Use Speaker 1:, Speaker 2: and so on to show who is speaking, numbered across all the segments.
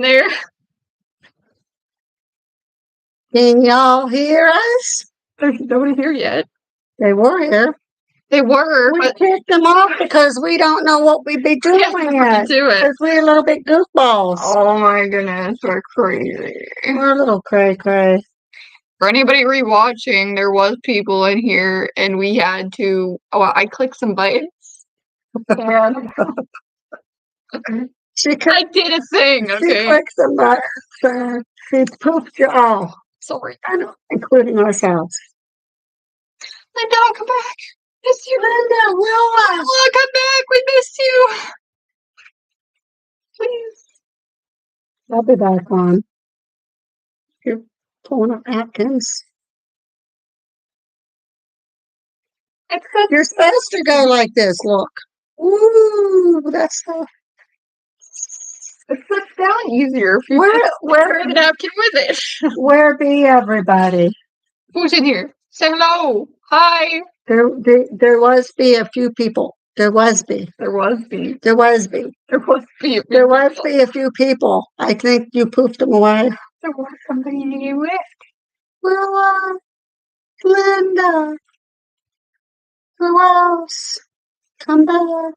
Speaker 1: There.
Speaker 2: Can y'all hear us?
Speaker 1: There's nobody here yet.
Speaker 2: They were here.
Speaker 1: They were,
Speaker 2: We
Speaker 1: but
Speaker 2: kicked them off because we don't know what we'd be doing yet.
Speaker 1: do it.
Speaker 2: Because we're a little bit goofballs.
Speaker 1: Oh my goodness, we're crazy.
Speaker 2: We're a little cray-cray.
Speaker 1: For anybody rewatching, there was people in here, and we had to. Oh, I clicked some buttons. And I did a thing.
Speaker 2: She
Speaker 1: Okay.
Speaker 2: clicked some buttons. She pooped you all.
Speaker 1: Sorry.
Speaker 2: Including ourselves.
Speaker 1: Linda, come back. Miss you.
Speaker 2: Linda, Willa.
Speaker 1: Oh, come back. We missed you. Please.
Speaker 2: I'll be back on. You're pulling up Atkins. You're supposed to go like this. Look. Ooh, that's so.
Speaker 1: It sits down easier if you wear the napkin with it.
Speaker 2: Where be everybody?
Speaker 1: Who's in here? Say hello. Hi.
Speaker 2: There was be a few people. There was be a few people. I think you poofed them away.
Speaker 1: There was somebody you with.
Speaker 2: Well, Linda. Who else? Come back.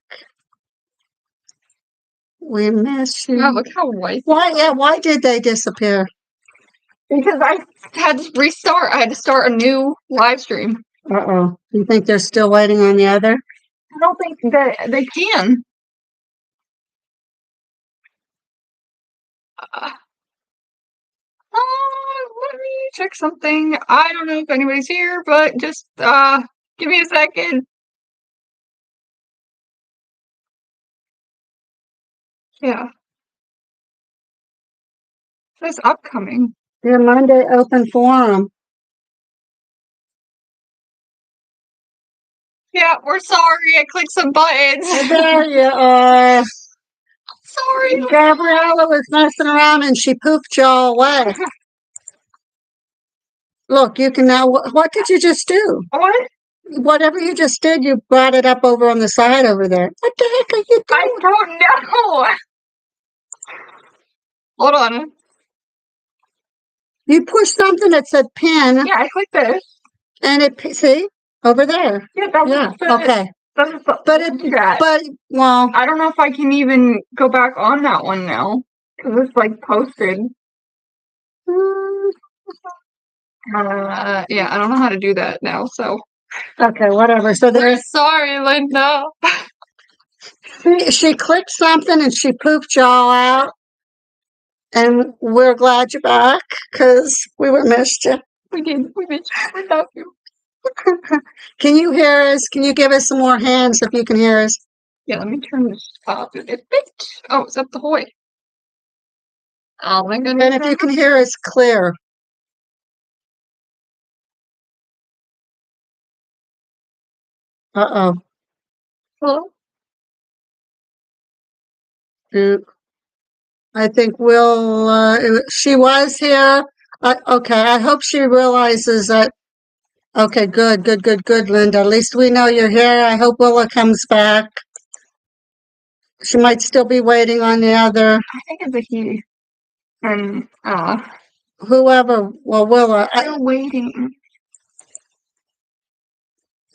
Speaker 2: We miss you.
Speaker 1: Wow, look how white.
Speaker 2: Why did they disappear?
Speaker 1: Because I had to restart. I had to start a new live stream.
Speaker 2: Uh-oh. You think they're still waiting on the other?
Speaker 1: I don't think that they can. Let me check something. I don't know if anybody's here, but just give me a second. Yeah. It says upcoming.
Speaker 2: Yeah, Monday open forum.
Speaker 1: Yeah, we're sorry. I clicked some buttons.
Speaker 2: There you are.
Speaker 1: Sorry.
Speaker 2: Gabriella was messing around and she pooped y'all away. Look, you can now. What did you just do?
Speaker 1: What?
Speaker 2: Whatever you just did, you brought it up over on the side over there. What the heck are you doing?
Speaker 1: I don't know. Hold on.
Speaker 2: You pushed something that said pin.
Speaker 1: Yeah, I clicked this.
Speaker 2: And it, see? Over there.
Speaker 1: Yeah, that was
Speaker 2: okay.
Speaker 1: But
Speaker 2: well,
Speaker 1: I don't know if I can even go back on that one now. Because it's like posted. Yeah, I don't know how to do that now, so.
Speaker 2: Okay, whatever. So
Speaker 1: we're sorry, Linda.
Speaker 2: She clicked something and she pooped y'all out. And we're glad you're back because we were missed you.
Speaker 1: We did. We missed you. We love you.
Speaker 2: Can you hear us? Can you give us some more hands if you can hear us?
Speaker 1: Yeah, let me turn this up a bit. Oh, it's up the way. Oh my goodness.
Speaker 2: And if you can hear us clear. Uh-oh.
Speaker 1: Hello?
Speaker 2: I think she was here. Okay, I hope she realizes that. Okay, good, Linda. At least we know you're here. I hope Willa comes back. She might still be waiting on the other.
Speaker 1: I think it's a he. And,
Speaker 2: whoever. Well, Willa.
Speaker 1: Still waiting.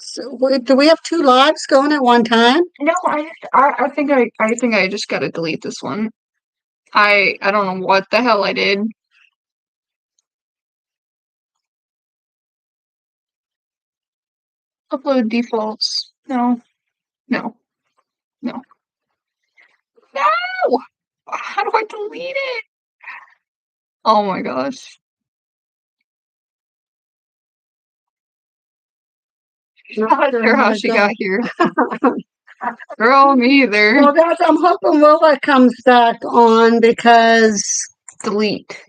Speaker 2: So, do we have two lives going at one time?
Speaker 1: No, I think I just gotta delete this one. I don't know what the hell I did. Upload defaults. No. No. No. No! How do I delete it? Oh my gosh. Not sure how she got here. Girl, me either.
Speaker 2: Well, guys, I'm hoping Willa comes back on because...
Speaker 1: Delete.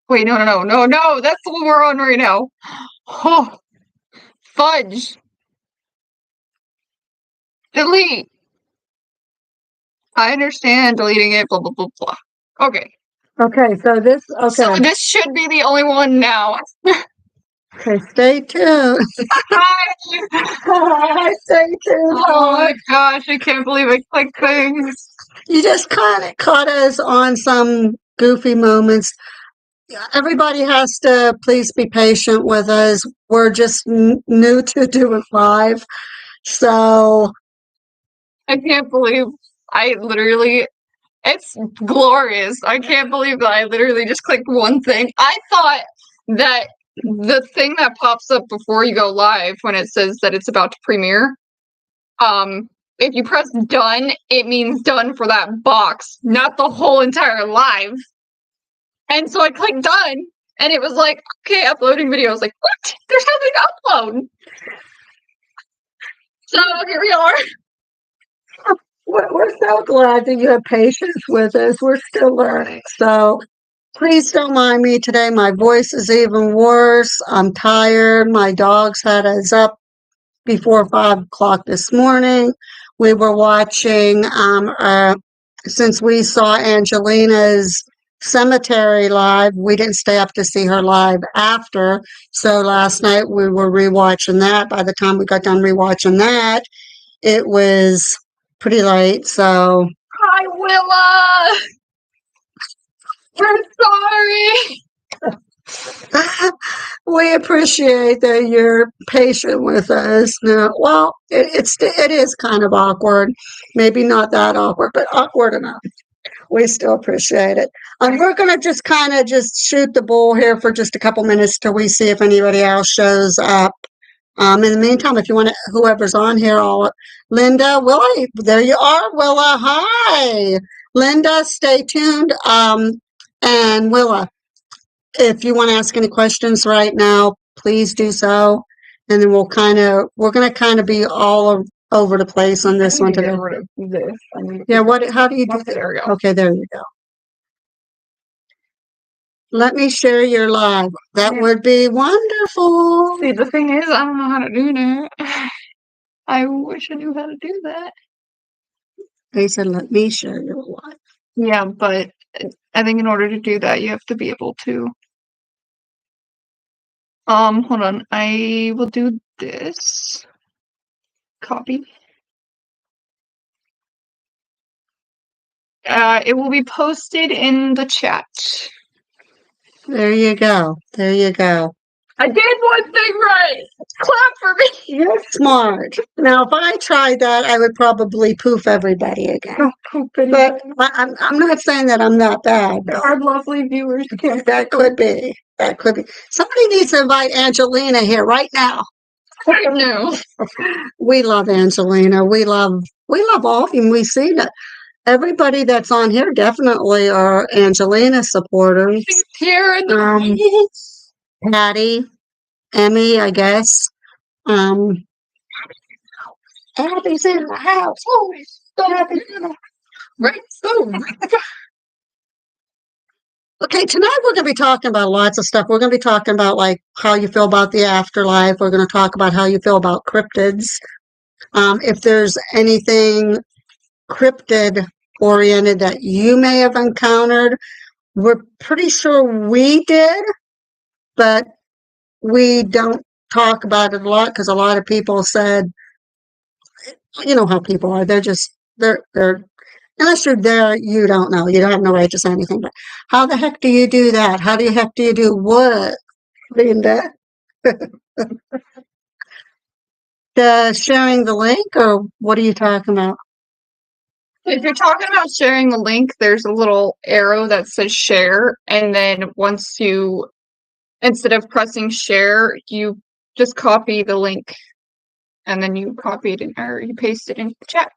Speaker 1: Wait, no. That's the one we're on right now. Oh, fudge. Delete. I understand deleting it, blah, blah, blah, blah. Okay.
Speaker 2: Okay, so this... Okay.
Speaker 1: So this should be the only one now.
Speaker 2: Okay, stay tuned.
Speaker 1: Hi.
Speaker 2: Hi, stay tuned.
Speaker 1: Oh my gosh, I can't believe I clicked things.
Speaker 2: You just kind of caught us on some goofy moments. Everybody has to please be patient with us. We're just new to do it live. So
Speaker 1: I can't believe I literally, it's glorious. I can't believe that I literally just clicked one thing. I thought that the thing that pops up before you go live when it says that it's about to premiere, if you press done, it means done for that box, not the whole entire live. And so I clicked done, and it was like, okay, uploading video. I was like, what? There's nothing to upload. So here we are.
Speaker 2: we're so glad that you have patience with us. We're still learning. So please don't mind me today. My voice is even worse. I'm tired. My dogs had us up before 5 o'clock this morning. We were watching, since we saw Angelina's cemetery live, we didn't stay up to see her live after. So last night we were rewatching that. By the time we got done rewatching that, it was pretty late. So
Speaker 1: Hi, Willa. We're sorry.
Speaker 2: we appreciate that you're patient with us. Now, well, it is kind of awkward. Maybe not that awkward, but awkward enough. We still appreciate it. We're going to just kind of just shoot the bull here for just a couple minutes till we see if anybody else shows up. In the meantime, if you want to, whoever's on here, Linda, Willa, there you are, Willa. Hi, Linda. Stay tuned. And Willa, if you want to ask any questions right now, please do so. And then we're going to kind of be all over the place on this one today. Yeah, how do you do that?
Speaker 1: There we go.
Speaker 2: Okay, there you go. Let me share your live. That would be wonderful.
Speaker 1: See, the thing is, I don't know how to do that. I wish I knew how to do that.
Speaker 2: They said, let me share your live.
Speaker 1: Yeah, but I think in order to do that, you have to be able to. Hold on. I will do this. Copy. It will be posted in the chat.
Speaker 2: There you go. There you go.
Speaker 1: I did one thing right. Clap for me.
Speaker 2: You're smart. Now, if I tried that, I would probably poof everybody again. But I'm not saying that I'm that bad.
Speaker 1: Our lovely viewers can't.
Speaker 2: That could be. That could be. Somebody needs to invite Angelina here right now.
Speaker 1: No.
Speaker 2: We love Angelina. We love all of them. We see that everybody that's on here definitely are Angelina supporters.
Speaker 1: She's here in the
Speaker 2: Patty, Emmy, I guess. Abby's in the house. Oh, Abby's in the house.
Speaker 1: Right? So.
Speaker 2: Okay, tonight we're going to be talking about lots of stuff. We're going to be talking about like how you feel about the afterlife. We're going to talk about how you feel about cryptids. If there's anything cryptid oriented that you may have encountered, we're pretty sure we did, but we don't talk about it a lot because a lot of people said, you know how people are. They're unless you're there, you don't know. You don't have no right to say anything. But how the heck do you do that? How the heck do you do what, Linda? The sharing the link, or what are you talking about?
Speaker 1: If you're talking about sharing the link, there's a little arrow that says share, and then once you, instead of pressing share, you just copy the link, and then you copy it in, or you paste it into the chat.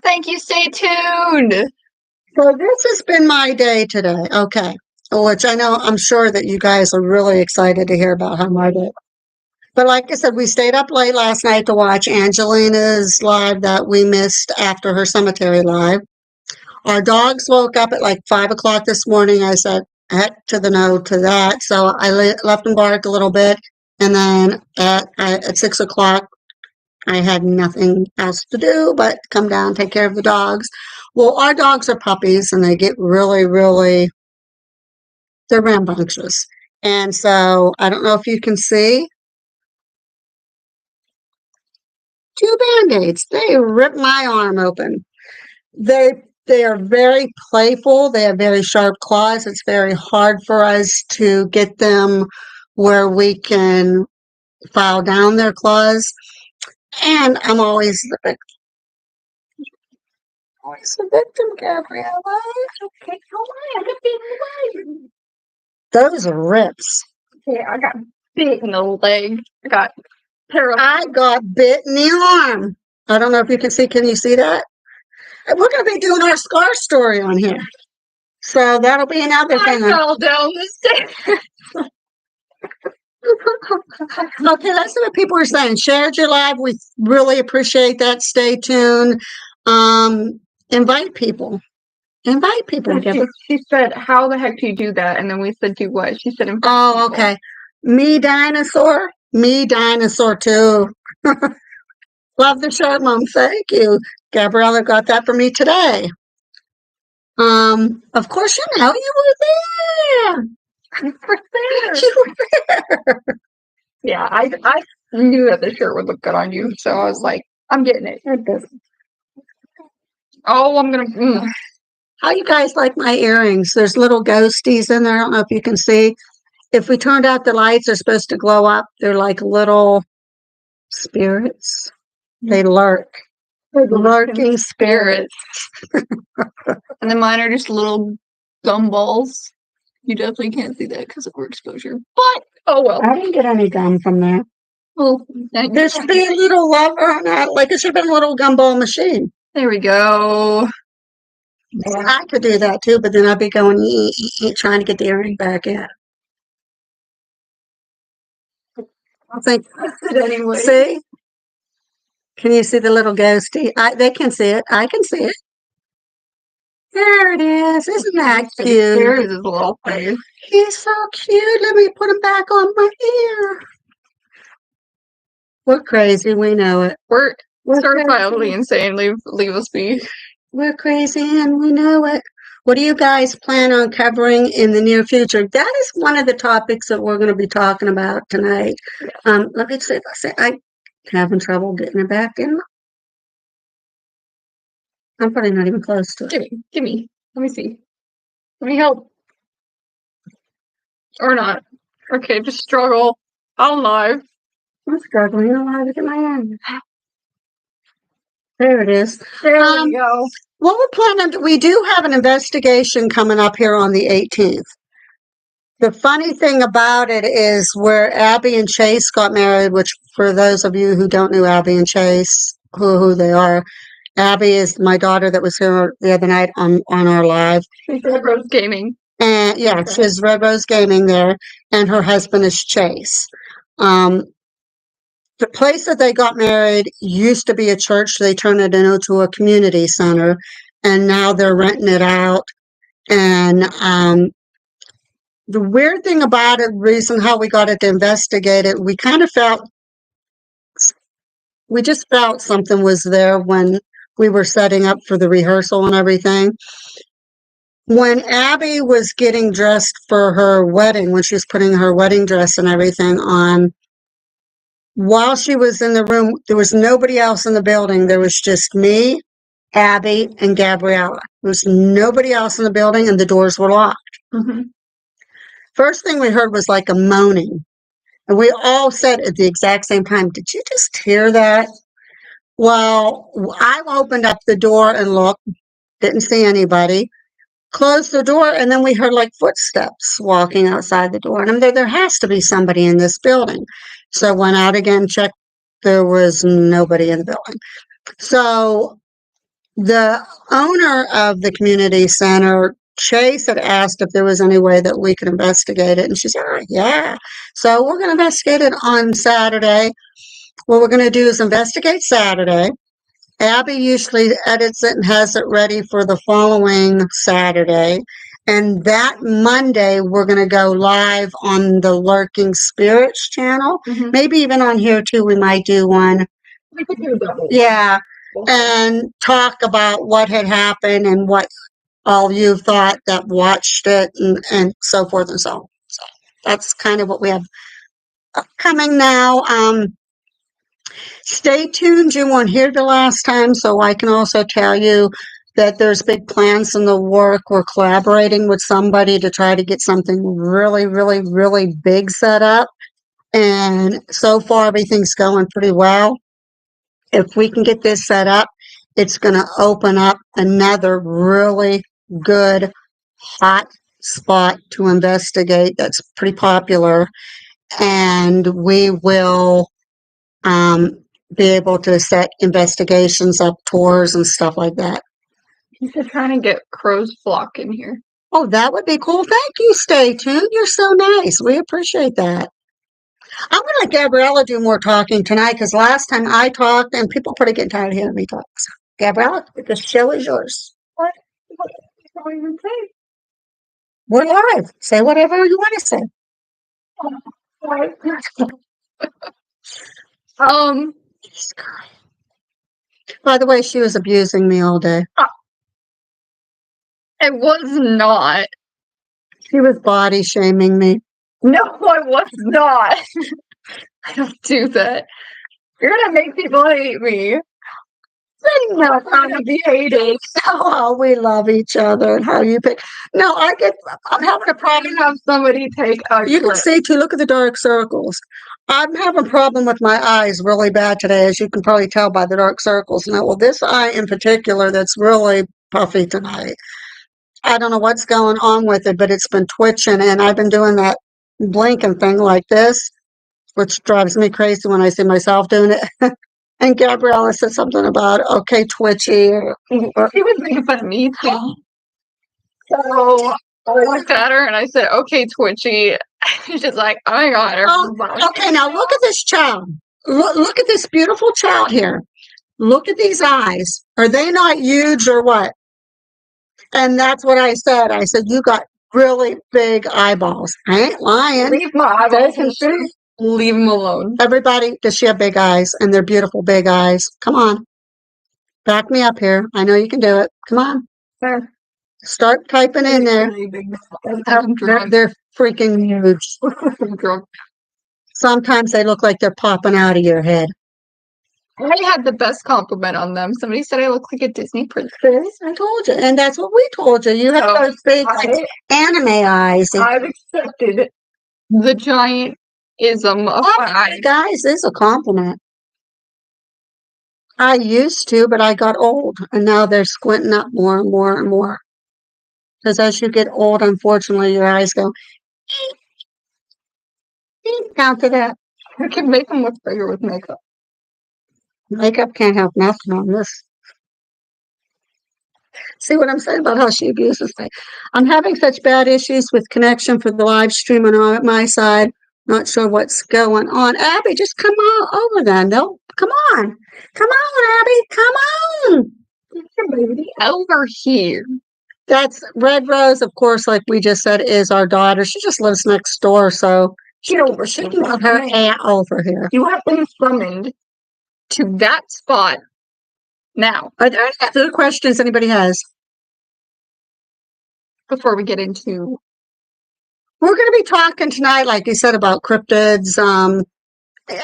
Speaker 1: Thank you. Stay tuned.
Speaker 2: So this has been my day today. Okay, which I'm sure that you guys are really excited to hear about how my day. But like I said, we stayed up late last night to watch Angelina's live that we missed after her cemetery live. Our dogs woke up at like 5 o'clock this morning. I said, heck to the no to that. So I left them bark a little bit. And then at 6 o'clock, I had nothing else to do but come down, take care of the dogs. Well, our dogs are puppies and they get really, really, they're rambunctious. And so I don't know if you can see. 2 Band-Aids. They ripped my arm open. They They are very playful. They have very sharp claws. It's very hard for us to get them where we can file down their claws. And I'm always the victim. Always the victim, Gabriella.
Speaker 1: Okay, come on, I got bit in the leg.
Speaker 2: Those are rips.
Speaker 1: Okay, I got bit in the leg. I got paralyzed.
Speaker 2: I got bit in the arm. I don't know if you can see. Can you see that? We're going to be doing our scar story on here. So that'll be another thing.
Speaker 1: I fell down the stairs.
Speaker 2: Okay, that's what people are saying. Share your live. We really appreciate that. Stay tuned. Invite people. Invite people.
Speaker 1: She said, "How the heck do you do that?" And then we said, "Do what?" She said, "Invite
Speaker 2: Oh,
Speaker 1: people."
Speaker 2: okay. Me dinosaur. Me dinosaur too. Love the show, Mom. Thank you. Gabriella got that for me today. Of course, you know you were there.
Speaker 1: You were there.
Speaker 2: You were there.
Speaker 1: Yeah, I knew that the shirt would look good on you, so I was like, I'm getting it. Oh, I'm gonna.
Speaker 2: How you guys like my earrings? There's little ghosties in there. I don't know if you can see. If we turned out the lights, they're supposed to glow up. They're like little spirits. They lurk. Lurking spirits.
Speaker 1: And then mine are just little gumballs. You definitely can't see that because of overexposure. But, oh well.
Speaker 2: I didn't get any gum from there.
Speaker 1: Well,
Speaker 2: there should be a little lever on that. Like it should have been a little gumball machine.
Speaker 1: There we go.
Speaker 2: Yeah, I could do that too, but then I'd be going trying to get the earring back in. I think
Speaker 1: anyway.
Speaker 2: See? Can you see the little ghosty? They can see it. I can see it. There it is. Isn't that cute?
Speaker 1: There is his little face.
Speaker 2: He's so cute. Let me put him back on my ear. We're crazy. We know it.
Speaker 1: We're certifiably insane. Leave us be.
Speaker 2: We're crazy and we know it. What do you guys plan on covering in the near future? That is one of the topics that we're going to be talking about tonight. Let me see if I say I'm having trouble getting it back in. I'm probably not even close to it.
Speaker 1: Give me. Let me see. Let me help. Or not. Okay, just struggle. I'm live.
Speaker 2: I'm struggling alive to get my hand. There it is.
Speaker 1: There we go.
Speaker 2: What we're planning, we do have an investigation coming up here on the 18th. The funny thing about it is where Abby and Chase got married, which for those of you who don't know Abby and Chase, who they are, Abby is my daughter that was here the other night on our live.
Speaker 1: She's Red Rose Gaming.
Speaker 2: And yeah, she's Red Rose Gaming there, and her husband is Chase. The place that they got married used to be a church. They turned it into a community center, and now they're renting it out. And the weird thing about it, reason how we got it to investigate it, we just felt something was there when we were setting up for the rehearsal and everything. When Abby was getting dressed for her wedding, when she was putting her wedding dress and everything on, while she was in the room, there was nobody else in the building. There was just me, Abby, and Gabriella. There was nobody else in the building, and the doors were locked.
Speaker 1: Mm-hmm.
Speaker 2: First thing we heard was like a moaning. And we all said at the exact same time, did you just hear that? Well, I opened up the door and looked, didn't see anybody. Closed the door, and then we heard like footsteps walking outside the door. And I'm there has to be somebody in this building. So went out again, checked. There was nobody in the building. So the owner of the community center, Chase, had asked if there was any way that we could investigate it. And she said, oh, yeah. So we're going to investigate it on Saturday. What we're going to do is investigate Saturday. Abby usually edits it and has it ready for the following Saturday. And that Monday, we're going to go live on the Lurking Spirits channel. Mm-hmm. Maybe even on here, too, we might do one.
Speaker 1: We could do double.
Speaker 2: Yeah. And talk about what had happened and what all you thought that watched it and so forth and so on. So that's kind of what we have upcoming now. Stay tuned. You weren't here the last time, so I can also tell you that there's big plans in the work. We're collaborating with somebody to try to get something really, really, really big set up. And so far, everything's going pretty well. If we can get this set up, it's going to open up another really good, hot spot to investigate that's pretty popular. And we will be able to set investigations up, tours, and stuff like that.
Speaker 1: He's trying to get Crow's Flock in here.
Speaker 2: Oh, that would be cool. Thank you, Stay Tuned. You're so nice. We appreciate that. I'm going to let Gabriella do more talking tonight because last time I talked and people pretty get tired of hearing me talk. So, Gabriella, the show is yours.
Speaker 1: What do you even say?
Speaker 2: We're live. Say whatever you want to say. By the way, she was abusing me all day.
Speaker 1: It was not.
Speaker 2: She was body shaming me.
Speaker 1: No, I was not. I don't do that. You're gonna make people hate me. I'm not trying to be hated.
Speaker 2: Oh, we love each other and how you pick. No, I'm having a problem.
Speaker 1: Have somebody take a
Speaker 2: You can
Speaker 1: clip.
Speaker 2: see too, look at the dark circles. I'm having a problem with my eyes really bad today, as you can probably tell by the dark circles. Now, well, this eye in particular that's really puffy tonight. I don't know what's going on with it, but it's been twitching, and I've been doing that blinking thing like this, which drives me crazy when I see myself doing it. And Gabriella said something about, okay, twitchy.
Speaker 1: She was making fun of me too. So I looked at her and I said, okay, twitchy. She's just like, oh my God.
Speaker 2: Oh, okay, now look at this child. Look at this beautiful child here. Look at these eyes. Are they not huge or what? And that's what I said. I said, you got really big eyeballs. I ain't lying.
Speaker 1: Leave my eyeballs. Leave them alone.
Speaker 2: Everybody, does she have big eyes? And they're beautiful big eyes. Come on. Back me up here. I know you can do it. Come on.
Speaker 1: There.
Speaker 2: Start typing in there. They're freaking huge. Sometimes they look like they're popping out of your head.
Speaker 1: I had the best compliment on them. Somebody said I look like a Disney princess.
Speaker 2: I told you. And that's what we told you. You have those big anime eyes.
Speaker 1: I've accepted the giant-ism of my eyes.
Speaker 2: Guys, this is a compliment. I used to, but I got old. And now they're squinting up more and more and more. Because as you get old, unfortunately, your eyes go down to that.
Speaker 1: You can make them look bigger with makeup.
Speaker 2: Makeup can't help nothing on this. See what I'm saying about how she abuses me? I'm having such bad issues with connection for the live stream on my side. Not sure what's going on. Abby, just come on over then. No, come on. Come on, Abby. Come on.
Speaker 1: Get your baby over here.
Speaker 2: That's Red Rose, of course, like we just said, is our daughter. She just lives next door, so she can get her aunt over here.
Speaker 1: You have been summoned to that spot now.
Speaker 2: Are there any other questions anybody has?
Speaker 1: Before we get into...
Speaker 2: We're going to be talking tonight, like you said, about cryptids,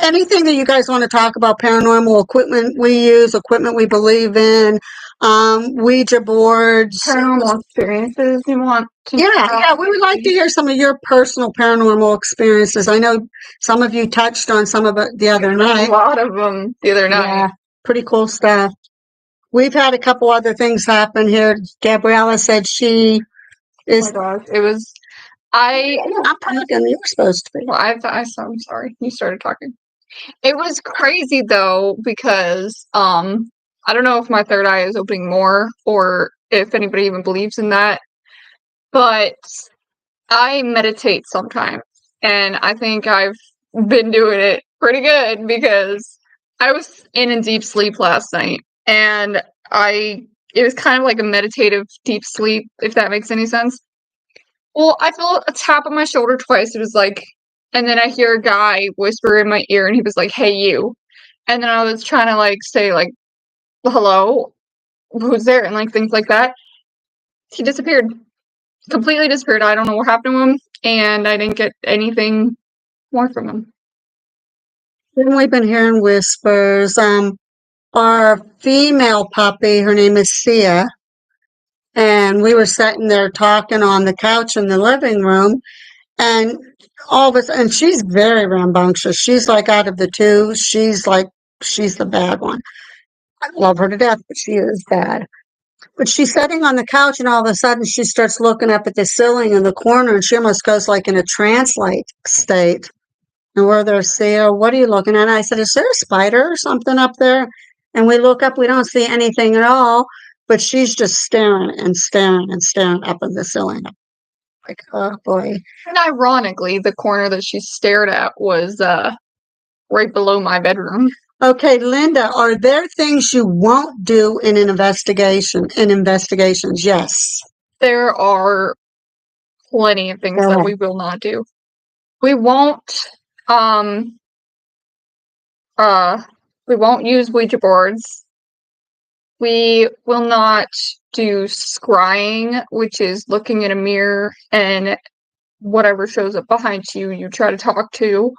Speaker 2: anything that you guys want to talk about, paranormal equipment we use, equipment we believe in, Ouija boards.
Speaker 1: Paranormal experiences you want to
Speaker 2: Yeah, we would like to hear some of your personal paranormal experiences. I know some of you touched on some of it the other night.
Speaker 1: A lot of them the other night.
Speaker 2: Yeah, pretty cool stuff. We've had a couple other things happen here. Gabriella said she is...
Speaker 1: Oh my gosh, it was... I'm
Speaker 2: talking. You were supposed to be.
Speaker 1: Well, I'm sorry. You started talking. It was crazy though because I don't know if my third eye is opening more or if anybody even believes in that, but I meditate sometimes, and I think I've been doing it pretty good because I was in a deep sleep last night, and it was kind of like a meditative deep sleep, if that makes any sense. Well, I felt a tap on my shoulder twice. It was like, and then I hear a guy whisper in my ear, and he was like, "Hey, you." And then I was trying to like say like, "Hello, who's there?" and like things like that. He disappeared, completely disappeared. I don't know what happened to him, and I didn't get anything more from him.
Speaker 2: Then we've been hearing whispers. Our female puppy, her name is Sia. and we were sitting there talking on the couch in the living room, and all of us, and she's very rambunctious. She's like out of the two, she's the bad one. I love her to death, but she is bad. But she's sitting on the couch, and all of a sudden she starts looking up at the ceiling in the corner, and she almost goes like in a trance-like state. And we're there, see her, what are you looking at? And I said, is there a spider or something up there? And we look up, we don't see anything at all, but she's just staring and staring and staring up at the ceiling. Like, oh boy.
Speaker 1: And ironically, the corner that she stared at was right below my bedroom.
Speaker 2: Okay, Linda, are there things you won't do in an investigation? In investigations, yes.
Speaker 1: There are plenty of things that we will not do. We won't use Ouija boards. We will not do scrying, which is looking in a mirror and whatever shows up behind you, you try to talk to.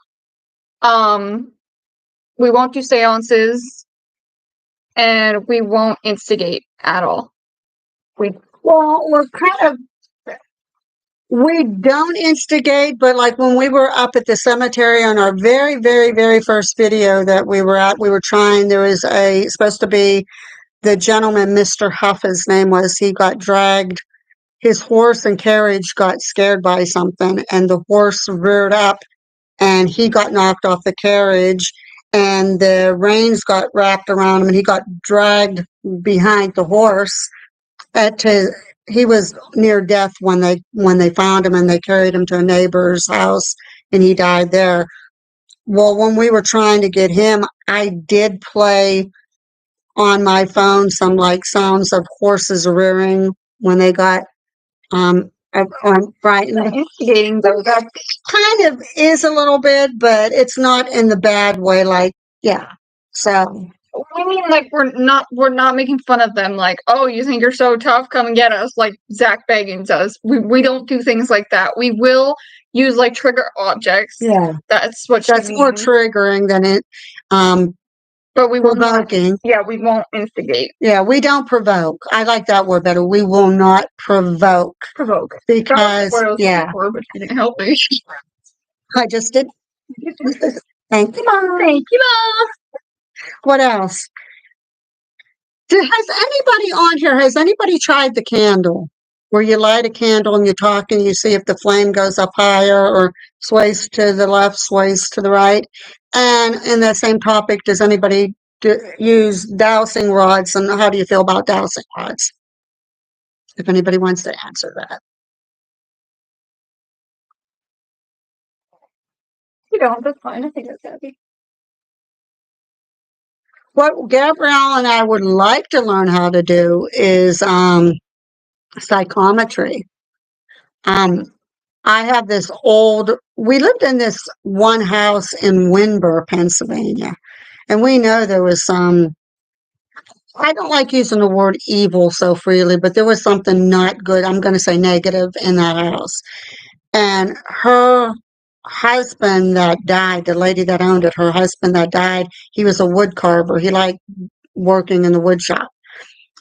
Speaker 1: We won't do seances, and we won't instigate at all.
Speaker 2: We don't instigate, but like when we were up at the cemetery on our very, very, very first video that we were at, we were trying, there was supposed to be the gentleman, Mr. Huff, his name was, he got dragged. His horse and carriage got scared by something, and the horse reared up, and he got knocked off the carriage, and the reins got wrapped around him, and he got dragged behind the horse. He was near death when they found him, and they carried him to a neighbor's house, and he died there. Well, when we were trying to get him, I did play on my phone some like sounds of horses rearing when they got frightened.
Speaker 1: Instigating though, that
Speaker 2: Kind of is a little bit, but it's not in the bad way. Like, yeah. So
Speaker 1: I mean, like we're not making fun of them. Like, oh, you think you're so tough? Come and get us, like Zach Bagans does. We don't do things like that. We will use like trigger objects.
Speaker 2: Yeah,
Speaker 1: that's what
Speaker 2: that's more triggering than it.
Speaker 1: But we will not.
Speaker 2: Provoking.
Speaker 1: Yeah, we won't instigate.
Speaker 2: Yeah, we don't provoke. I like that word better. We will not provoke.
Speaker 1: Provoke.
Speaker 2: Because, yeah.
Speaker 1: Before, but you didn't help me.
Speaker 2: I just did. Thank you, Mom.
Speaker 1: Thank you, Mom.
Speaker 2: What else? Has anybody tried the candle? Where you light a candle and you talk and you see if the flame goes up higher or sways to the left, sways to the right. And in that same topic, does anybody use dowsing rods, and how do you feel about dowsing rods? If anybody wants to answer that.
Speaker 1: You don't, that's fine. I think that's happy.
Speaker 2: What Gabrielle and I would like to learn how to do is psychometry. I have this we lived in this one house in Windber, Pennsylvania, and we know there was I don't like using the word evil so freely, but there was something not good, I'm going to say negative, in that house. And her husband that died, the lady that owned it, her husband that died, he was a wood carver. He liked working in the wood shop.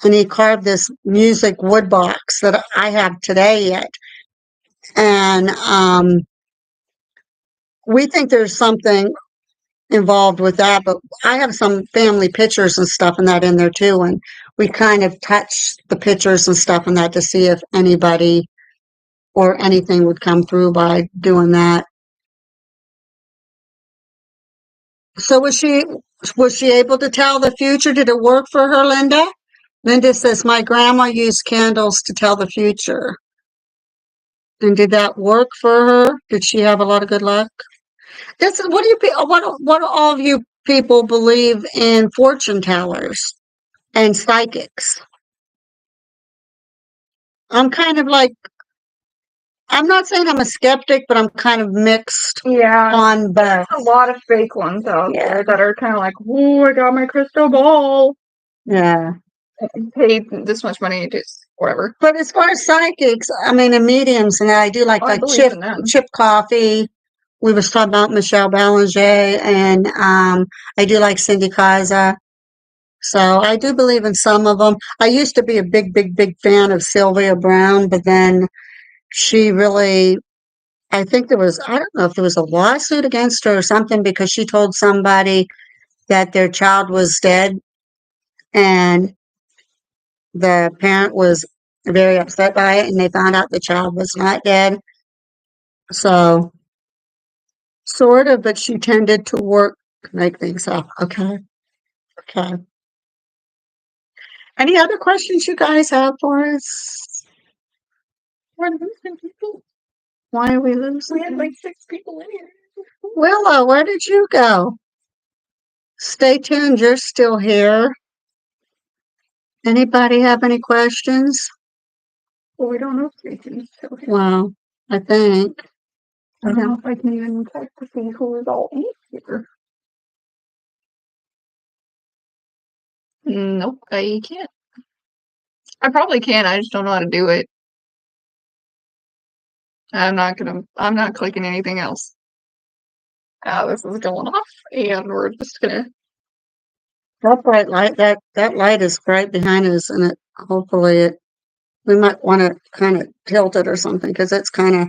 Speaker 2: And he carved this music wood box that I have today yet. And we think there's something involved with that, but I have some family pictures and stuff and that in there too. And we kind of touch the pictures and stuff and that to see if anybody or anything would come through by doing that. So was she able to tell the future? Did it work for her, Linda? Linda says, my grandma used candles to tell the future. And did that work for her? Did she have a lot of good luck? What do all of you people believe in fortune tellers and psychics? I'm kind of like, I'm not saying I'm a skeptic, but I'm kind of mixed on both.
Speaker 1: A lot of fake ones out there that are kind of like, oh, I got my crystal ball.
Speaker 2: Yeah.
Speaker 1: Paid this much money to whatever.
Speaker 2: But as far as psychics, I mean, and mediums, and I do like Chip Coffee. We was talking about Michelle Ballinger, and I do like Cindy Kaza. So I do believe in some of them. I used to be a big fan of Sylvia Brown, but then she really, I think I don't know if there was a lawsuit against her or something because she told somebody that their child was dead and the parent was very upset by it and they found out the child was not dead. So, sort of, but she tended to work, make things up. Okay. Okay. Any other questions you guys have for us?
Speaker 1: We're losing people.
Speaker 2: Why are we losing?
Speaker 1: We had like 6 people in here.
Speaker 2: Willow, where did you go? Stay tuned. You're still here. Anybody have any questions?
Speaker 1: Well, we don't know if Jason's still here.
Speaker 2: Well, I think.
Speaker 1: I don't know if I can even check to see who is all in here. Nope, I can't. I probably can, I just don't know how to do it. I'm not clicking anything else. This is going off, and we're just gonna.
Speaker 2: That bright light, that light is right behind us, and hopefully we might want to kind of tilt it or something because it's kind of.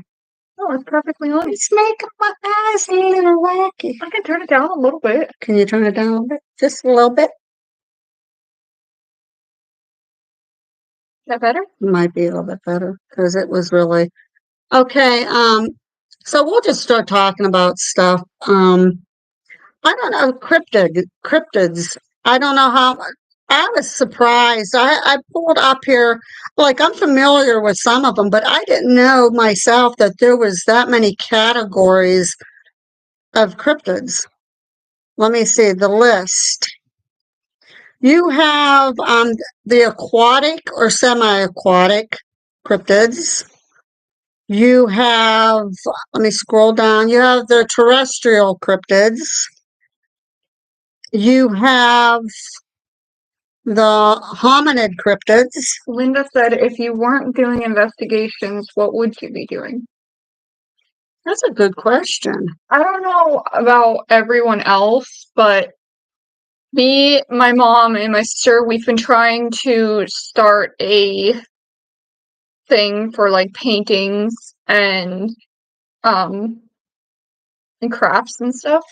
Speaker 1: Oh, it's perfectly on.
Speaker 2: It's making my eyes a little wacky.
Speaker 1: I can turn it down a little bit.
Speaker 2: Can you turn it down a little bit? Just a little bit?
Speaker 1: Is that better?
Speaker 2: Might be a little bit better because it was really okay. So we'll just start talking about stuff. I don't know, cryptids. I don't know how. I was surprised. I pulled up here, like I'm familiar with some of them, but I didn't know myself that there was that many categories of cryptids. Let me see the list. You have the aquatic or semi-aquatic cryptids. You have, let me scroll down. You have the terrestrial cryptids. You have the hominid cryptids.
Speaker 1: Linda said if you weren't doing investigations, what would you be doing?
Speaker 2: That's a good question.
Speaker 1: I don't know about everyone else, but me, my mom, and my sister, we've been trying to start a thing for like paintings and crafts and stuff.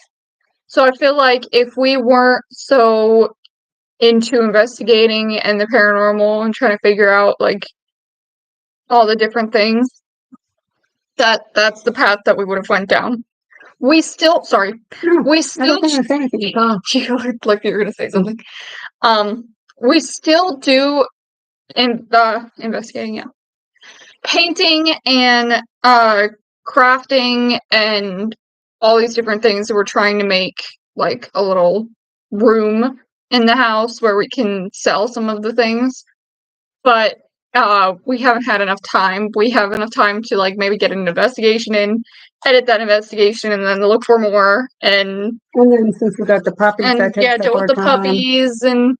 Speaker 1: So I feel like if we weren't so into investigating and the paranormal and trying to figure out like all the different things, that's the path that we would have went down. We still we still
Speaker 2: I don't think I anything.
Speaker 1: you looked like you were gonna say something. We still do investigating, yeah. Painting and crafting and all these different things. We're trying to make like a little room in the house where we can sell some of the things. But we haven't had enough time. We have enough time to like maybe get an investigation in, edit that investigation, and then look for more. And
Speaker 2: then since we got the puppies,
Speaker 1: and yeah, deal with the puppies and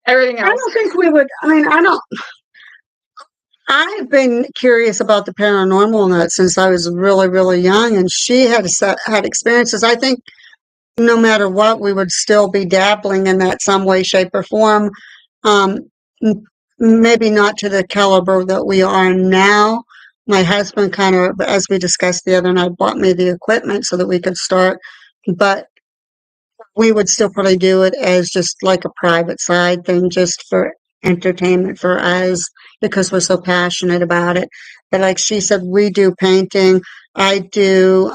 Speaker 1: everything else.
Speaker 2: I don't think we would. I mean, I've been curious about the paranormal and that since I was really young, and she had experiences. I think no matter what, we would still be dabbling in that some way, shape, or form. Maybe not to the caliber that we are now. My husband kind of, as we discussed the other night, bought me the equipment so that we could start, but we would still probably do it as just like a private side thing, just for entertainment for us because we're so passionate about it. But like she said, we do painting. I do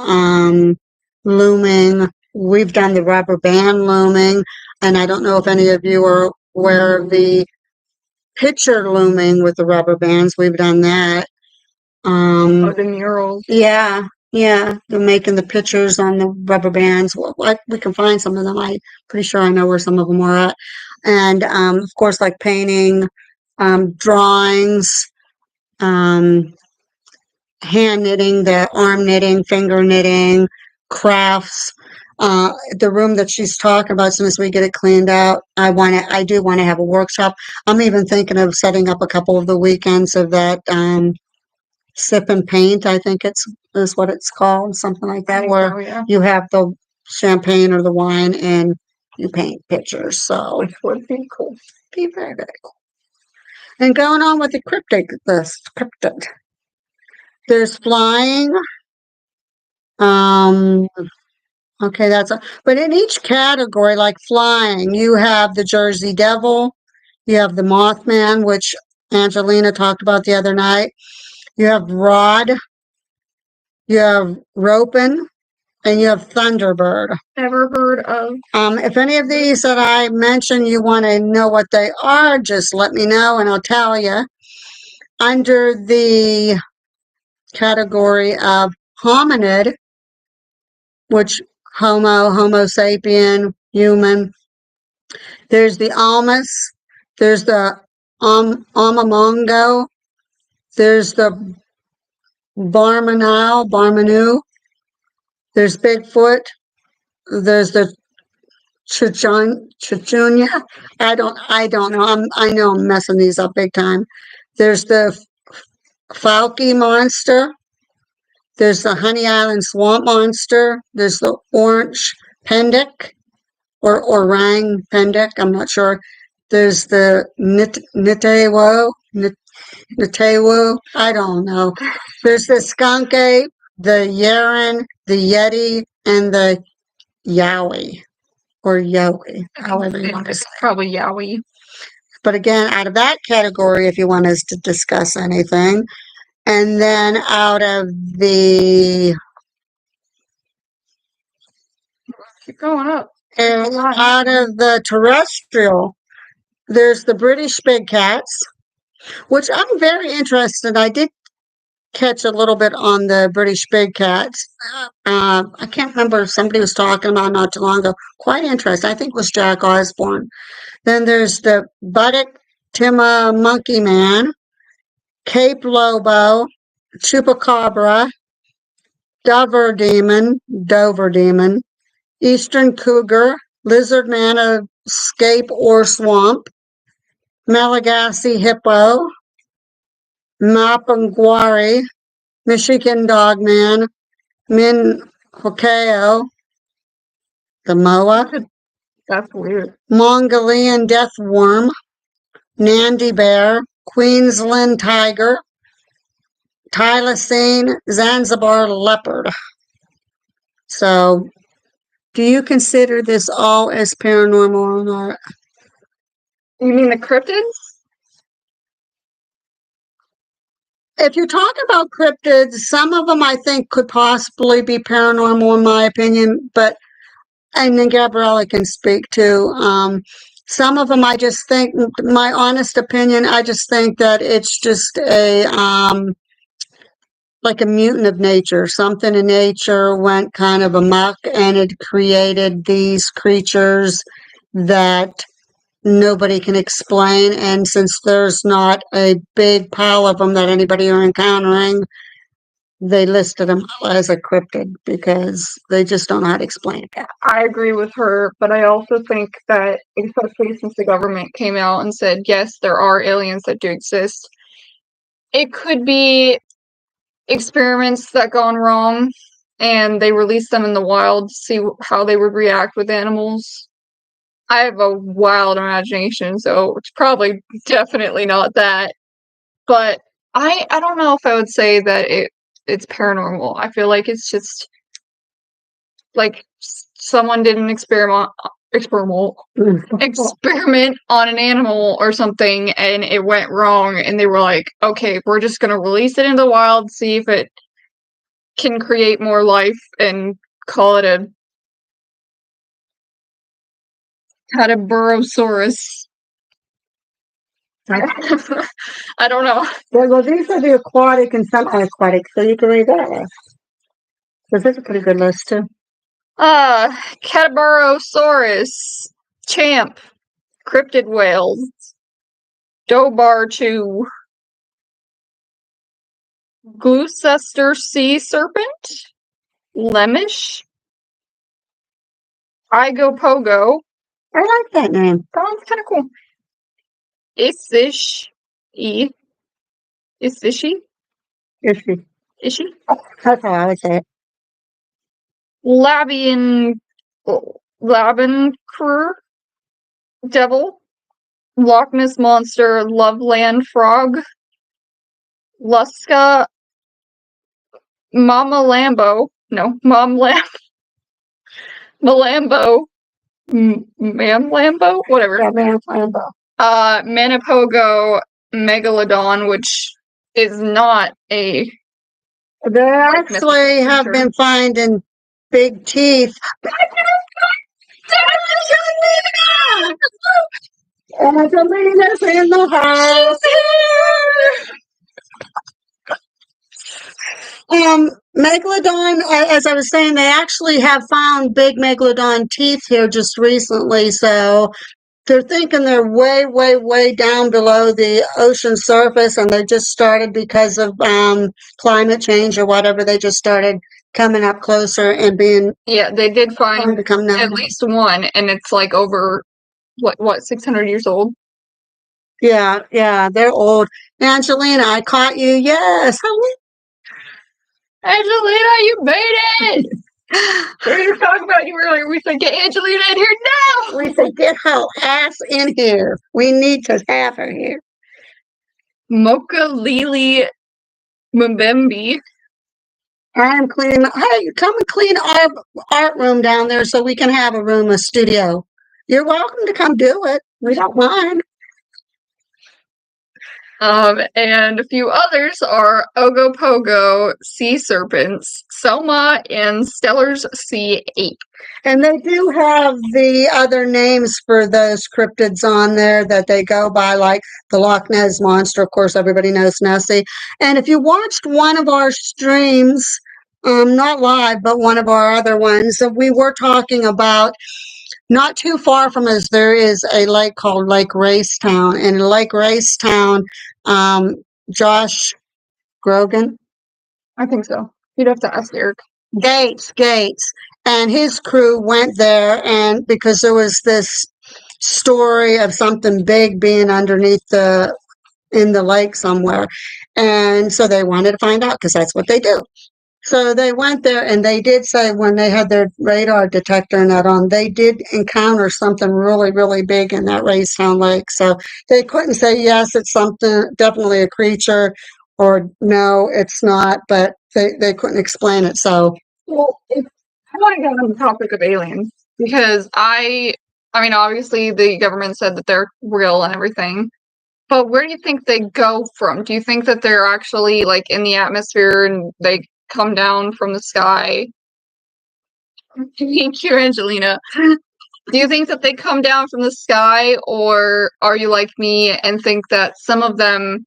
Speaker 2: looming. We've done the rubber band looming, and I don't know if any of you are aware of the picture looming with the rubber bands. We've done that.
Speaker 1: The murals.
Speaker 2: Yeah, they're making the pictures on the rubber bands. We can find some of them. I'm pretty sure I know where some of them are at. And of course, like painting, drawings, hand knitting, the arm knitting, finger knitting, crafts. The room that she's talking about, as soon as we get it cleaned out, I do want to have a workshop. I'm even thinking of setting up a couple of the weekends of that sip and paint, I think is what it's called, something like that, where
Speaker 1: so, yeah.
Speaker 2: you have the champagne or the wine and you paint pictures. So
Speaker 1: Which would be cool.
Speaker 2: be very, very cool. And going on with the cryptid. There's flying. Okay, but in each category, like flying, you have the Jersey Devil, you have the Mothman, which Angelina talked about the other night. You have Rod, you have Ropin, and you have Thunderbird.
Speaker 1: Ever heard of?
Speaker 2: If any of these that I mentioned you want to know what they are, just let me know and I'll tell you. Under the category of hominid, which Homo sapien, human, there's the Almas, there's the Amamongo, there's the Barmanu, there's Bigfoot, there's the Chichunya. I don't know. I know I'm messing these up big time. There's the Falky monster. There's the Honey Island swamp monster. There's the orange pendic or orang pendic. I'm not sure. There's the Nitewo. I don't know. There's the skunk ape, the Yeren, the Yeti, and the Yowie. Or Yowie, however you want to say.
Speaker 1: Probably Yowie.
Speaker 2: But again, out of that category, if you want us to discuss anything, and then out of the
Speaker 1: Keep going up.
Speaker 2: out of the terrestrial, there's the British big cats, which I'm very interested. I did catch a little bit on the British big cats. I can't remember. Somebody was talking about not too long ago. Quite interesting. I think it was Jack Osborne. Then there's the Buttock Timma Monkey Man, Cape Lobo, Chupacabra, Dover Demon, Eastern Cougar, Lizard Man of Scape or Swamp, Malagasy Hippo, Mapinguari, Michigan Dogman, Min Hokeo, the Moa,
Speaker 1: That's weird.
Speaker 2: Mongolian Deathworm, Nandi Bear, Queensland Tiger, Thylacine, Zanzibar Leopard. So, do you consider this all as paranormal or not?
Speaker 1: You mean the cryptids?
Speaker 2: If you talk about cryptids, some of them I think could possibly be paranormal in my opinion, but and then Gabriella can speak too. Some of them I just think, my honest opinion, I just think that it's just like a mutant of nature. Something in nature went kind of amok and it created these creatures that nobody can explain. And since there's not a big pile of them that anybody are encountering, they listed them as a cryptid because they just don't know how to explain it.
Speaker 1: I agree with her, but I also think that, especially since the government came out and said, yes, there are aliens that do exist, it could be experiments that gone wrong and they released them in the wild to see how they would react with animals. I have a wild imagination, so it's probably definitely not that. But I don't know if I would say that it's paranormal. I feel like it's just like someone did an experiment on an animal or something and it went wrong and they were like, okay, we're just gonna release it into the wild, see if it can create more life and call it a Cataburosaurus. I don't know.
Speaker 2: Well, these are the aquatic and semi-aquatic, so you can read that list. This is a pretty good list too.
Speaker 1: Cataburosaurus, Champ, Cryptid Whales, Dobar 2, Gloucester Sea Serpent, Lemish, Igopogo.
Speaker 2: I like that name.
Speaker 1: That one's kind of cool. Isish, Isishi,
Speaker 2: Ishi.
Speaker 1: Ishi,
Speaker 2: That's how I would say it.
Speaker 1: Labian Labencrew Devil, Loch Ness Monster, Loveland Frog, Luska, Mama Lambo, no, Mom Lamb, Malambo, Mam Lambo, whatever.
Speaker 2: Yeah, Mam Lambo.
Speaker 1: Manipogo Megalodon, which is not a.
Speaker 2: They actually have been finding big teeth. Angelina's in the house. Megalodon, as I was saying, they actually have found big megalodon teeth here just recently. So they're thinking they're way, way, way down below the ocean surface, and they just started because of climate change or whatever. They just started coming up closer and being.
Speaker 1: Yeah, they did find
Speaker 2: to come down.
Speaker 1: at least one, and it's like over what 600 years old.
Speaker 2: Yeah, they're old. Angelina, I caught you. Yes.
Speaker 1: Angelina, you made it. We were talking about you earlier. We said, get Angelina in here now.
Speaker 2: We said, get her ass in here. We need to have her here.
Speaker 1: Mocha Lily Mbembe.
Speaker 2: I'm cleaning. Hey, come and clean our art room down there so we can have a studio. You're welcome to come do it. We don't mind.
Speaker 1: And a few others are Ogopogo Sea Serpents, Selma, and Stellar's Sea Ape.
Speaker 2: And they do have the other names for those cryptids on there that they go by, like the Loch Ness Monster. Of course, everybody knows Nessie. And if you watched one of our streams, not live, but one of our other ones, we were talking about not too far from us, there is a lake called Lake Racetown. And in Lake Racetown, Josh Grogan,
Speaker 1: I think so. You'd have to ask Eric.
Speaker 2: Gates, and his crew went there, and because there was this story of something big being underneath in the lake somewhere, and so they wanted to find out because that's what they do. So they went there, and they did say when they had their radar detector net on, they did encounter something really, really big in that Racetown Lake. So they couldn't say, yes, it's something, definitely a creature, or no, it's not, but they couldn't explain it. So,
Speaker 1: well, I want to get on the topic of aliens because I mean, obviously the government said that they're real and everything, but where do you think they go from? Do you think that they're actually like in the atmosphere and they come down from the sky? Thank you, Angelina. Do you think that they come down from the sky, or are you like me and think that some of them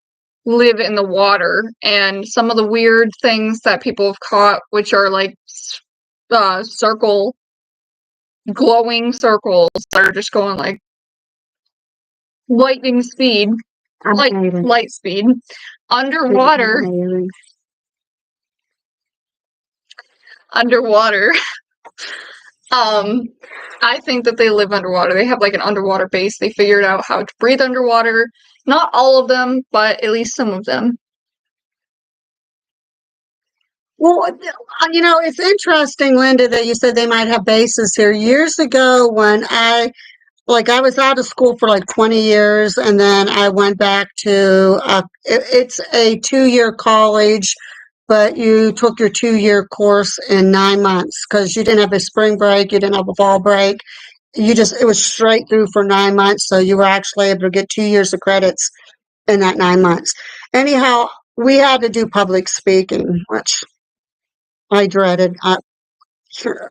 Speaker 1: live in the water, and some of the weird things that people have caught, which are like glowing circles that are just going like lightning speed, light speed, underwater. I think that they live underwater. They have like an underwater base. They figured out how to breathe underwater. Not all of them, but at least some of them.
Speaker 2: Well, it's interesting, Linda, that you said they might have bases here. Years ago, when I was out of school for like 20 years, and then I went back to, it's a 2-year college, but you took your 2-year course in 9 months because you didn't have a spring break, you didn't have a fall break. It was straight through for 9 months. So you were actually able to get 2 years of credits in that 9 months. Anyhow, we had to do public speaking, which I dreaded. Sure.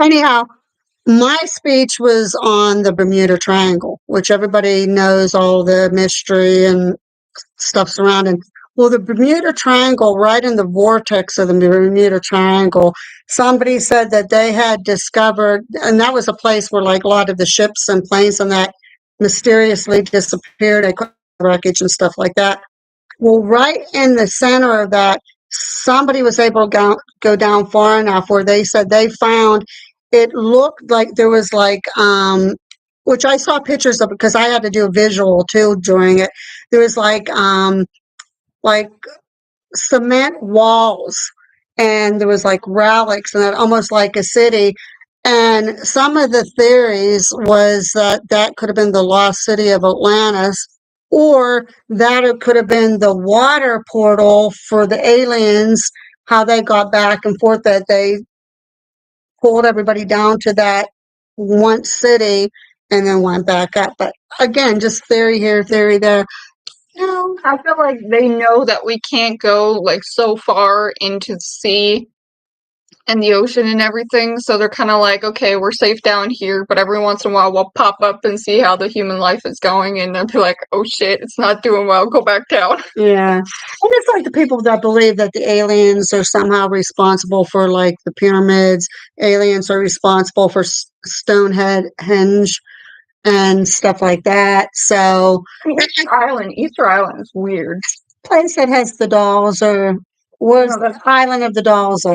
Speaker 2: Anyhow, my speech was on the Bermuda Triangle, which everybody knows all the mystery and stuff surrounding. Well, the Bermuda Triangle, right in the vortex of the Bermuda Triangle, somebody said that they had discovered, and that was a place where like a lot of the ships and planes and that mysteriously disappeared. They couldn't wreckage and stuff like that. Well, right in the center of that, somebody was able to go down far enough where they said they found, it looked like there was like, which I saw pictures of because I had to do a visual too during it. There was like cement walls, and there was like relics, and almost like a city. And some of the theories was that that could have been the lost city of Atlantis, or that it could have been the water portal for the aliens, how they got back and forth, that they pulled everybody down to that one city and then went back up. But again, just theory here, theory there. No,
Speaker 1: I feel like they know that we can't go like so far into the sea and the ocean and everything, so they're kind of like, okay, we're safe down here, but every once in a while we'll pop up and see how the human life is going, and they'll be like, oh shit, it's not doing well, go back down.
Speaker 2: Yeah. And it's like the people that believe that the aliens are somehow responsible for like the pyramids, aliens are responsible for Stonehenge and stuff like that. So
Speaker 1: Easter Island is weird.
Speaker 2: Place that has the dolls, or where's the island of the dolls?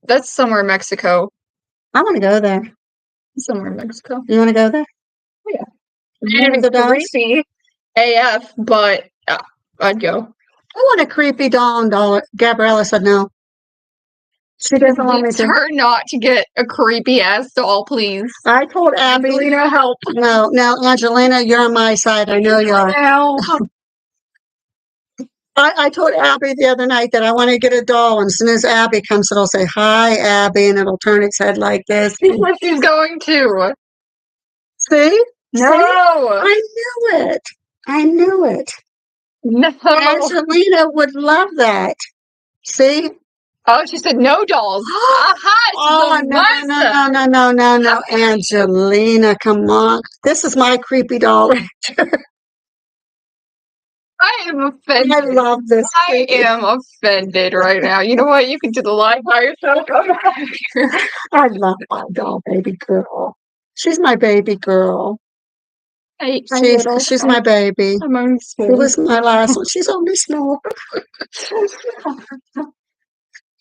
Speaker 1: That's somewhere in Mexico.
Speaker 2: I want to go there.
Speaker 1: Somewhere in Mexico.
Speaker 2: You want to go there?
Speaker 1: Oh, yeah. It's creepy AF, but I'd go.
Speaker 2: I want a creepy doll and doll. Gabriella said no. She doesn't want me to.
Speaker 1: Her not to get a creepy ass doll, please.
Speaker 2: I told Abby.
Speaker 1: Angelina, help.
Speaker 2: No, Angelina, you're on my side. I know you are.
Speaker 1: No.
Speaker 2: I told Abby the other night that I want to get a doll, and as soon as Abby comes, it'll say, hi, Abby, and it'll turn its head like this.
Speaker 1: What she's going to.
Speaker 2: See?
Speaker 1: No.
Speaker 2: See? I knew it.
Speaker 1: No.
Speaker 2: Angelina would love that. See?
Speaker 1: Oh, she said no dolls.
Speaker 2: Oh, no. Angelina, come on. This is my creepy doll right here.
Speaker 1: I am offended.
Speaker 2: I love this.
Speaker 1: I am offended right now. You know what? You can do the live by yourself. Come back here.
Speaker 2: I love my doll, baby girl. She's my baby girl. She's my baby.
Speaker 1: I'm only small.
Speaker 2: Who was my last one? She's only small.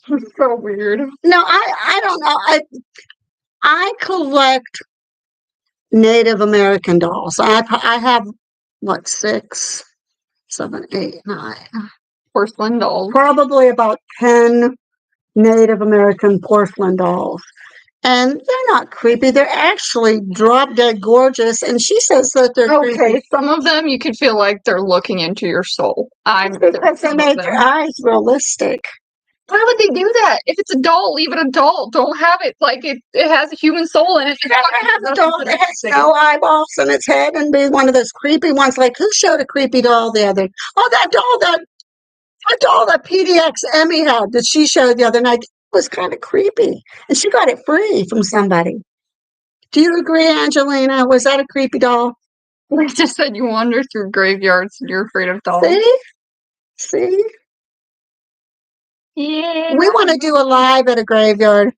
Speaker 1: It's so weird.
Speaker 2: No, I don't know. I collect Native American dolls. I have what, 6, 7, 8, 9
Speaker 1: porcelain dolls.
Speaker 2: Probably about 10 Native American porcelain dolls. And they're not creepy. They're actually drop dead gorgeous. And she says that they're creepy.
Speaker 1: Some of them you could feel like they're looking into your soul.
Speaker 2: Because they made their eyes realistic.
Speaker 1: Why would they do that? If it's a doll, leave it a doll. Don't have it like it has a human soul in it.
Speaker 2: You never have a doll that has no eyeballs in its head and be one of those creepy ones. Like, who showed a creepy doll the other? Oh, that doll that PDX Emmy had that she showed the other night was kind of creepy. And she got it free from somebody. Do you agree, Angelina? Was that a creepy doll?
Speaker 1: I just said you wander through graveyards and you're afraid of dolls.
Speaker 2: See?
Speaker 1: Yeah.
Speaker 2: We want to do a live at a graveyard.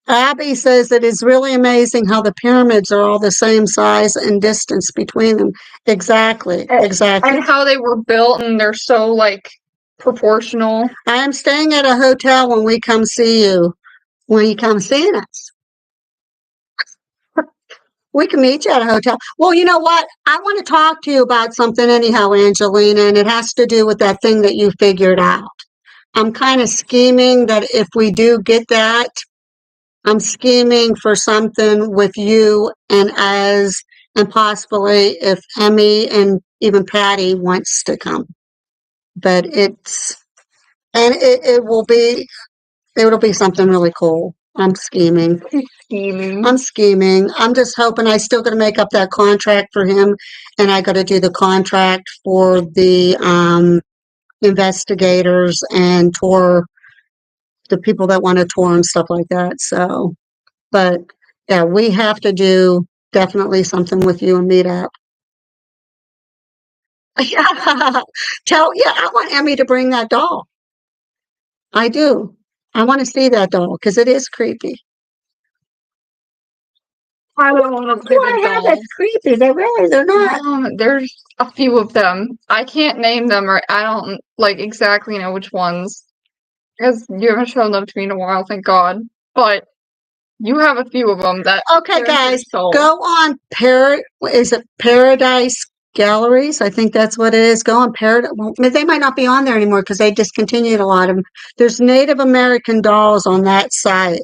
Speaker 2: Abby says it is really amazing how the pyramids are all the same size and distance between them. Exactly.
Speaker 1: And how they were built, and they're so like proportional.
Speaker 2: I am staying at a hotel when we come see you. When you come seeing us. We can meet you at a hotel. Well, you know what? I want to talk to you about something anyhow, Angelina, and it has to do with that thing that you figured out. I'm kind of scheming that if we do get that, I'm scheming for something with you and us, and possibly if Emmy and even Patty wants to come. But it'll be something really cool. I'm scheming. I'm just hoping I still got to make up that contract for him, and I got to do the contract for the investigators and tour the people that want to tour and stuff like that. So, but yeah, we have to do definitely something with you and meet up. Yeah, I want Emmy to bring that doll. I do. I want to see that doll because it is creepy.
Speaker 1: I don't want to see the dolls.
Speaker 2: It's creepy. They're not.
Speaker 1: There's a few of them. I can't name them, or I don't like exactly know which ones. Because you haven't shown them to me in a while, thank God. But you have a few of them that.
Speaker 2: Okay, guys, go on. Is it Paradise galleries. I think that's what it is. Go on Paradise. Well, they might not be on there anymore because they discontinued a lot of them. There's Native American dolls on that site,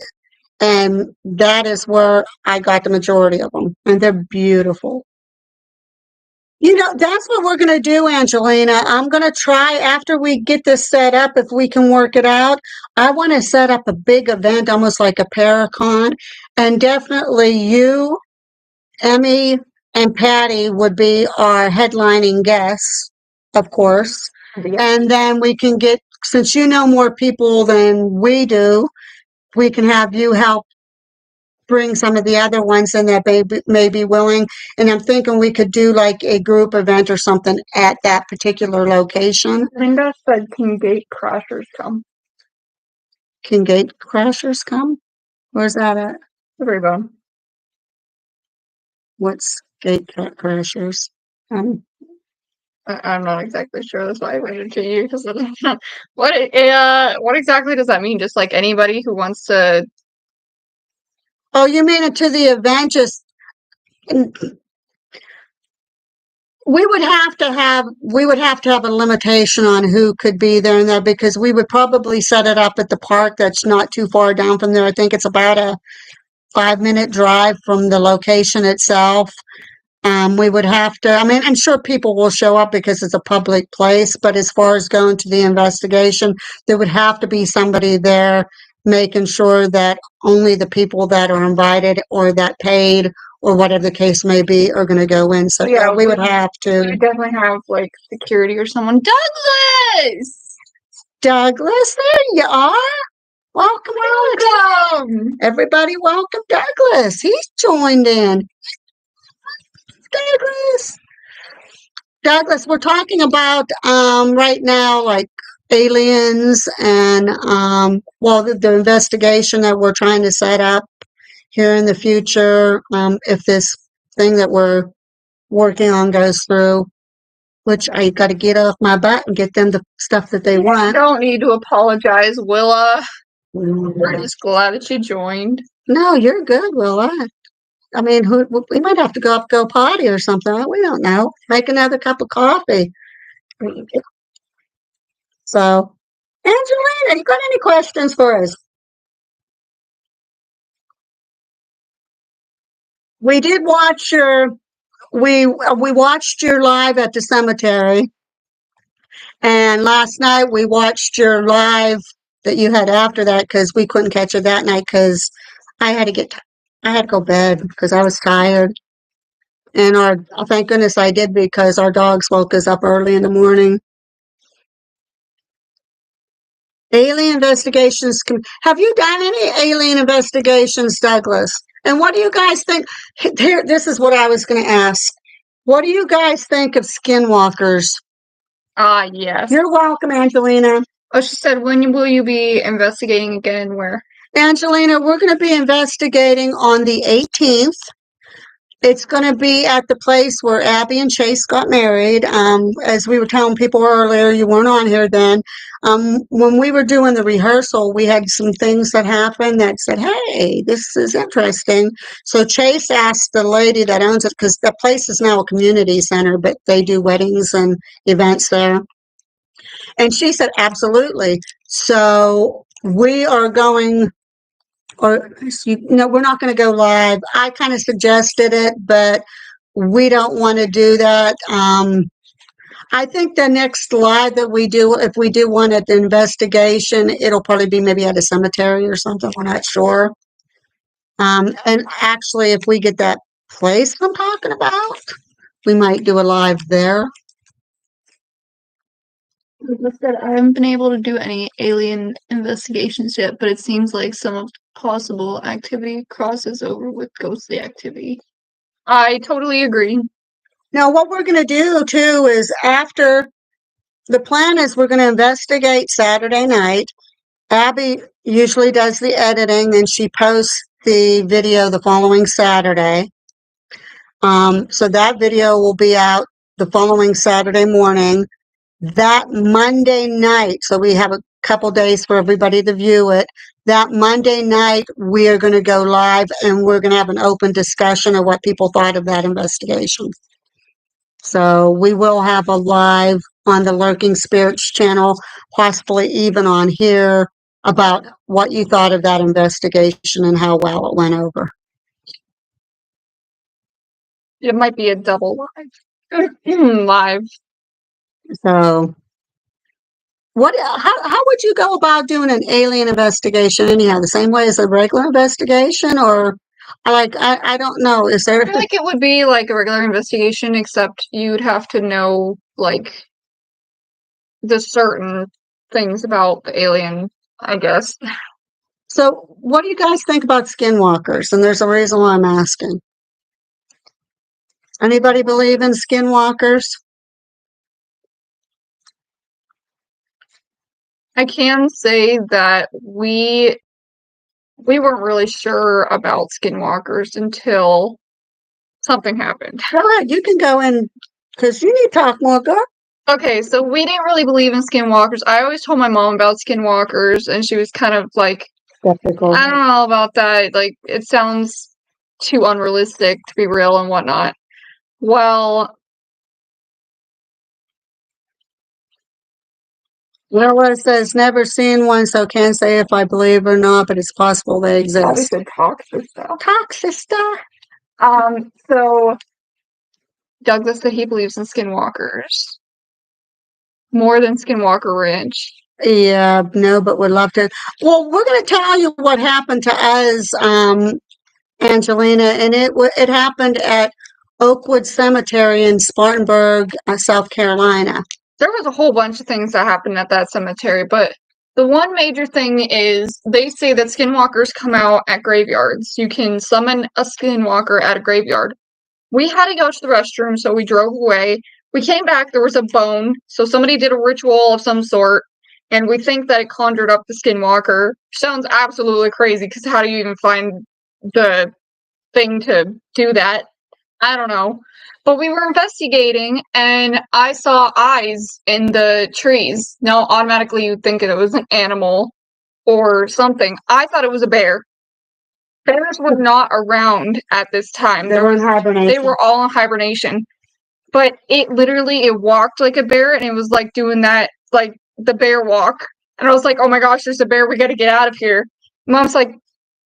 Speaker 2: and that is where I got the majority of them, and they're beautiful. You know, that's what we're going to do, Angelina. I'm going to try after we get this set up, if we can work it out. I want to set up a big event, almost like a Paracon, and definitely you, Emmy, and Patty would be our headlining guests, of course. And then we can get, since you know more people than we do, we can have you help bring some of the other ones in that may be willing. And I'm thinking we could do like a group event or something at that particular location.
Speaker 1: Linda said, "Can Gate Crashers come?"
Speaker 2: Can Gate Crashers come? Where's that at?
Speaker 1: The Raybone.
Speaker 2: What's Gate Crashers?
Speaker 1: I'm not exactly sure. That's why I waited to you because what exactly does that mean? Just like anybody who wants to.
Speaker 2: Oh, you mean it to the event? Just we would have to have a limitation on who could be there and there, because we would probably set it up at the park that's not too far down from there. I think it's about a 5-minute drive from the location itself. We would have to, I mean, I'm sure people will show up because it's a public place, but as far as going to the investigation, there would have to be somebody there making sure that only the people that are invited or that paid or whatever the case may be are going to go in. So yeah, we would have to.
Speaker 1: We definitely have like security or someone.
Speaker 2: Douglas, there you are. Welcome, welcome. Everybody, welcome Douglas. He's joined in. Douglas, we're talking about right now, like aliens and the investigation that we're trying to set up here in the future, if this thing that we're working on goes through, which I got to get off my butt and get them the stuff that they want.
Speaker 1: You don't need to apologize, Willa. We're just glad that you joined.
Speaker 2: No, you're good, Willa. I mean, we might have to go potty or something. We don't know. Make another cup of coffee. So, Angelina, you got any questions for us? We did watch we watched your live at the cemetery, and last night we watched your live that you had after that, because we couldn't catch it that night because I had to go to bed because I was tired. And thank goodness I did, because our dogs woke us up early in the morning. Alien investigations. Have you done any alien investigations, Douglas? And what do you guys think? Here, this is what I was going to ask. What do you guys think of skinwalkers?
Speaker 1: Yes.
Speaker 2: You're welcome, Angelina.
Speaker 1: Oh, she said, when will you be investigating again? Where?
Speaker 2: Angelina, we're going to be investigating on the 18th. It's going to be at the place where Abby and Chase got married. As we were telling people earlier, you weren't on here then. When we were doing the rehearsal, we had some things that happened that said, hey, this is interesting. So Chase asked the lady that owns it, because the place is now a community center, but they do weddings and events there. And she said, absolutely. So we are going... we're not going to go live. I kind of suggested it, but we don't want to do that. I think the next live that we do, if we do one at the investigation, it'll probably be maybe at a cemetery or something. We're not sure. And actually, if we get that place I'm talking about, we might do a live there.
Speaker 1: Like I said, I haven't been able to do any alien investigations yet, but it seems like some of the possible activity crosses over with ghostly activity. I totally agree.
Speaker 2: Now, what we're going to do, too, is after the plan is we're going to investigate Saturday night. Abby usually does the editing, and she posts the video the following Saturday. So that video will be out the following Saturday morning. That Monday night, so we have a couple days for everybody to view it. That Monday night, we are going to go live, and we're going to have an open discussion of what people thought of that investigation. So we will have a live on the Lurking Spirits channel, possibly even on here, about what you thought of that investigation and how well it went over.
Speaker 1: It might be a double live. Live.
Speaker 2: So how would you go about doing an alien investigation anyhow? The same way as a regular investigation, or I don't know. Is there
Speaker 1: I feel like it would be like a regular investigation, except you'd have to know like the certain things about the alien, I guess.
Speaker 2: So what do you guys think about skinwalkers? And there's a reason why I'm asking. Anybody believe in skinwalkers?
Speaker 1: I can say that we weren't really sure about skinwalkers until something happened.
Speaker 2: Go ahead, you can go in because you need to talk more. Go.
Speaker 1: Okay, so we didn't really believe in skinwalkers. I always told my mom about skinwalkers, and she was kind of like,
Speaker 2: Skeptical.
Speaker 1: I don't know about that. Like, it sounds too unrealistic to be real and whatnot. Well,
Speaker 2: Noah says, never seen one, so can't say if I believe or not, but it's possible they
Speaker 1: probably
Speaker 2: exist.
Speaker 1: said talk, sister.
Speaker 2: Talk, sister.
Speaker 1: So Douglas said he believes in skinwalkers more than Skinwalker Ranch.
Speaker 2: Yeah, no, but would love to. Well, we're going to tell you what happened to us, Angelina, and it happened at Oakwood Cemetery in Spartanburg, South Carolina.
Speaker 1: There was a whole bunch of things that happened at that cemetery, but the one major thing is they say that skinwalkers come out at graveyards. You can summon a skinwalker at a graveyard. We had to go to the restroom, so we drove away. We came back, there was a bone, so somebody did a ritual of some sort, and we think that it conjured up the skinwalker. Sounds absolutely crazy, because how do you even find the thing to do that? I don't know. But we were investigating, and I saw eyes in the trees. Now, automatically, you'd think it was an animal or something. I thought it was a bear. Bears were not around at this time.
Speaker 2: They were in hibernation.
Speaker 1: They were all in hibernation. But it walked like a bear, and it was like doing that, like the bear walk. And I was like, oh my gosh, there's a bear. We got to get out of here. Mom's like,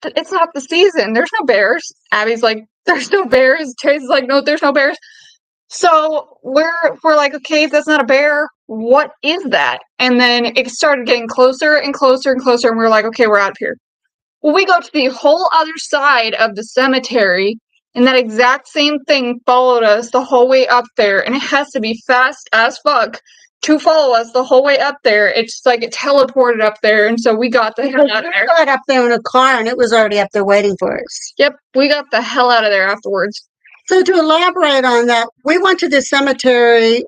Speaker 1: it's not the season. There's no bears. Abby's like, there's no bears. Tracy's like, no, there's no bears. So we're like, okay, if that's not a bear, what is that? And then it started getting closer and closer and closer, and we were like, okay, we're out of here. Well, we go to the whole other side of the cemetery, and that exact same thing followed us the whole way up there, and it has to be fast as fuck to follow us the whole way up there. It's like it teleported up there, and so we got the hell out of there.
Speaker 2: We got up there in a car, and it was already up there waiting for us.
Speaker 1: Yep, we got the hell out of there afterwards.
Speaker 2: So to elaborate on that, we went to the cemetery.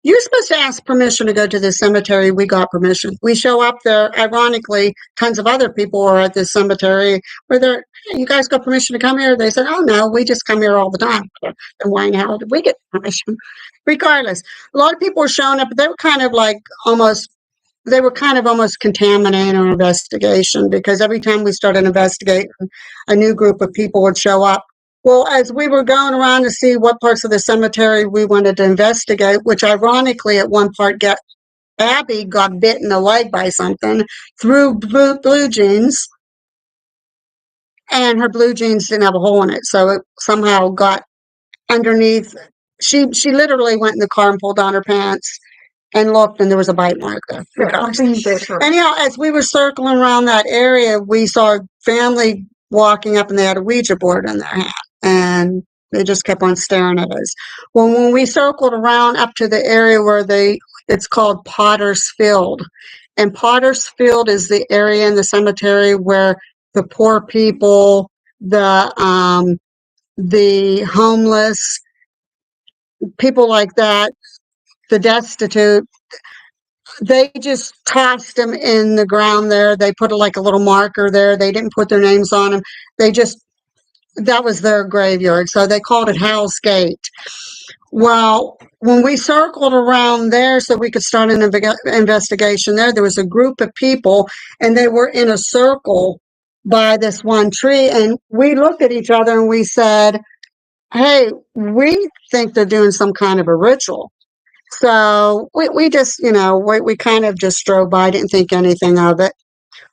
Speaker 2: You're supposed to ask permission to go to the cemetery. We got permission. We show up there. Ironically, tons of other people were at the cemetery. Were there, hey, you guys got permission to come here? They said, oh, no, we just come here all the time. And why in hell did we get permission? Regardless, a lot of people were showing up, but they were kind of almost contaminating our investigation, because every time we started investigating, a new group of people would show up. Well, as we were going around to see what parts of the cemetery we wanted to investigate, which ironically at one part Abby got bit in the leg by something through blue jeans, and her blue jeans didn't have a hole in it, so it somehow got underneath. She literally went in the car and pulled down her pants and looked, and there was a bite mark there. Anyhow, as we were circling around that area, we saw a family walking up, and they had a Ouija board in their hand, and they just kept on staring at us. Well, when we circled around up to the area where it's called Potter's Field, and Potter's Field is the area in the cemetery where the poor people, the homeless, people like that, the destitute, they just tossed them in the ground there. They put a little marker there. They didn't put their names on them. That was their graveyard. So they called it Hell's Gate. Well, when we circled around there so we could start an investigation there was a group of people, and they were in a circle by this one tree. And we looked at each other and we said, hey, we think they're doing some kind of a ritual. So we just, we kind of just drove by, didn't think anything of it.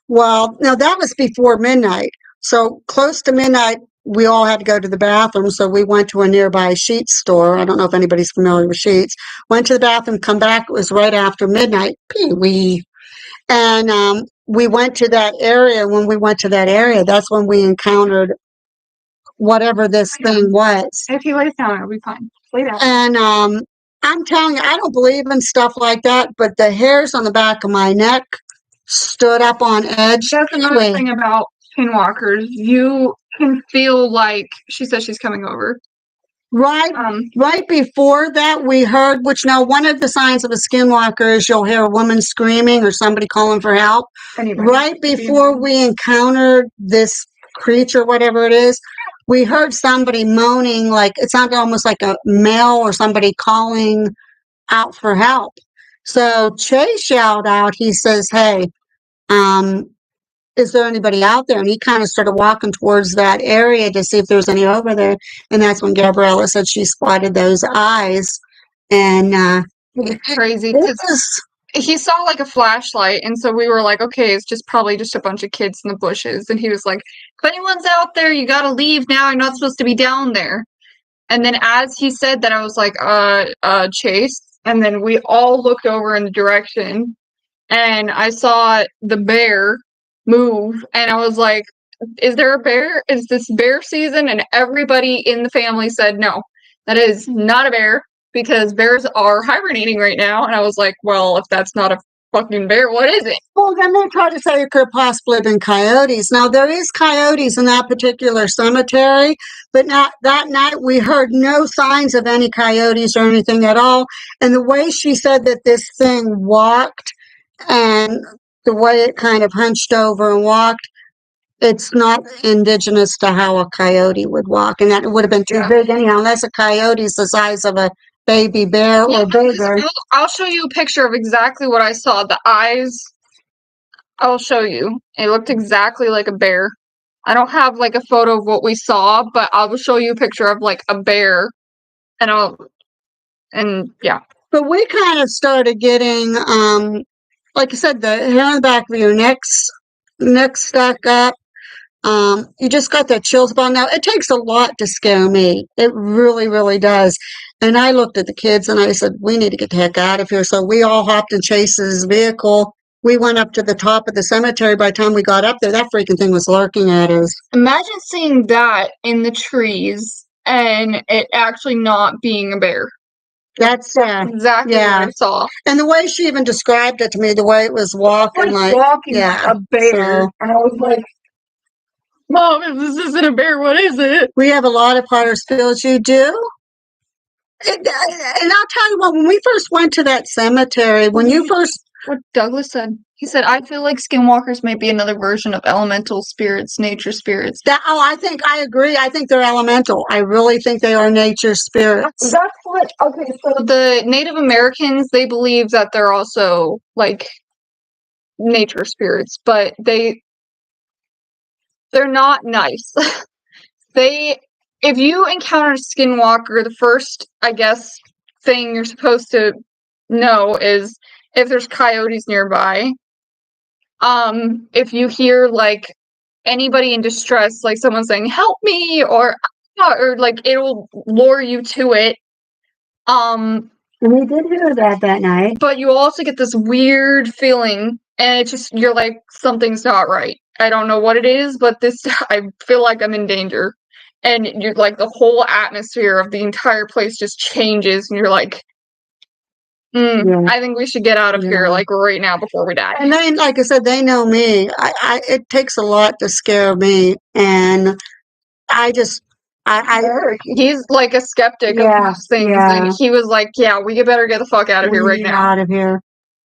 Speaker 2: Well, now that was before midnight. So close to midnight, we all had to go to the bathroom. So we went to a nearby sheets store. I don't know if anybody's familiar with sheets. Went to the bathroom, come back. It was right after midnight. Pee wee. And we went to that area. When we went to that area, that's when we encountered whatever this thing was.
Speaker 1: If he lays down, it'll be fine. Lay down.
Speaker 2: And I'm telling you, I don't believe in stuff like that, but the hairs on the back of my neck stood up on edge.
Speaker 1: That's another thing about skinwalkers. You can feel like she says she's coming over.
Speaker 2: Right, right before that, we heard, which now one of the signs of a skinwalker is you'll hear a woman screaming or somebody calling for help. Anyway, right before we encountered this creature, whatever it is, we heard somebody moaning, like it sounded almost like a male or somebody calling out for help. So Chase yelled out, he says, hey, is there anybody out there? And he kind of started walking towards that area to see if there's any over there. And that's when Gabriella said she spotted those eyes. And
Speaker 1: it's crazy because he saw like a flashlight, and so we were like, okay, it's just probably just a bunch of kids in the bushes. And he was like, if anyone's out there, you gotta leave now. You're not supposed to be down there. And then as he said that, I was like, Chase. And then we all looked over in the direction, and I saw the bear move, and I was like, is there a bear? Is this bear season? And everybody in the family said, no, that is not a bear, because bears are hibernating right now. And I was like, well, if that's not a fucking bear, what is it?
Speaker 2: Well, then they tried to say it could possibly have been coyotes. Now, there is coyotes in that particular cemetery, but not that night we heard no signs of any coyotes or anything at all. And the way she said that this thing walked, and the way it kind of hunched over and walked, it's not indigenous to how a coyote would walk. And that would have been too big anyhow, unless a coyote's the size of a baby bear or bigger.
Speaker 1: I'll show you a picture of exactly what I saw. The eyes, I'll show you. It looked exactly like a bear. I don't have like a photo of what we saw, but I will show you a picture of like a bear. And yeah.
Speaker 2: But we kind of started getting, like I said, the hair on the back of your neck stuck up. You just got that chills about. Now, it takes a lot to scare me. It really, really does. And I looked at the kids and I said, we need to get the heck out of here. So we all hopped in Chase's vehicle. We went up to the top of the cemetery. By the time we got up there, that freaking thing was lurking at us.
Speaker 1: Imagine seeing that in the trees and it actually not being a bear.
Speaker 2: That's
Speaker 1: exactly what I saw.
Speaker 2: And the way she even described it to me, the way it was walking, like
Speaker 1: a bear. And I was like, Mom, if this isn't a bear, what is it?
Speaker 2: We have a lot of Potter's Fields. You do? And I'll tell you what, when we first went to that cemetery, what
Speaker 1: Douglas said, he said, I feel like skinwalkers may be another version of elemental spirits, nature spirits.
Speaker 2: I agree. I think they're elemental. I really think they are nature spirits.
Speaker 1: That's what, okay, so the Native Americans, they believe that they're also, like, nature spirits, but they're not nice. If you encounter a skinwalker, the first, I guess, thing you're supposed to know is if there's coyotes nearby. If you hear like anybody in distress, like someone saying "help me" or like it'll lure you to it.
Speaker 2: We did hear that night.
Speaker 1: But you also get this weird feeling, and it's just you're like something's not right. I don't know what it is, but I feel like I'm in danger. And you're like the whole atmosphere of the entire place just changes, and you're like, I think we should get out of here like right now before we die.
Speaker 2: And they, like I said, they know me. It takes a lot to scare me, and I heard
Speaker 1: he's like a skeptic of most things, and he was like, "Yeah, we better get the fuck out of here right now."
Speaker 2: Out of here.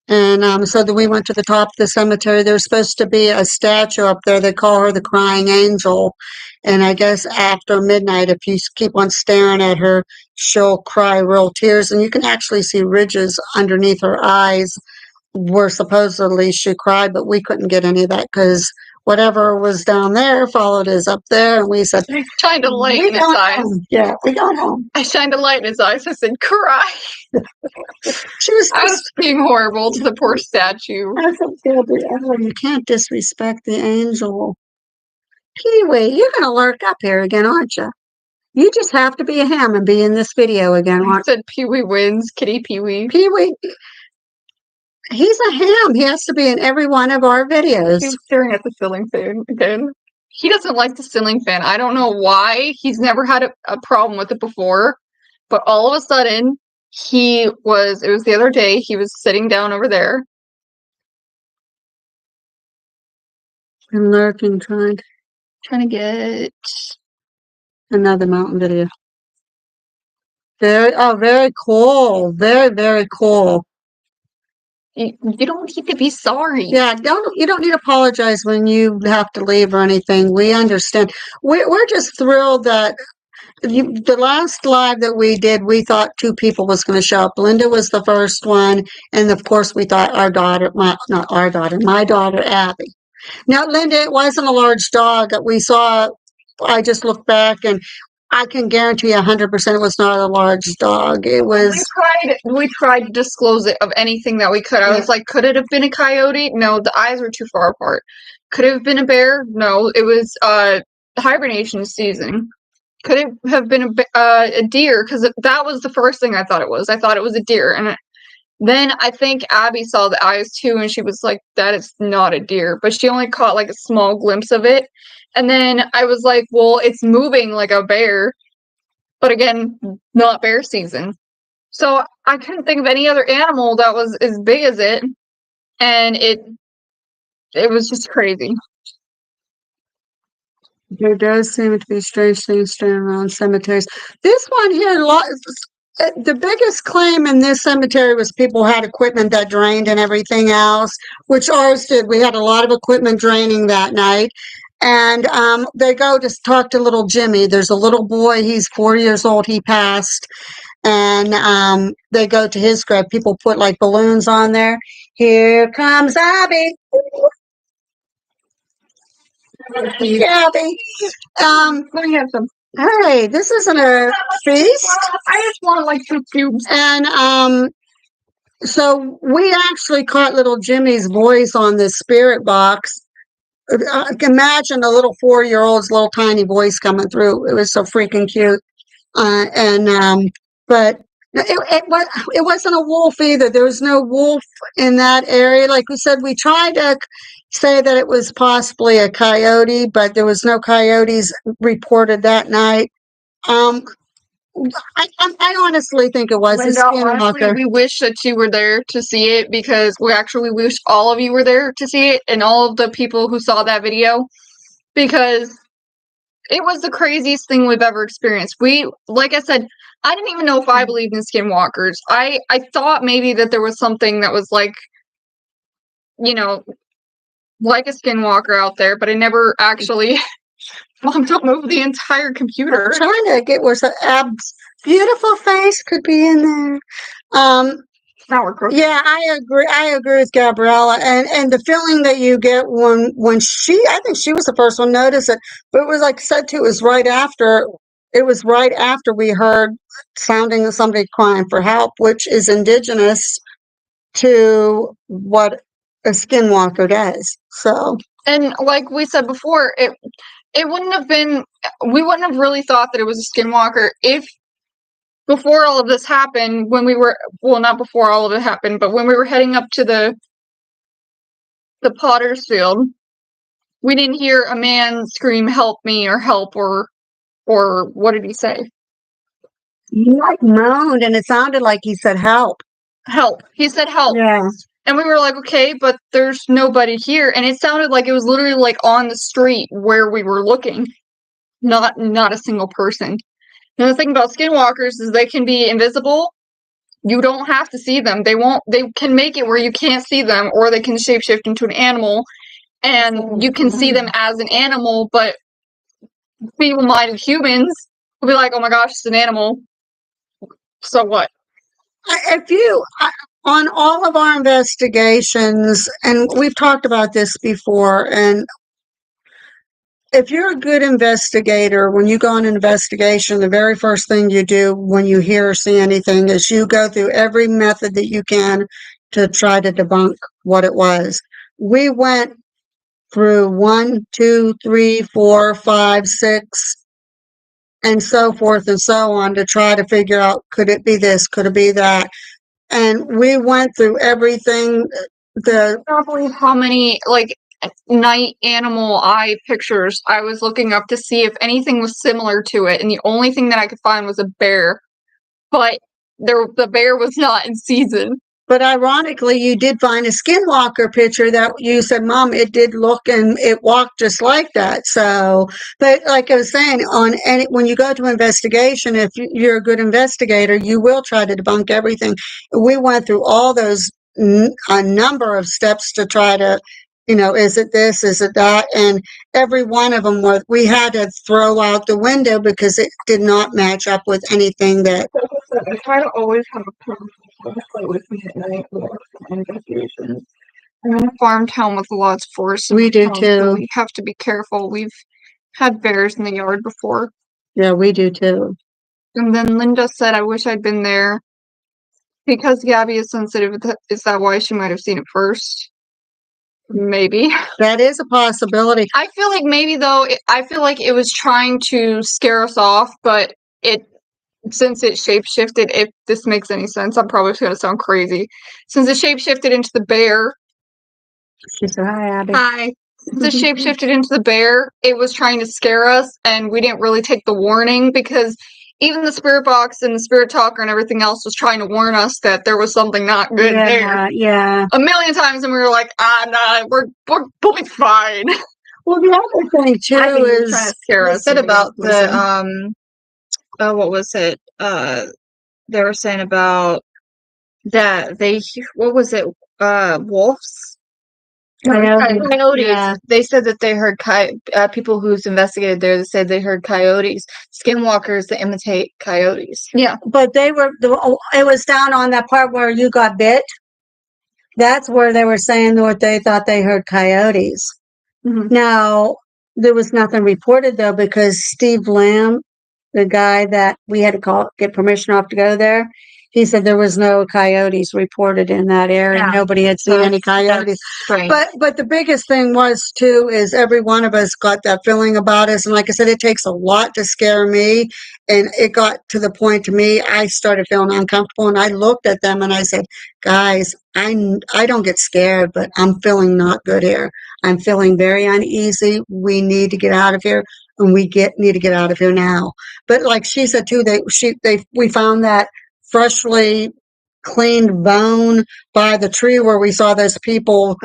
Speaker 2: And so then we went to the top of the cemetery. There's supposed to be a statue up there. They call her the Crying Angel. And I guess after midnight, if you keep on staring at her, she'll cry real tears. And you can actually see ridges underneath her eyes where supposedly she cried, but we couldn't get any of that because whatever was down there followed us up there, and we said,
Speaker 1: I shined a light
Speaker 2: we
Speaker 1: in his
Speaker 2: going
Speaker 1: eyes.
Speaker 2: home. Yeah, we going home.
Speaker 1: I shined a light in his eyes. I said, cry.
Speaker 2: She was
Speaker 1: I was being horrible to the poor statue.
Speaker 2: I said, oh, you can't disrespect the angel. Pee-wee, you're going to lurk up here again, aren't you? You just have to be a ham and be in this video again.
Speaker 1: I said Pee-wee wins, Kitty Pee-wee.
Speaker 2: Pee-wee, he's a ham. He has to be in every one of our videos.
Speaker 1: He's staring at the ceiling fan again. He doesn't like the ceiling fan. I don't know why. He's never had a problem with it before. But all of a sudden, it was the other day, he was sitting down over there.
Speaker 2: I'm lurking, trying
Speaker 1: to get
Speaker 2: another mountain video. Very cool. Very, very cool.
Speaker 1: You don't need to be sorry.
Speaker 2: Yeah, you don't need to apologize when you have to leave or anything. We understand. We're just thrilled that the last live that we did, we thought 2 people was going to show up. Linda was the first one, and of course we thought my daughter Abby. Now, Linda, it wasn't a large dog that we saw. I just looked back, and I can guarantee 100% it was not a large dog. It was.
Speaker 1: We tried to disclose it of anything that we could. I was like, could it have been a coyote? No, the eyes were too far apart. Could it have been a bear? No, it was hibernation season. Could it have been a deer? Because that was the first thing I thought it was. I thought it was a deer, and then I think Abby saw the eyes too, and she was like, that is not a deer. But she only caught like a small glimpse of it. And then I was like, well, it's moving like a bear. But again, not bear season. So I couldn't think of any other animal that was as big as it. And it was just crazy.
Speaker 2: There does seem to be strange things standing around cemeteries. This one here, the biggest claim in this cemetery was people had equipment that drained and everything else, which ours did. We had a lot of equipment draining that night. And they go to talk to little Jimmy. There's a little boy. He's 4 years old. He passed. And they go to his grave. People put like balloons on there. Here comes Abby. Abby.
Speaker 1: Let me have some.
Speaker 2: Hey, this isn't a feast.
Speaker 1: I just want like 2 cubes.
Speaker 2: And so we actually caught little Jimmy's voice on the spirit box. Imagine a little 4-year-old's little tiny voice coming through. It was so freaking cute. But it wasn't a wolf either. There was no wolf in that area. Like we said, we tried to say that it was possibly a coyote, but there was no coyotes reported that night. I honestly think it was
Speaker 1: Linda,
Speaker 2: a skinwalker.
Speaker 1: honestly, we wish that you were there to see it, because we wish all of you were there to see it, and all of the people who saw that video, because it was the craziest thing we've ever experienced. Like I said, I didn't even know if I believed in skinwalkers. I thought maybe that there was something that was like, like a skinwalker out there, but I never actually. Mom, don't move the entire computer.
Speaker 2: I'm trying to get where Ab's beautiful face could be in there.
Speaker 1: Now we're cooking.
Speaker 2: Yeah, I agree with Gabriella, and the feeling that you get when I think she was the first one to notice it, but it was like said too, it was right after we heard sounding of somebody crying for help, which is indigenous to what a skinwalker does. So,
Speaker 1: and like we said before, it wouldn't have been, we wouldn't have really thought that it was a skinwalker if before all of this happened, when we were, well, not before all of it happened, but when we were heading up to the potter's field, we didn't hear a man scream, help me, or help, or what did he say?
Speaker 2: He like moaned, and it sounded like he said help.
Speaker 1: Help. He said help.
Speaker 2: Yeah.
Speaker 1: And we were like, okay, but there's nobody here. And it sounded like it was literally like on the street where we were looking. Not a single person. And the thing about skinwalkers is they can be invisible. You don't have to see them. They can make it where you can't see them, or they can shapeshift into an animal and you can see them as an animal, but feeble-minded humans will be like, oh my gosh, it's an animal. So what?
Speaker 2: On all of our investigations, and we've talked about this before, and if you're a good investigator, when you go on an investigation, the very first thing you do when you hear or see anything is you go through every method that you can to try to debunk what it was. We went through 1, 2, 3, 4, 5, 6, and so forth and so on to try to figure out, could it be this? Could it be that? And we went through everything.
Speaker 1: I can't believe how many like night animal eye pictures I was looking up to see if anything was similar to it, and the only thing that I could find was a bear, but the bear was not in season.
Speaker 2: But ironically, you did find a skinwalker picture that you said, Mom, it did look and it walked just like that. So, but like I was saying, when you go to investigation, if you're a good investigator, you will try to debunk everything. We went through all those, a number of steps to try to, is it this, is it that? And every one of them we had to throw out the window because it did not match up with anything that.
Speaker 1: I try to always have a person with me at night for investigations. I'm in a farm town with lots of forests.
Speaker 2: We do
Speaker 1: So
Speaker 2: too.
Speaker 1: we have to be careful. We've had bears in the yard before.
Speaker 2: Yeah, we do too.
Speaker 1: And then Linda said, I wish I'd been there. Because Gabby is sensitive, is that why she might have seen it first? Maybe.
Speaker 2: That is a possibility.
Speaker 1: I feel like maybe, though, I feel like it was trying to scare us off, but since it shapeshifted, if this makes any sense, I'm probably going to sound crazy. Since it shapeshifted into the bear.
Speaker 2: She said, hi, Abby.
Speaker 1: Hi. Since it shapeshifted into the bear, it was trying to scare us, and we didn't really take the warning because even the spirit box and the spirit talker and everything else was trying to warn us that there was something not good there.
Speaker 2: Yeah.
Speaker 1: A million times, and we were like, nah, we'll be fine.
Speaker 2: Well, the other thing too is
Speaker 1: trying to scare us.
Speaker 3: Said about the what was it? They were saying about that what was it? Wolves. Coyotes.
Speaker 2: Yeah.
Speaker 3: They said that they heard people who's investigated there. They said they heard coyotes, skinwalkers that imitate coyotes.
Speaker 1: Yeah,
Speaker 2: but it was down on that part where you got bit. That's where they were saying what they thought they heard coyotes.
Speaker 1: Mhm.
Speaker 2: Now, there was nothing reported though, because Steve Lamb, the guy that we had to get permission off to go there, he said there was no coyotes reported in that area.
Speaker 3: Yeah.
Speaker 2: Nobody had seen any coyotes.
Speaker 3: Strange.
Speaker 2: But the biggest thing was too is every one of us got that feeling about us, and like I said, it takes a lot to scare me. And it got to the point to me, I started feeling uncomfortable, and I looked at them and I said, guys, I don't get scared, but I'm feeling not good here. I'm feeling very uneasy. We need to get out of here, and we need to get out of here now. But like she said too, we found that freshly cleaned bone by the tree where we saw those people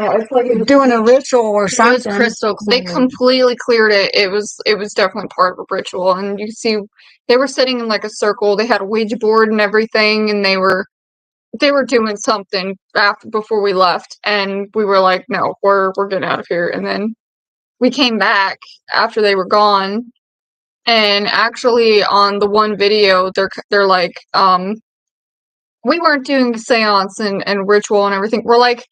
Speaker 2: doing a ritual or something.
Speaker 1: It was crystal. They completely cleared it. It was definitely part of a ritual, and you can see they were sitting in like a circle. They had a Ouija board and everything, and they were doing something before we left, and we were like, no, we're getting out of here. And then we came back after they were gone, and actually on the one video, they're like, we weren't doing the seance and ritual and everything. We're like,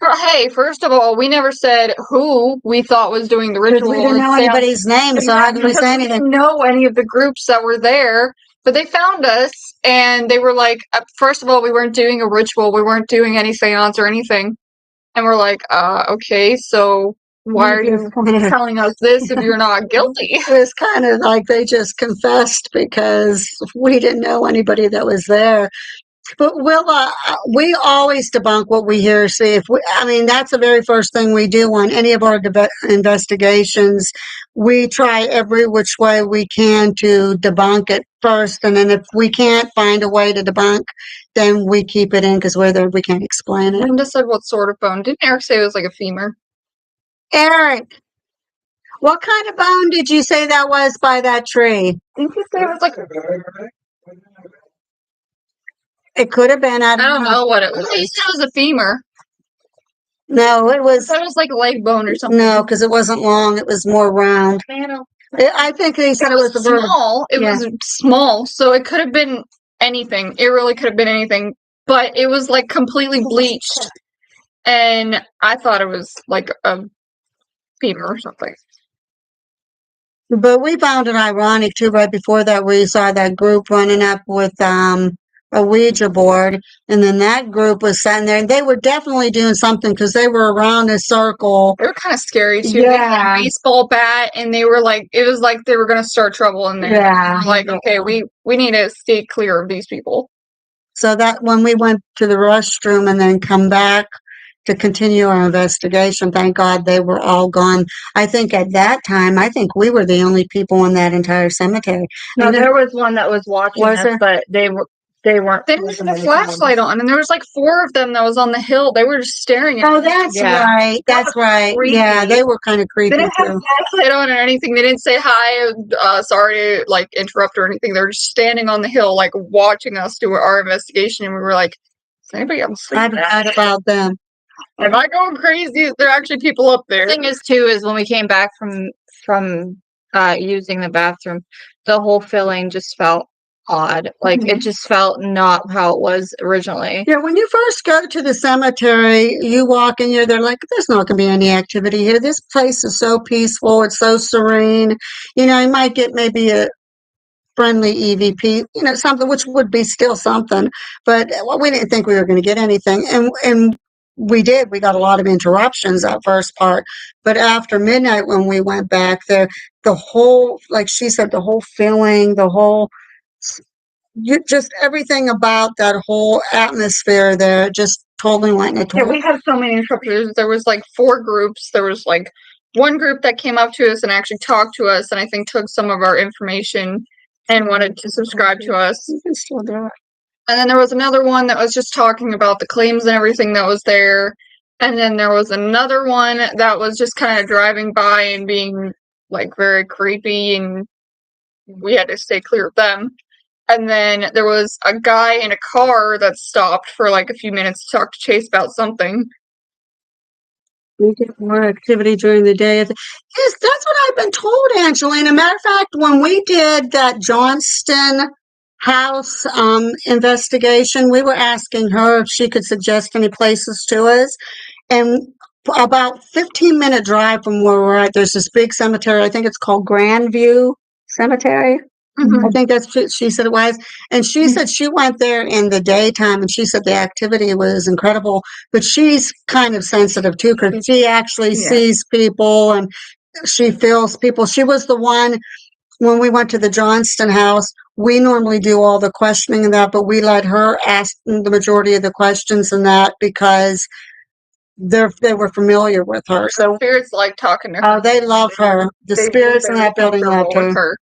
Speaker 1: hey, first of all, we never said who we thought was doing the ritual.
Speaker 2: We didn't know anybody's name, so how could we say anything?
Speaker 1: We didn't know any of the groups that were there, but they found us, and they were like, first of all, we weren't doing a ritual. We weren't doing any seance or anything. And we're like, okay, so why are you telling us this if you're not guilty?
Speaker 2: It was kind of like they just confessed because we didn't know anybody that was there. But we always debunk what we hear or see. That's the very first thing we do on any of our investigations. We try every which way we can to debunk it first, and then if we can't find a way to debunk, then we keep it in because we can't explain it.
Speaker 1: Linda said, what sort of bone? Didn't Eric say it was like a femur?
Speaker 2: Eric, what kind of bone did you say that was by that tree?
Speaker 1: Didn't you say it was like...
Speaker 2: It could have been. I
Speaker 1: don't know what it was. You said it was a femur.
Speaker 2: No, it was.
Speaker 1: I thought it was like a leg bone or something.
Speaker 2: No, because it wasn't long. It was more round. I think they said it was
Speaker 1: small. It was small, so it could have been anything. It really could have been anything, but it was like completely bleached, and I thought it was like a femur or something.
Speaker 2: But we found it ironic too, right before that, where you saw that group running up with a Ouija board, and then that group was sitting there, and they were definitely doing something because they were around a circle.
Speaker 3: They were kind of scary too. They had a baseball bat, and they were like, it was like they were going to start trouble in there.
Speaker 2: Yeah.
Speaker 3: Like, okay, we need to stay clear of these people.
Speaker 2: So that when we went to the restroom and then come back to continue our investigation, thank God they were all gone. I think at that time, I think we were the only people in that entire cemetery.
Speaker 3: No, there was one that was watching us, but they weren't. They had a flashlight on, and there was like 4 of them that was on the hill. They were just staring at us.
Speaker 2: Oh, that's right. That's right.
Speaker 3: creepy.
Speaker 2: Yeah, they were kind of
Speaker 3: They
Speaker 2: creepy
Speaker 3: didn't have a
Speaker 2: too.
Speaker 3: flashlight on or anything. They didn't say hi, sorry to like interrupt or anything. They were just standing on the hill, like watching us do our investigation, and we were like, "Is anybody else?"
Speaker 2: I've heard about them.
Speaker 3: Am I going crazy? Is there actually people up there? The thing is, too, is when we came back from using the bathroom, the whole feeling just felt odd. Like it just felt not how it was originally.
Speaker 2: Yeah, when you first go to the cemetery, you walk in here, they're like, there's not going to be any activity here. This place is so peaceful. It's so serene. You know, you might get maybe a friendly EVP, you know, something which would be still something, but well, we didn't think we were going to get anything. And we did. We got a lot of interruptions that first part. But after midnight, when we went back there, the whole, like she said, the whole feeling, the whole just everything about that whole atmosphere there just totally went in a
Speaker 3: Yeah, we had so many interrupters. There was like 4 groups. There was like one group that came up to us and actually talked to us, and I think took some of our information and wanted to subscribe to us.
Speaker 2: You can still do it.
Speaker 3: And then there was another one that was just talking about the claims and everything that was there. And then there was another one that was just kind of driving by and being like very creepy, and we had to stay clear of them. And then there was a guy in a car that stopped for like a few minutes to talk to Chase about something.
Speaker 2: We get more activity during the day. Yes, that's what I've been told, Angelina. Matter of fact, when we did that Johnston house investigation, we were asking her if she could suggest any places to us. And about 15-minute drive from where we're at, there's this big cemetery. I think it's called Grandview Cemetery. I think that's what she said it was. And she said she went there in the daytime, and she said the activity was incredible. But she's kind of sensitive too, because she actually sees people and she feels people. She was the one when we went to the Johnston house. We normally do all the questioning and that, but we let her ask the majority of the questions and that because they were familiar with her. So
Speaker 3: spirits like talking to her.
Speaker 2: Oh, they love her. The spirits in that building loved her.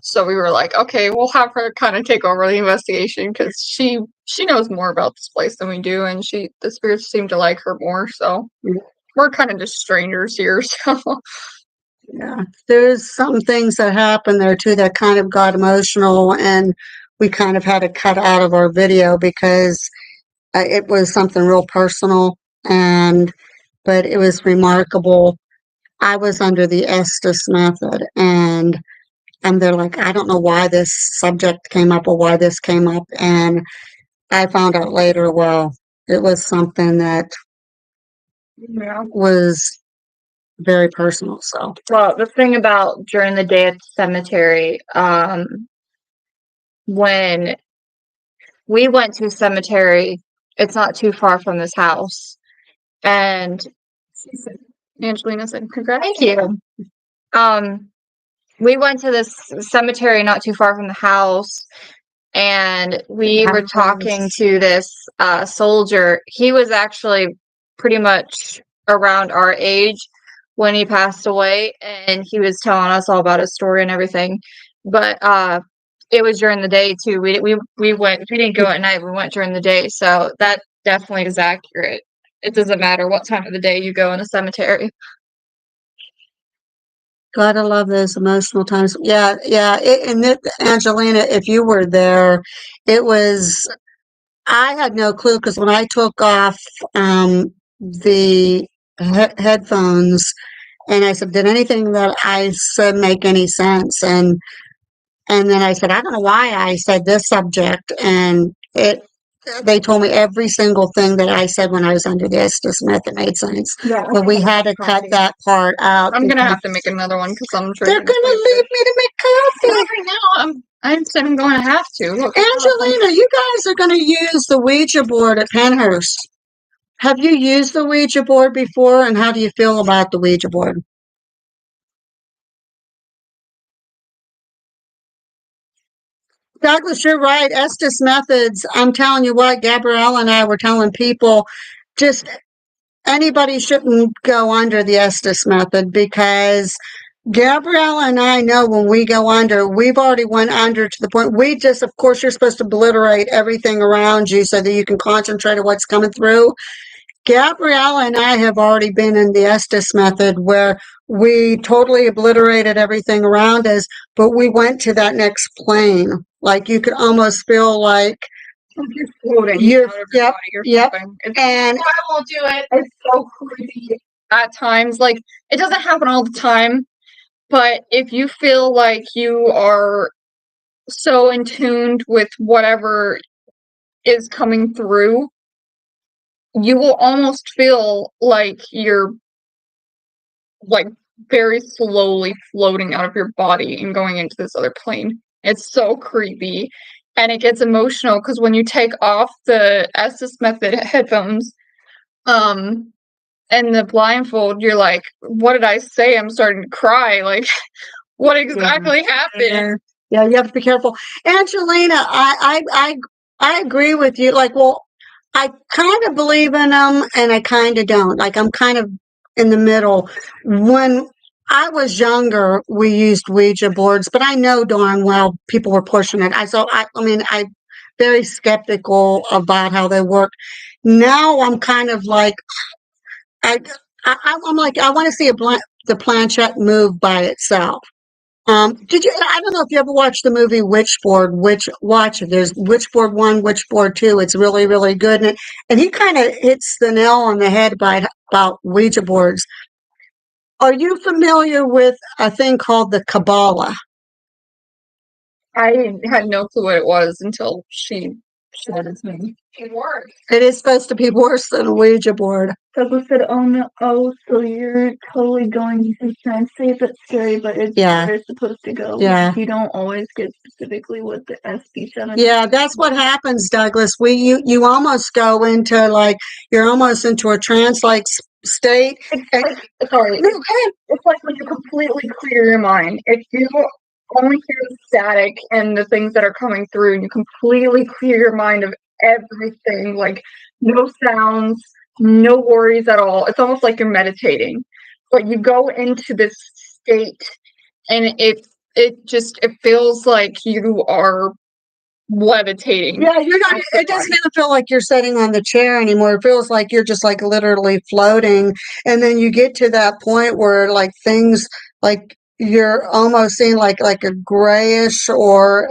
Speaker 3: So we were like, okay, we'll have her kind of take over the investigation because she knows more about this place than we do, and the spirits seem to like her more. So we're kind of just strangers here. So
Speaker 2: yeah, there's some things that happened there too that kind of got emotional, and we kind of had to cut out of our video because it was something real personal, but it was remarkable. I was under the Estes method, and they're like, I don't know why this subject came up or why this came up. And I found out later, well, it was something that was very personal. So,
Speaker 3: well, the thing about during the day at the cemetery, when we went to a cemetery, it's not too far from this house, and Angelina said, "Congrats." Thank you. We went to this cemetery not too far from the house, and we were talking to this soldier. He was actually pretty much around our age when he passed away, and he was telling us all about his story and everything. But it was during the day too. We went. We didn't go at night. We went during the day, so that definitely is accurate. It doesn't matter what time of the day you go in a cemetery.
Speaker 2: gotta love those emotional times. Yeah, yeah. Angelina, if you were there, it was. I had no clue because when I took off the headphones, and I said, "Did anything that I said make any sense?" And then I said, "I don't know why I said this subject," and they told me every single thing that I said when I was under the Estes method made sense.
Speaker 3: Yeah,
Speaker 2: But we had to cut that part out.
Speaker 3: I'm gonna
Speaker 2: because
Speaker 3: have to make another one because I'm sure
Speaker 2: they're gonna leave me to make coffee.
Speaker 3: right now. I'm said I'm going to have to. Look,
Speaker 2: Angelina, you guys are gonna use the Ouija board at Penhurst. Have you used the Ouija board before, and how do you feel about the Ouija board? Douglas, you're right. Estes methods. I'm telling you what, Gabrielle and I were telling people, just anybody shouldn't go under the Estes method because Gabrielle and I know when we go under, we've already went under to the point we just, of course, you're supposed to obliterate everything around you so that you can concentrate on what's coming through. Gabrielle and I have already been in the Estes method where we totally obliterated everything around us, but we went to that next plane. Like you could almost feel like
Speaker 3: you're floating.
Speaker 2: You're,
Speaker 3: out of your
Speaker 2: yep,
Speaker 3: body or
Speaker 2: yep.
Speaker 3: something.
Speaker 2: And
Speaker 3: I won't do it. It's so creepy at times. Like it doesn't happen all the time, but if you feel like you are so in tune with whatever is coming through, you will almost feel like you're like very slowly floating out of your body and going into this other plane. It's so creepy. And it gets emotional because when you take off the Estes method headphones, and the blindfold, you're like, what did I say? I'm starting to cry. Like, what exactly happened?
Speaker 2: Yeah, you have to be careful. Angelina, I agree with you. Like, well, I kind of believe in them and I kind of don't. Like, I'm kind of in the middle. When I was younger, we used Ouija boards, but I know darn well people were pushing it. I'm very skeptical about how they work. Now I'm kind of like, I, I'm like, I want to see the planchette move by itself. Did you? I don't know if you ever watched the movie Witchboard. Watch it. There's Witchboard 1, Witchboard 2. It's really, really good. And he kind of hits the nail on the head about Ouija boards. Are you familiar with a thing called the Kabbalah?
Speaker 3: I had no clue what it was until she showed it to me. It worked.
Speaker 2: It is supposed to be worse than a Ouija board.
Speaker 3: Douglas said, "Oh no! Oh, so you're totally going to translate. That's scary, but it's
Speaker 2: Yeah.
Speaker 3: where it's supposed to go.
Speaker 2: Yeah.
Speaker 3: You don't always get specifically what the SB7."
Speaker 2: Yeah, that's what happens, Douglas. You almost go into you're almost into a trance-like state.
Speaker 3: Sorry, it's like when you completely clear your mind. If you only hear the static and the things that are coming through, and you completely clear your mind of everything, like no sounds, no worries at all. It's almost like you're meditating, but you go into this state, and it feels like you are levitating.
Speaker 2: Yeah, you're not. It doesn't even feel like you're sitting on the chair anymore. It feels like you're just like literally floating, and then you get to that point where things you're almost seeing like a grayish or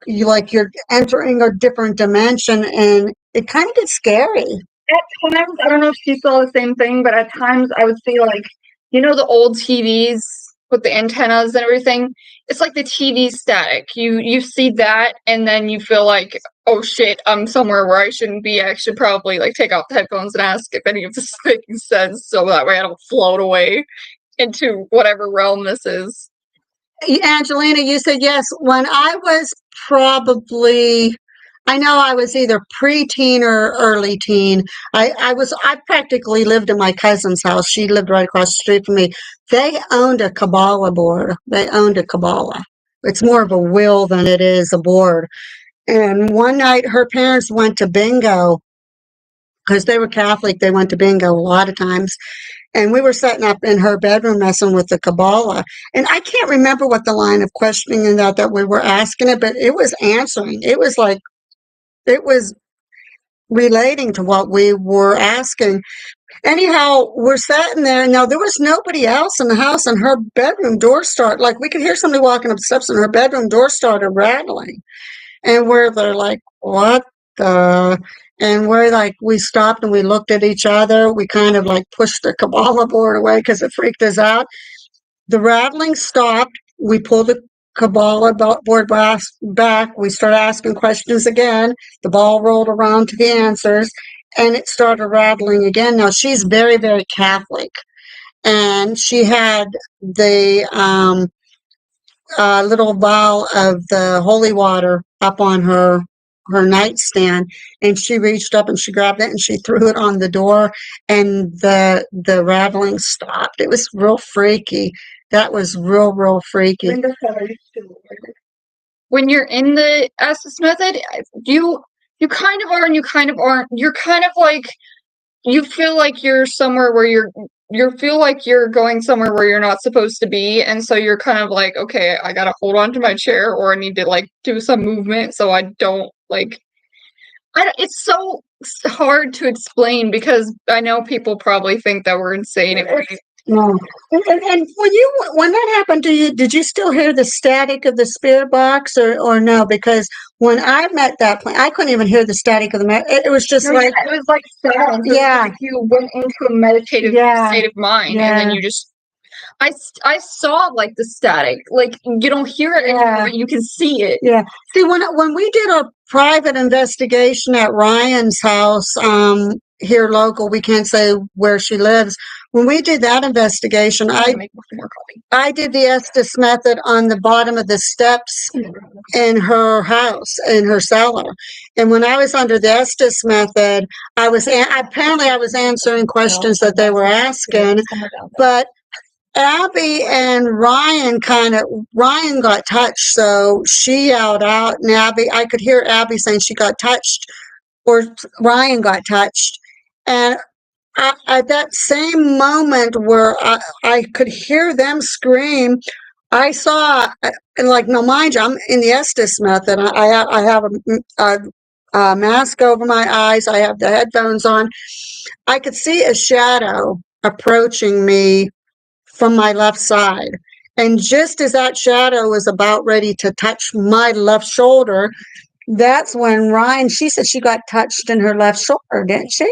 Speaker 2: you're entering a different dimension, and it kind of gets scary.
Speaker 3: At times, I don't know if she saw the same thing, but at times I would see the old TVs with the antennas and everything. It's like the TV static. You see that, and then you feel like, oh shit, I'm somewhere where I shouldn't be. I should probably take off the headphones and ask if any of this making sense, so that way I don't float away into whatever realm this is.
Speaker 2: Angelina, you said yes. When I was I know I was either preteen or early teen. I practically lived in my cousin's house. She lived right across the street from me. They owned a Kabbalah board. They owned a Kabbalah. It's more of a will than it is a board. And one night her parents went to bingo because they were Catholic. They went to bingo a lot of times. And we were sitting up in her bedroom messing with the Kabbalah. And I can't remember what the line of questioning and that we were asking it, but it was answering. It was relating to what we were asking. Anyhow, we're sitting there. Now, there was nobody else in the house, and her bedroom door started, we could hear somebody walking up the steps, and her bedroom door started rattling. And they're like, what the? And we stopped and we looked at each other. We kind of pushed the Kabbalah board away because it freaked us out. The rattling stopped. We pulled Kabbalah board back. We started asking questions again. The ball rolled around to the answers, and it started rattling again. Now, she's very, very Catholic, and she had the little vial of the holy water up on her nightstand, and she reached up and she grabbed it and she threw it on the door, and the rattling stopped. It was real freaky. That was real freaky.
Speaker 3: When you're in the Estes method, you kind of are and you kind of aren't. You're kind of like, you feel like you're somewhere where you feel like you're going somewhere where you're not supposed to be, and so you're kind of like, okay, I gotta hold on to my chair, or I need to like do some movement so I don't like. It's so hard to explain because I know people probably think that we're insane if we.
Speaker 2: No. And when that happened to you, did you still hear the static of the spirit box or no? Because when I met that point, I couldn't even hear the static of it was just like
Speaker 3: it was like sound.
Speaker 2: Yeah.
Speaker 3: Like you went into a meditative state of mind, and then you just. I saw like the static. Like you don't hear it anymore, but you can see it.
Speaker 2: Yeah. See, when we did a private investigation at Ryan's house, here local, we can't say where she lives. When we did that investigation, I did the Estes method on the bottom of the steps in her house, in her cellar. And when I was under the Estes method, apparently I was answering questions that they were asking, but Abby and Ryan got touched, so she yelled out, and I could hear Abby saying she got touched, or Ryan got touched. And at that same moment where I could hear them scream, I saw, and like, no, mind you, I'm in the Estes method. I have a mask over my eyes. I have the headphones on. I could see a shadow approaching me from my left side. And just as that shadow was about ready to touch my left shoulder, that's when she said she got touched in her left shoulder, didn't she?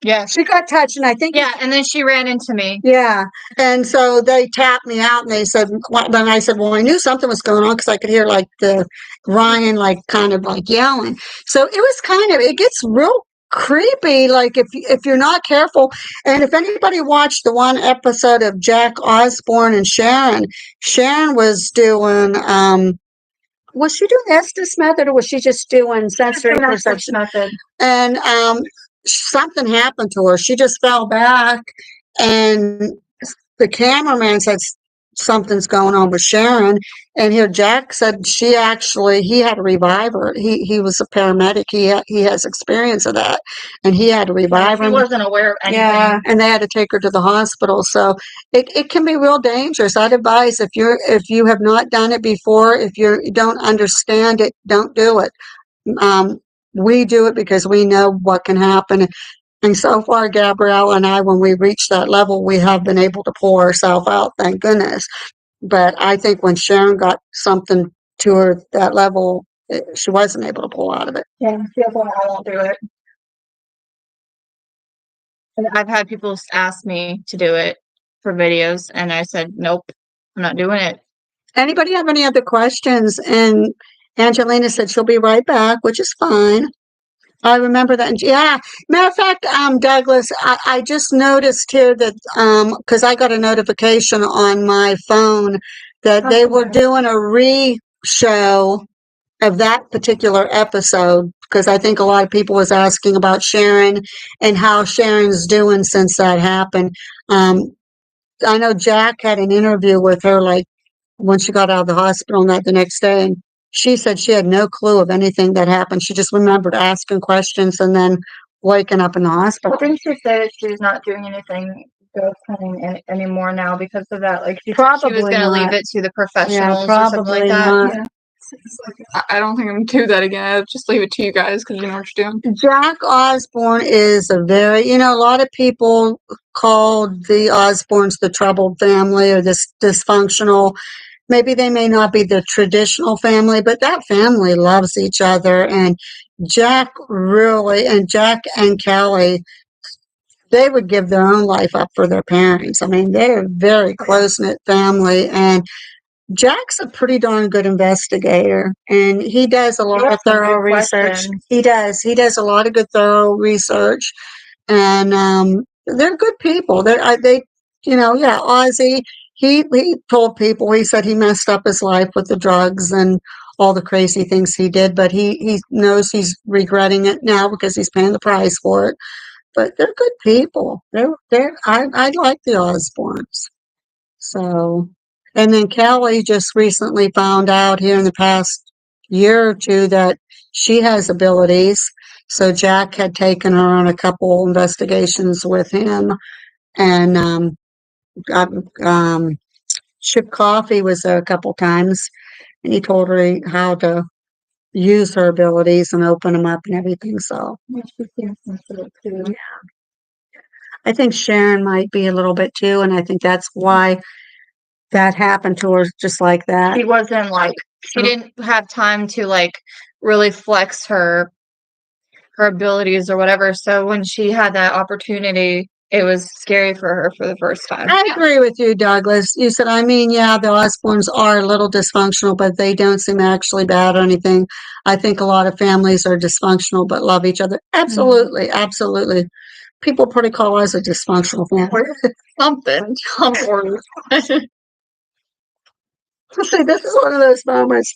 Speaker 3: Yeah.
Speaker 2: She got touched, and I think...
Speaker 3: Yeah, and then she ran into me.
Speaker 2: Yeah. And so they tapped me out, and they said... Then I said, well, I knew something was going on because I could hear, like, the Ryan, like, kind of, like, yelling. So it was it gets real creepy, like, if you're not careful. And if anybody watched the one episode of Jack Osborne and Sharon was doing... was she doing Estes method, or was she just doing sensory perception
Speaker 3: method?
Speaker 2: And something happened to her. She just fell back, and the cameraman said something's going on with Sharon. And here Jack said he had to revive her. He was a paramedic. He has experience of that, and he had to revive her.
Speaker 3: He wasn't aware of anything.
Speaker 2: Yeah, and they had to take her to the hospital. So it can be real dangerous. I'd advise, if you have not done it before, if you don't understand it, don't do it. We do it because we know what can happen. And so far, Gabrielle and I, when we reach that level, we have been able to pull ourselves out, thank goodness. But I think when Sharon got something to her that level, she wasn't able to pull out of it.
Speaker 3: Yeah, I won't do it. And I've had people ask me to do it for videos, and I said, nope, I'm not doing it.
Speaker 2: Anybody have any other questions? And Angelina said she'll be right back, which is fine. I remember that. Yeah. Matter of fact, Douglas, I just noticed here that, because I got a notification on my phone that they were doing a re-show of that particular episode, because I think a lot of people was asking about Sharon and how Sharon's doing since that happened. I know Jack had an interview with her, like, when she got out of the hospital, and that the next day, and she said she had no clue of anything that happened. She just remembered asking questions and then waking up in the hospital.
Speaker 3: I think she said she's not doing anything ghost hunting anymore now because of that. Like she was going to leave it to the professionals or something like that.
Speaker 1: Yeah. I don't think I'm gonna do that again. I'll just leave it to you guys because you know what you're doing.
Speaker 2: Jack Osborne is a very, a lot of people called the Osbornes the troubled family or this dysfunctional. Maybe they may not be the traditional family, but that family loves each other. And Jack and Kelly, they would give their own life up for their parents. I mean, they're a very close-knit family, and Jack's a pretty darn good investigator, and he does a lot of thorough research. He does a lot of good thorough research, and they're good people. They, yeah, Ozzy. He told people, he said he messed up his life with the drugs and all the crazy things he did, but he knows he's regretting it now because he's paying the price for it. But they're good people. I like the Osbournes. So, and then Kelly just recently found out here in the past year or two that she has abilities. So Jack had taken her on a couple investigations with him, and got, Chip Coffee was there a couple times, and he told her how to use her abilities and open them up and everything. So yeah. I think Sharon might be a little bit too, and I think that's why that happened to her just like that.
Speaker 3: She wasn't like, she didn't have time to like really flex her abilities or whatever. So when she had that opportunity, it was scary for her for the first time.
Speaker 2: I agree with you, Douglas. You said, I mean, yeah, the Osbournes are a little dysfunctional, but they don't seem actually bad or anything. I think a lot of families are dysfunctional but love each other. Absolutely, absolutely. People pretty call us a dysfunctional family.
Speaker 3: Something.
Speaker 2: See, this is one of those moments.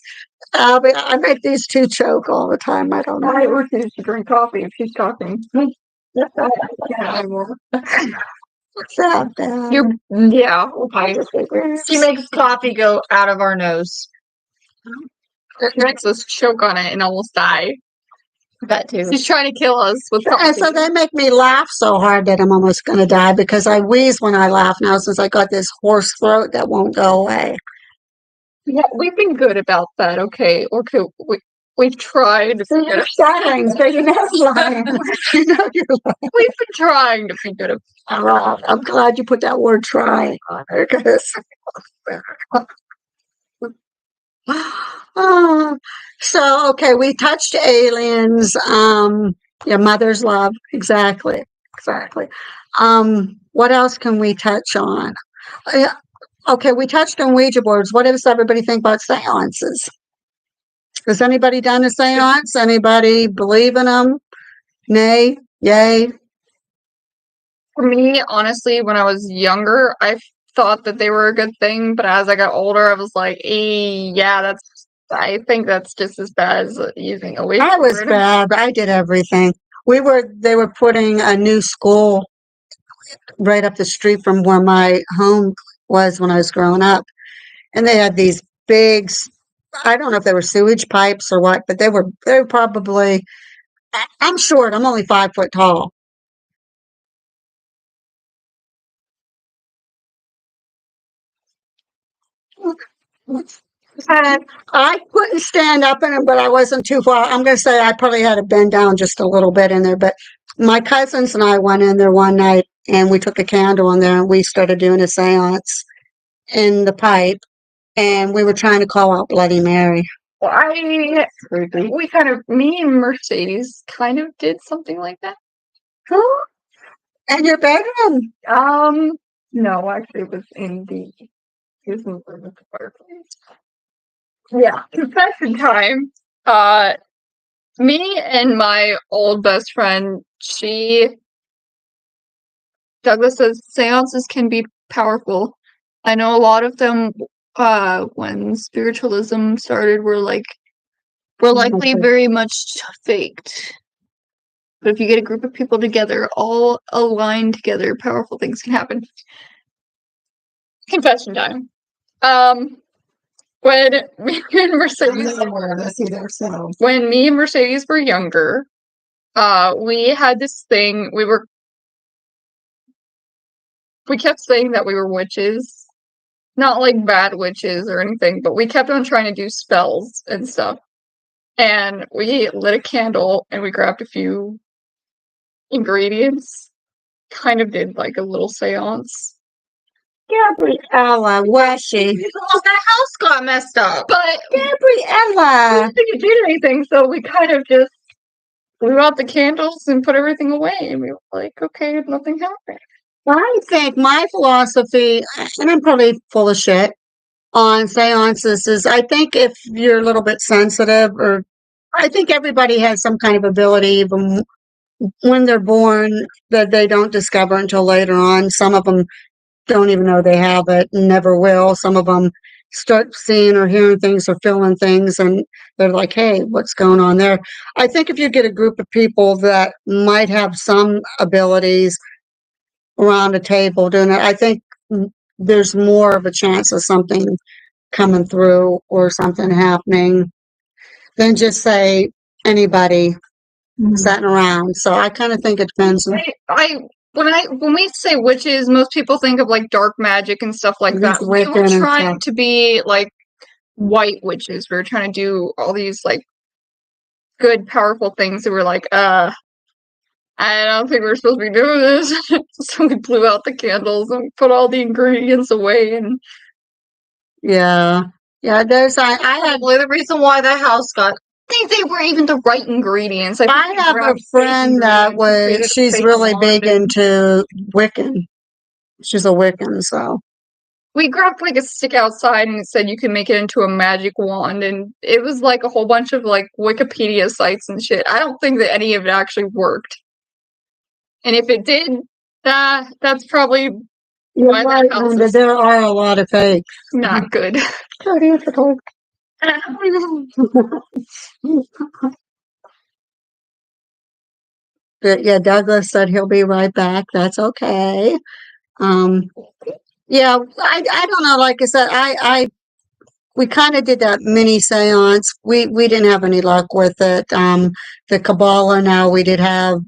Speaker 2: Abby, I make these two choke all the time. I don't know.
Speaker 1: I refuse to drink coffee if she's talking.
Speaker 2: What's that,
Speaker 1: You're, yeah, okay.
Speaker 3: She makes coffee go out of our nose.
Speaker 1: It makes us choke on it and almost die.
Speaker 3: That too.
Speaker 1: She's trying to kill us with
Speaker 2: And
Speaker 1: coffee.
Speaker 2: so they make me laugh so hard that I'm almost going to die because I wheeze when I laugh now since I got this hoarse throat that won't go away.
Speaker 1: Yeah, we've been good about that, okay? We've tried.
Speaker 2: So you're lying, so you're not lying. You know you're lying.
Speaker 1: We've been trying to be good about
Speaker 2: All right. I'm glad you put that word trying on there because so okay, we touched aliens, yeah, mother's love, exactly. What else can we touch on? Yeah, okay, we touched on Ouija boards. What does everybody think about seances? Has anybody done a seance? Anybody believe in them? Nay? Yay?
Speaker 1: For me, honestly, when I was younger, I thought that they were a good thing, but as I got older, I was like, yeah, I think that's just as bad as using a Ouija
Speaker 2: I was
Speaker 1: board.
Speaker 2: bad. I did everything. They were putting a new school right up the street from where my home was when I was growing up. And they had these big, I don't know if they were sewage pipes or what, but they were probably, I'm short. I'm only 5 foot tall. And I couldn't stand up in them, but I wasn't too far. I'm going to say I probably had to bend down just a little bit in there. But my cousins and I went in there one night and we took a candle in there and we started doing a seance in the pipe. And we were trying to call out Bloody Mary.
Speaker 1: Well, me and Mercedes kind of did something like that.
Speaker 2: Huh? In your bedroom?
Speaker 1: No, actually, it was in the fireplace. Yeah, confession time. Me and my old best friend, Douglas says seances can be powerful. I know a lot of them, when spiritualism started, were likely very much faked. But if you get a group of people together, all aligned together, powerful things can happen. Confession time. When me and Mercedes were younger, we had this thing. We kept saying that we were witches. Not like bad witches or anything, but we kept on trying to do spells and stuff. And we lit a candle and we grabbed a few ingredients. Kind of did like a little seance.
Speaker 2: Gabriella, was she?
Speaker 3: Well, the house got messed up.
Speaker 1: But
Speaker 2: Gabriella.
Speaker 1: I didn't think it did anything, so we kind of just blew out the candles and put everything away. And we were like, okay, nothing happened.
Speaker 2: I think my philosophy, and I'm probably full of shit on seances, is I think if you're a little bit sensitive, or I think everybody has some kind of ability, even when they're born, that they don't discover until later on. Some of them don't even know they have it and never will. Some of them start seeing or hearing things or feeling things, and they're like, hey, what's going on there? I think if you get a group of people that might have some abilities around a table doing it, I think there's more of a chance of something coming through or something happening than just say anybody sitting around. So I kind of think it depends.
Speaker 1: When we say witches, most people think of like dark magic and stuff like that. We were trying to be like white witches. We were trying to do all these like good, powerful things that were like, I don't think we're supposed to be doing this. So we blew out the candles and put all the ingredients away. And
Speaker 2: yeah, there's I had
Speaker 3: the reason why the house got. I think they were even the right ingredients.
Speaker 2: I have a friend that she's really big into Wiccan. She's a Wiccan, so
Speaker 1: we grabbed like a stick outside and it said you can make it into a magic wand, and it was like a whole bunch of like Wikipedia sites and shit. I don't think that any of it actually worked. And if it did, that's probably why
Speaker 2: right, and there are a lot of fakes.
Speaker 1: Not good.
Speaker 2: But yeah, Douglas said he'll be right back. That's okay. Yeah, I don't know. Like I said, we kind of did that mini seance. We didn't have any luck with it. The Kabbalah now we did have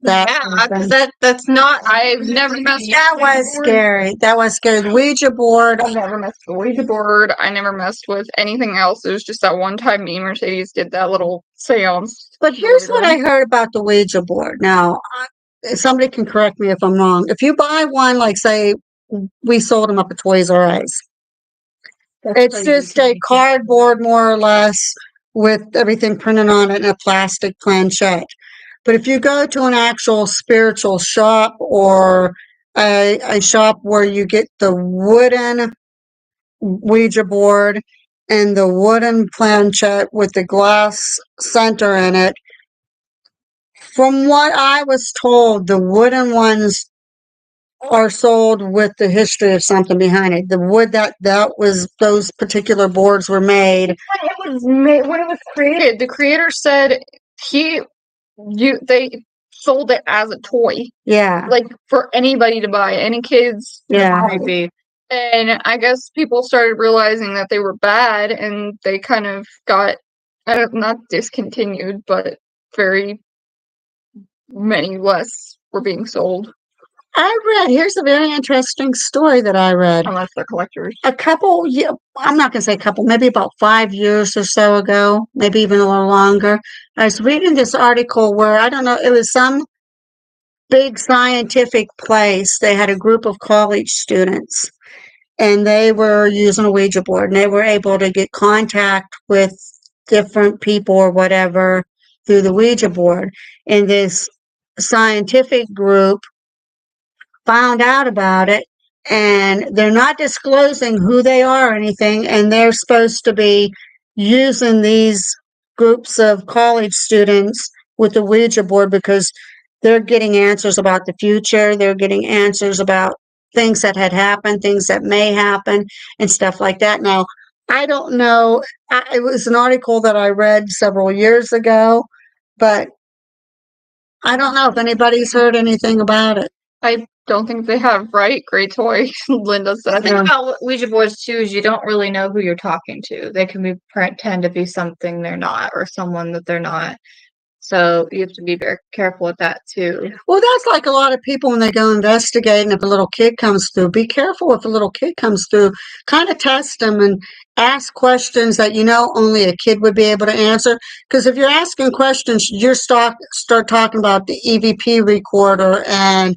Speaker 2: that.
Speaker 3: Yeah, because that's not. I've never messed.
Speaker 2: That was scary. That was scary. The Ouija board.
Speaker 1: I never messed with the Ouija board. I never messed with anything else. It was just that one time me and Mercedes did that little seance.
Speaker 2: But here's what I heard about the Ouija board. Now, somebody can correct me if I'm wrong. If you buy one, like say, we sold them up at Toys R Us. It's just a cardboard, more or less, with everything printed on it in a plastic planchette. But if you go to an actual spiritual shop or a shop where you get the wooden Ouija board and the wooden planchette with the glass center in it, from what I was told, the wooden ones are sold with the history of something behind it. The wood that was those particular boards were made.
Speaker 1: When it was created, the creator said they sold it as a toy.
Speaker 2: Yeah.
Speaker 1: Like for anybody to buy, any kids.
Speaker 2: Yeah.
Speaker 3: Maybe.
Speaker 1: And I guess people started realizing that they were bad, and they kind of got, not discontinued, but very many less were being sold.
Speaker 2: Here's a very interesting story that I read.
Speaker 1: Unless they're collectors.
Speaker 2: I'm not going to say a couple, maybe about 5 years or so ago, maybe even a little longer. I was reading this article where, I don't know, it was some big scientific place. They had a group of college students, and they were using a Ouija board, and they were able to get contact with different people or whatever through the Ouija board. And this scientific group found out about it, and they're not disclosing who they are or anything, and they're supposed to be using these groups of college students with the Ouija board because they're getting answers about the future. They're getting answers about things that had happened, things that may happen, and stuff like that. Now, I don't know. It was an article that I read several years ago, but I don't know if anybody's heard anything about it.
Speaker 1: I don't think they have, right? Great toy, Linda said.
Speaker 3: The thing about Ouija boards too is you don't really know who you're talking to. They can pretend to be something they're not, or someone that they're not. So you have to be very careful with that too.
Speaker 2: Well, that's like a lot of people when they go investigating. If a little kid comes through, be careful if a little kid comes through. Kind of test them and ask questions that only a kid would be able to answer. Because if you're asking questions, you start talking about the EVP recorder and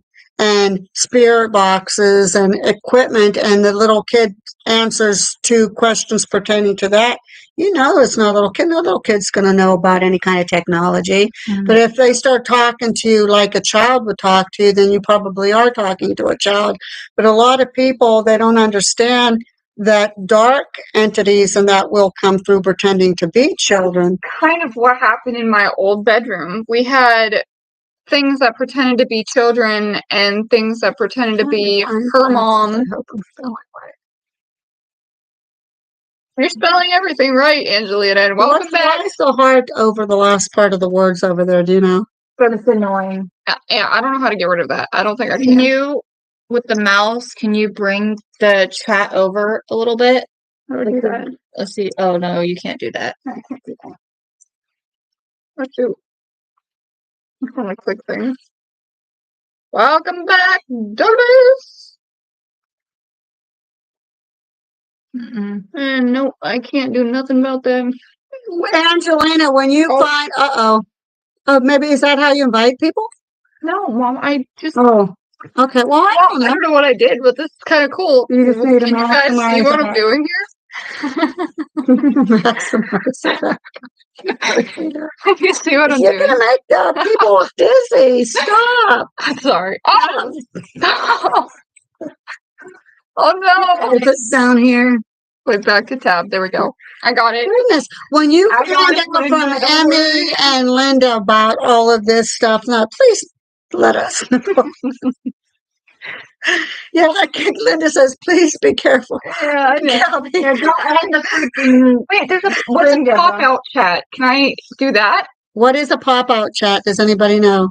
Speaker 2: spirit boxes and equipment, and the little kid answers to questions pertaining to that. it's not a little kid. No little kid's going to know about any kind of technology. But if they start talking to you like a child would talk to you, then you probably are talking to a child. But a lot of people, they don't understand that dark entities and that will come through pretending to be children.
Speaker 1: Kind of what happened in my old bedroom. We had things that pretended to be children and things that pretended to be her mom. You're spelling everything right, Angelina, and welcome back.
Speaker 2: Why so hard over the last part of the words over there, do you know?
Speaker 3: But it's annoying.
Speaker 1: Yeah, I don't know how to get rid of that. I don't think I
Speaker 3: Can
Speaker 1: can.
Speaker 3: you, with the mouse, can you bring the chat over a little bit?
Speaker 1: How do that?
Speaker 3: Let's see. Oh, no, you can't do that.
Speaker 1: I can't do that. Let's do. I'm trying to click things. Welcome back, Douglas. And no, I can't do nothing about them.
Speaker 2: Angelina, when you find, oh, maybe is that how you invite people?
Speaker 1: No, Mom, I just.
Speaker 2: Oh, okay. Well, I don't
Speaker 1: I
Speaker 2: know.
Speaker 1: don't know what I did, but this is kind of cool.
Speaker 2: You just need to
Speaker 1: Can you guys see
Speaker 2: maximize
Speaker 1: what
Speaker 2: it.
Speaker 1: I'm doing
Speaker 2: Maximize it.
Speaker 1: here? You see what I'm
Speaker 2: You're
Speaker 1: doing?
Speaker 2: gonna make the people dizzy. Stop.
Speaker 1: I'm sorry. Oh, no. Oh no!
Speaker 2: Is it down here?
Speaker 1: Wait, back to tab. There we go. I got it.
Speaker 2: Goodness, when you
Speaker 1: I got
Speaker 2: found
Speaker 1: it,
Speaker 2: out from
Speaker 1: Linda, don't
Speaker 2: Emmy
Speaker 1: worry.
Speaker 2: and Linda about all of this stuff, now please let us know. Yeah, like Linda says, please be careful.
Speaker 1: Yeah, I know.
Speaker 2: Gabby.
Speaker 1: Wait, there's a what's a pop out chat? Can I do that?
Speaker 2: What is a pop out chat? Does anybody know?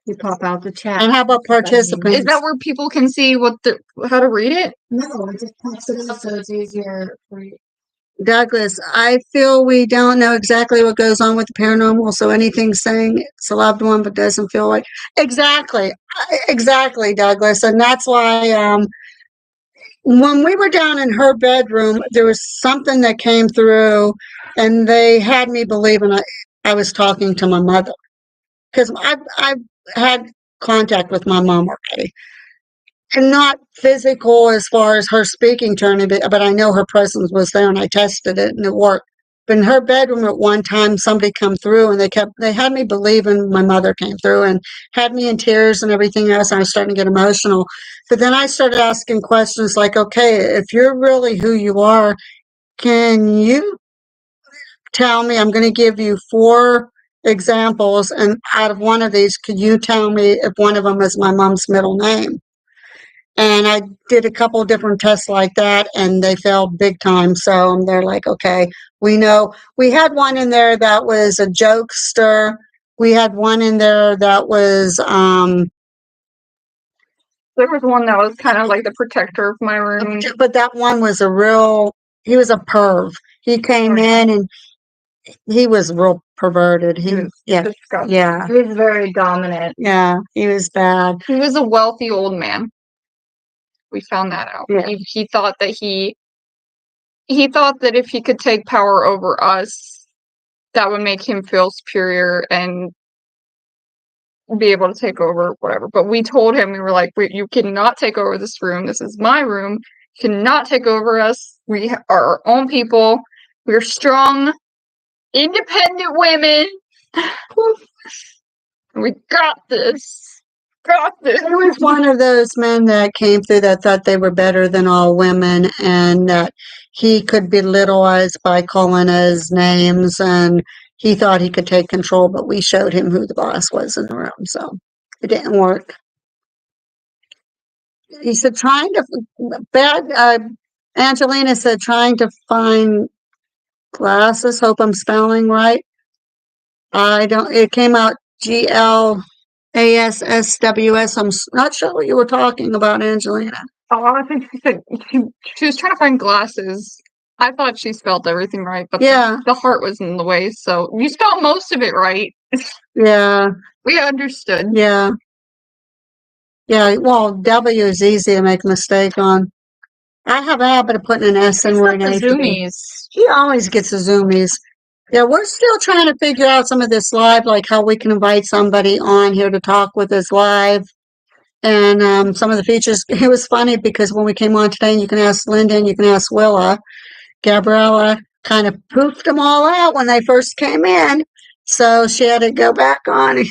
Speaker 3: You pop out the chat.
Speaker 2: And how about participants?
Speaker 1: Is that where people can see how to read it?
Speaker 3: No, it just pops it up so it's easier for you.
Speaker 2: Douglas, I feel we don't know exactly what goes on with the paranormal, so anything saying it's a loved one but doesn't feel like exactly, Douglas, and that's why when we were down in her bedroom, there was something that came through, and they had me believing I was talking to my mother because I've had contact with my mom already. And not physical as far as her speaking to me, but I know her presence was there and I tested it and it worked. But in her bedroom at one time, somebody come through and they had me believing my mother came through and had me in tears and everything else. And I was starting to get emotional. But then I started asking questions like, okay, if you're really who you are, can you tell me, I'm going to give you 4 examples. And out of one of these, could you tell me if one of them is my mom's middle name? And I did a couple of different tests like that, and they failed big time. So they're like, okay, we know. We had one in there that was a jokester. We had one in there that was,
Speaker 1: There was one that was kind of like the protector of my room.
Speaker 2: but that one was he was a perv. He came in and he was real perverted. He was
Speaker 1: disgusting.
Speaker 2: Yeah.
Speaker 3: He was very dominant.
Speaker 2: Yeah, he was bad.
Speaker 1: He was a wealthy old man. We found that out.
Speaker 2: Yeah.
Speaker 1: He thought that he thought that if he could take power over us, that would make him feel superior and be able to take over whatever. But we told him, we were like, you cannot take over this room. This is my room. You cannot take over us. We are our own people. We're strong, independent women. We got this.
Speaker 2: There was one of those men that came through that thought they were better than all women and that he could belittle us by calling us names and he thought he could take control, but we showed him who the boss was in the room, so it didn't work. He said Angelina said trying to find glasses, hope I'm spelling right. It came out GLASSWS. I'm not sure what you were talking about, Angelina.
Speaker 1: Oh, I think she said she was trying to find glasses. I thought she spelled everything right, but
Speaker 2: Yeah.
Speaker 1: the heart was in the way, so you spelled most of it right.
Speaker 2: Yeah.
Speaker 1: We understood.
Speaker 2: Yeah. Yeah, well, W is easy to make a mistake on. I have a habit of putting an S in where it needs to be.
Speaker 1: Zoomies.
Speaker 2: She always gets the zoomies. Yeah, we're still trying to figure out some of this live, like how we can invite somebody on here to talk with us live. And some of the features, it was funny because when we came on today, and you can ask Linda and you can ask Willa, Gabriella, kind of poofed them all out when they first came in. So she had to go back on.
Speaker 3: Did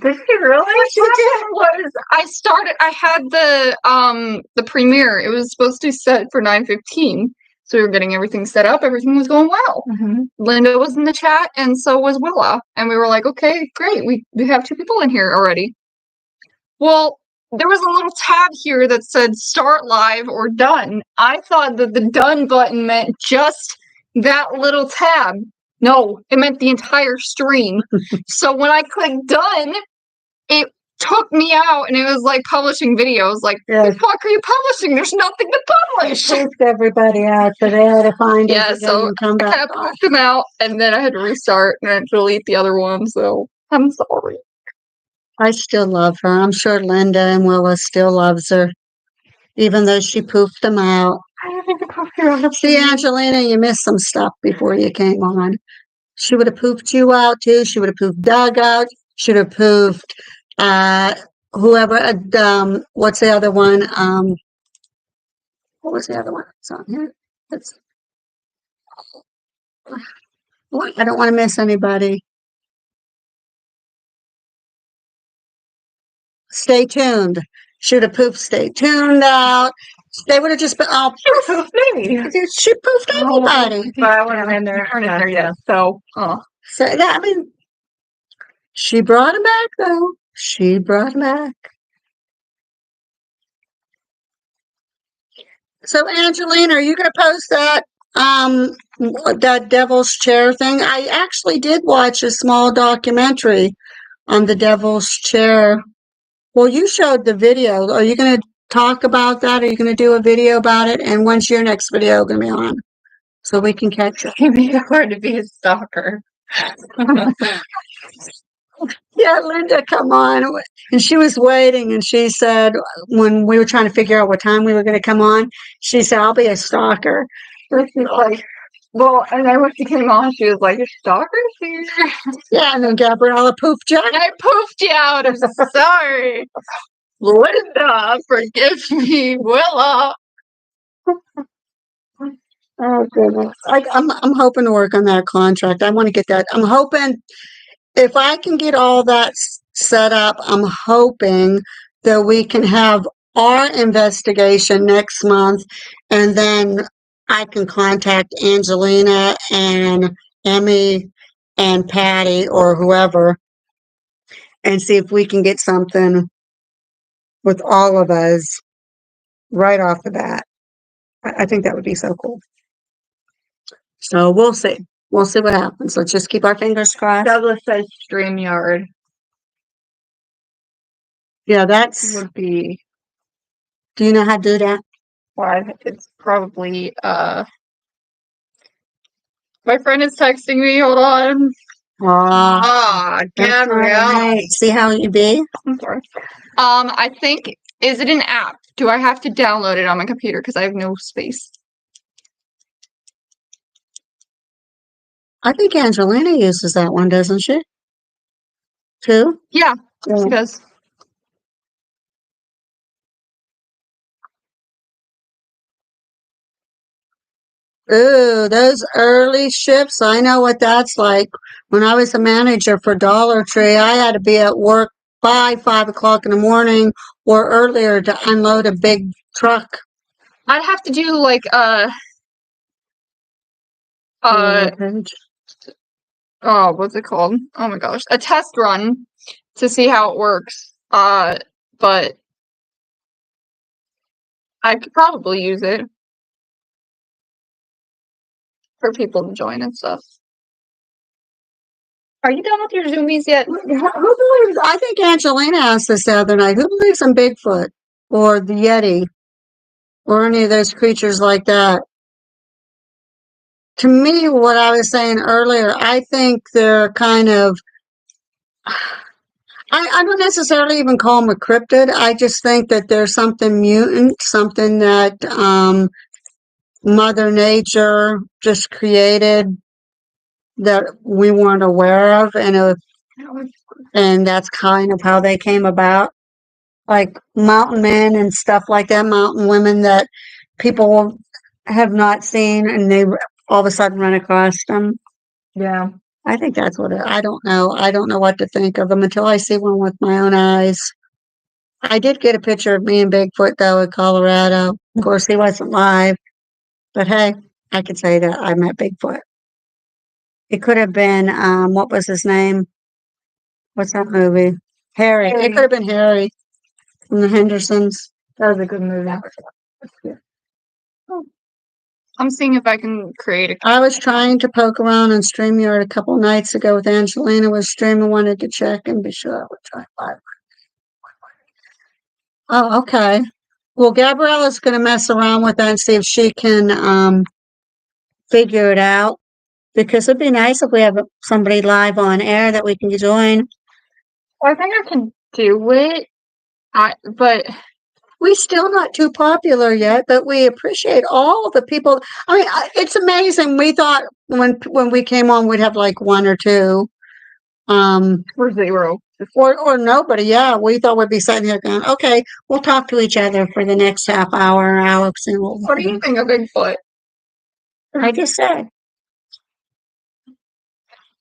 Speaker 3: she really?
Speaker 2: She did.
Speaker 1: I had the premiere. It was supposed to set for 9:15. So we were getting everything set up. Everything was going well. Linda was in the chat, and so was Willa. And we were like, okay, great. We have 2 people in here already. Well, there was a little tab here that said start live or done. I thought that the done button meant just that little tab. No, it meant the entire stream. So when I clicked done, it took me out and it was like publishing videos. Like, what the fuck are you publishing? There's nothing to publish.
Speaker 2: Poofed everybody out, so they had to find it
Speaker 1: Yeah,
Speaker 2: again
Speaker 1: so
Speaker 2: and come
Speaker 1: I
Speaker 2: back
Speaker 1: had to
Speaker 2: on.
Speaker 1: put them out and then I had to restart and I had to delete the other one. So I'm sorry.
Speaker 2: I still love her. I'm sure Linda and Willa still loves her, even though she poofed them out.
Speaker 1: I haven't poofed her out.
Speaker 2: See, Angelina, you missed some stuff before you came on. She would have poofed you out too. She would have poofed Doug out. Should have poofed whoever. What's the other one? What was the other one? It's on here. I don't want to miss anybody. Stay tuned. Should have poofed Stay Tuned out. They would have just been all
Speaker 1: poofed me.
Speaker 2: She poofed everybody.
Speaker 3: But I wasn't in there.
Speaker 1: So,
Speaker 2: So that, I mean, she brought him back though. She brought him back. So Angelina, are you going to post that Devil's Chair thing? I actually did watch a small documentary on the Devil's Chair. Well, you showed the video. Are you going to talk about that? Are you going to do a video about it? And when's your next video going to be on? So we can catch it.
Speaker 3: You made it hard to be a stalker.
Speaker 2: Yeah, Linda, come on. And she was waiting, and she said, when we were trying to figure out what time we were going to come on, she said, I'll be a stalker.
Speaker 1: she's like, well, and then when she came on, she was like, "Your stalker's here."
Speaker 2: Yeah, and then Gabriella poofed you.
Speaker 1: I poofed you out. I'm sorry. Linda, forgive me. Willa.
Speaker 2: Oh, goodness. I'm hoping to work on that contract. I want to get that. I'm hoping if I can get all that set up, I'm hoping that we can have our investigation next month, and then I can contact Angelina and Emmy and Patty or whoever and see if we can get something with all of us right off the bat. I think that would be so cool. So we'll see. We'll see what happens. Let's just keep our fingers crossed.
Speaker 3: Douglas says StreamYard
Speaker 2: Yeah, that's.
Speaker 3: would be.
Speaker 2: Do you know how to do that?
Speaker 1: Well, it's probably my friend is texting me. Hold on.
Speaker 3: Gabrielle.
Speaker 2: Right. See how you be?
Speaker 1: I'm sorry. I think, is it an app? Do I have to download it on my computer because I have no space?
Speaker 2: I think Angelina uses that one, doesn't she? Too?
Speaker 1: Yeah, she does.
Speaker 2: Ooh, those early shifts. I know what that's like. When I was a manager for Dollar Tree, I had to be at work by 5 o'clock in the morning or earlier to unload a big truck.
Speaker 1: I'd have to do like what's it called? Oh my gosh, a test run to see how it works. But I could probably use it for people to join and stuff. Are you done with your Zoomies yet?
Speaker 2: Who believes? I think Angelina asked this the other night. Who believes in Bigfoot or the Yeti or any of those creatures like that? To me, what I was saying earlier, I think they're kind of. I don't necessarily even call them a cryptid. I just think that there's something mutant, something that Mother Nature just created that we weren't aware of, and that's kind of how they came about. Like mountain men and stuff like that, mountain women that people have not seen, and they all of a sudden run across them.
Speaker 3: Yeah.
Speaker 2: I think that's what I don't know. I don't know what to think of them until I see one with my own eyes. I did get a picture of me and Bigfoot, though, in Colorado. Of course, he wasn't live. But hey, I could say that I met Bigfoot. It could have been, what was his name? What's that movie? Harry. It could have been Harry from the Hendersons.
Speaker 3: That was a good movie.
Speaker 1: I'm seeing if I can create a.
Speaker 2: I was trying to poke around on StreamYard a couple nights ago with Angelina was streaming, wanted to check and be sure I would try live. Oh, okay. Well, Gabriella's going to mess around with that and see if she can figure it out. Because it'd be nice if we have somebody live on air that we can join.
Speaker 1: I think I can do it. But
Speaker 2: we're still not too popular yet, but we appreciate all the people. I mean, it's amazing. We thought when we came on, we'd have like one or two.
Speaker 1: Or zero.
Speaker 2: Or nobody. Yeah, we thought we'd be sitting here going, okay, we'll talk to each other for the next half hour or hour.
Speaker 1: What do you think of Bigfoot?
Speaker 2: I just said.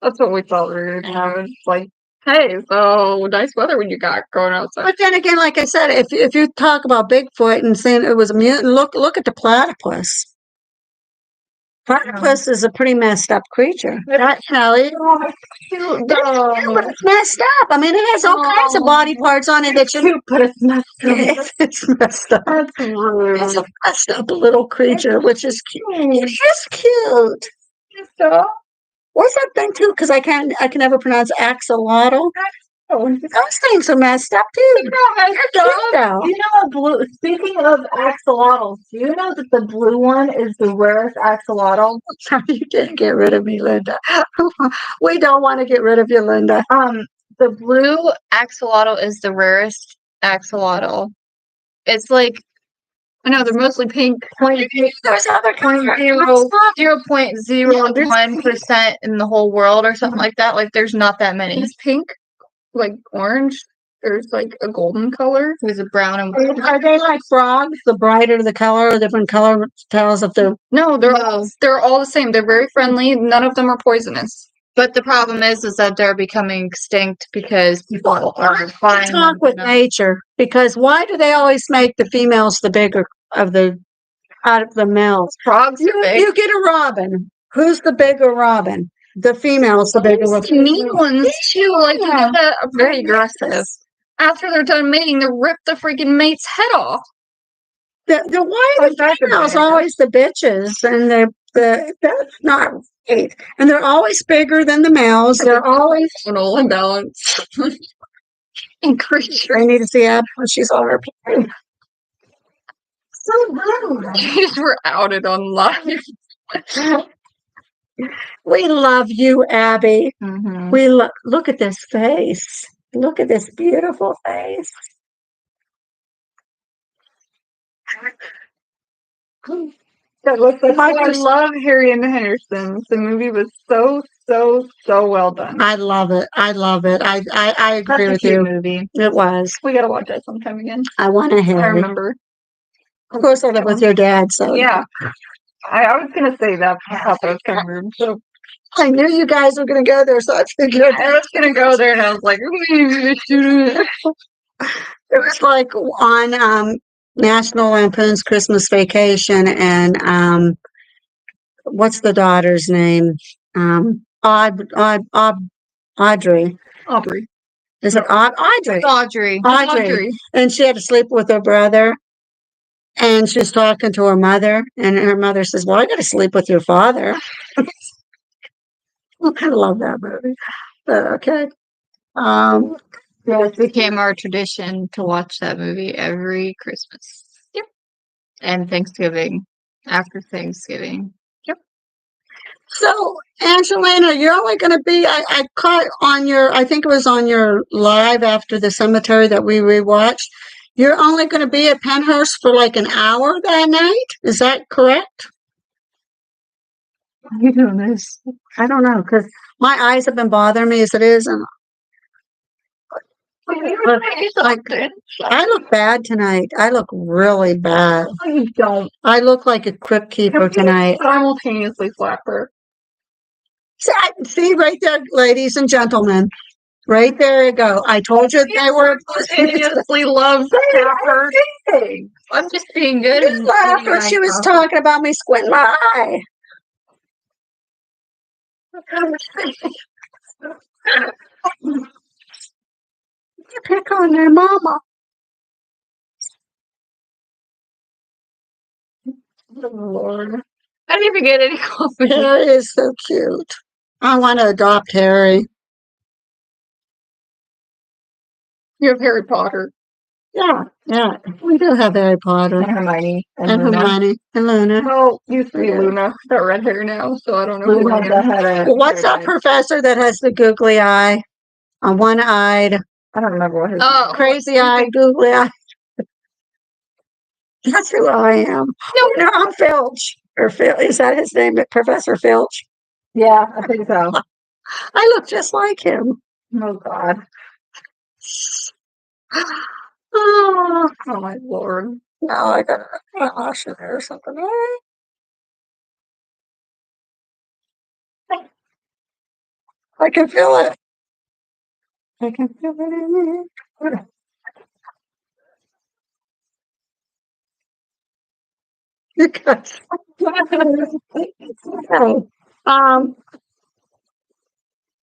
Speaker 1: That's what we thought we were going to have. It's like, hey, so nice weather when you got going outside.
Speaker 2: But then again, like I said, if you talk about Bigfoot and saying it was a mutant, look at the platypus. Platypus is a pretty messed up creature. That,
Speaker 1: It's cute, though.
Speaker 2: It's messed up. I mean, it has all kinds of body parts on it that you.
Speaker 1: Cute, but it's messed up.
Speaker 2: It's messed up.
Speaker 1: That's rude.
Speaker 2: It's a messed up little creature, which is cute. It is cute.
Speaker 1: So,
Speaker 2: What's that thing too? Because I can never pronounce axolotl. Those things are messed up too.
Speaker 3: You know, blue. Speaking of axolotls, do you know that the blue one is the rarest axolotl?
Speaker 2: You didn't get rid of me, Linda. We don't want to get rid of you, Linda.
Speaker 3: The blue axolotl is the rarest axolotl. It's like,
Speaker 1: I know they're mostly pink.
Speaker 2: There's other colors.
Speaker 3: 0.01% in the whole world or something like that. Like, there's not that many.
Speaker 1: Is pink like orange? There's like a golden color.
Speaker 3: There's a brown and
Speaker 2: Are they like frogs? The brighter the color, different color tells if they're.
Speaker 1: No, they're all the same. They're very friendly. None of them are poisonous.
Speaker 3: But the problem is that they're becoming extinct because people are flying.
Speaker 2: Talk with nature, because why do they always make the females the bigger of the out of the males?
Speaker 1: Frogs are big.
Speaker 2: You get a robin. Who's the bigger robin? The female's the bigger one.
Speaker 1: Mean ones too. Like you know that are very aggressive. After they're done mating, they rip the freaking mate's head off.
Speaker 2: Why are the females always the bitches? And that's not right. And they're always bigger than the males. They're always
Speaker 1: Hormonal imbalance. And creature.
Speaker 2: I need to see Ab when she's on her period.
Speaker 3: So rude.
Speaker 1: We're outed on live.
Speaker 2: We love you, Abby.
Speaker 3: Mm-hmm.
Speaker 2: We look at this face. Look at this beautiful face.
Speaker 1: I love Harry and the Hendersons. The movie was so well done.
Speaker 2: I love it. I love it. I agree with you.
Speaker 3: Movie.
Speaker 2: It was.
Speaker 1: We gotta watch that sometime again.
Speaker 2: I want to hear
Speaker 1: I
Speaker 2: it.
Speaker 1: remember.
Speaker 2: Of course, I live with your dad, so
Speaker 1: Yeah. I was gonna say that. I thought that was kind of rude. So
Speaker 2: I knew you guys were going to go there, so I figured
Speaker 1: I was gonna go there, and I was like,
Speaker 2: it was like on National Lampoon's Christmas Vacation, and what's the daughter's name? Audrey.
Speaker 1: Aubrey.
Speaker 2: Is it Audrey?
Speaker 3: Audrey.
Speaker 2: And she had to sleep with her brother. And she was talking to her mother, and her mother says, "Well, I got to sleep with your father." I love that movie. But okay.
Speaker 3: It became our tradition to watch that movie every Christmas.
Speaker 1: Yep.
Speaker 3: And Thanksgiving. After Thanksgiving.
Speaker 2: So, Angelina, you're only going to be, I caught on I think it was on your live after the cemetery that we rewatched. You're only going to be at Penhurst for like an hour that night? Is that correct?
Speaker 3: You doing this?
Speaker 2: I don't know, because my eyes have been bothering me as it is. And I look bad tonight. I look really bad.
Speaker 1: You don't
Speaker 2: I look like a crypt keeper tonight.
Speaker 1: simultaneously flapper.
Speaker 2: See right there, ladies and gentlemen. Right there you go. I told you they were
Speaker 1: Simultaneously loves flapper. I'm just being good.
Speaker 2: You laughed when she was talking about me squinting my eye. You pick on their mama.
Speaker 1: Oh, Lord. I didn't even get any coffee.
Speaker 2: Harry is so cute. I want to adopt Harry.
Speaker 1: You have Harry Potter.
Speaker 2: Yeah. We do have Harry Potter.
Speaker 1: And Hermione.
Speaker 2: And Hermione. And Luna.
Speaker 1: Well, used to be Luna. Got red hair now, so I don't know.
Speaker 2: Well, what's that professor that has the googly eye? On one-eyed.
Speaker 1: I don't remember what his
Speaker 2: Crazy eye, googly eye. That's who I am. No, I'm Filch. Or Phil. Is that his name? Professor Filch?
Speaker 1: Yeah, I think so.
Speaker 2: I look just like him.
Speaker 1: Oh, God.
Speaker 2: Oh,
Speaker 1: Oh, my Lord.
Speaker 2: now I got a eyelash in there or something. I can feel it. I can feel it in there. Because, okay.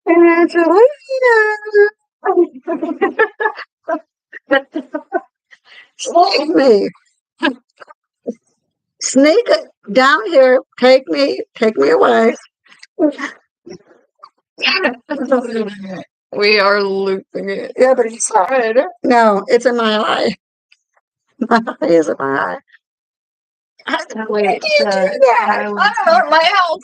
Speaker 2: Angelina. Sneak me. Sneak it down here. Take me away.
Speaker 1: We are looping it.
Speaker 2: Yeah, but it's not. No, it's in my eye. My eye is in my eye.
Speaker 1: Wait,
Speaker 2: I don't know, my help.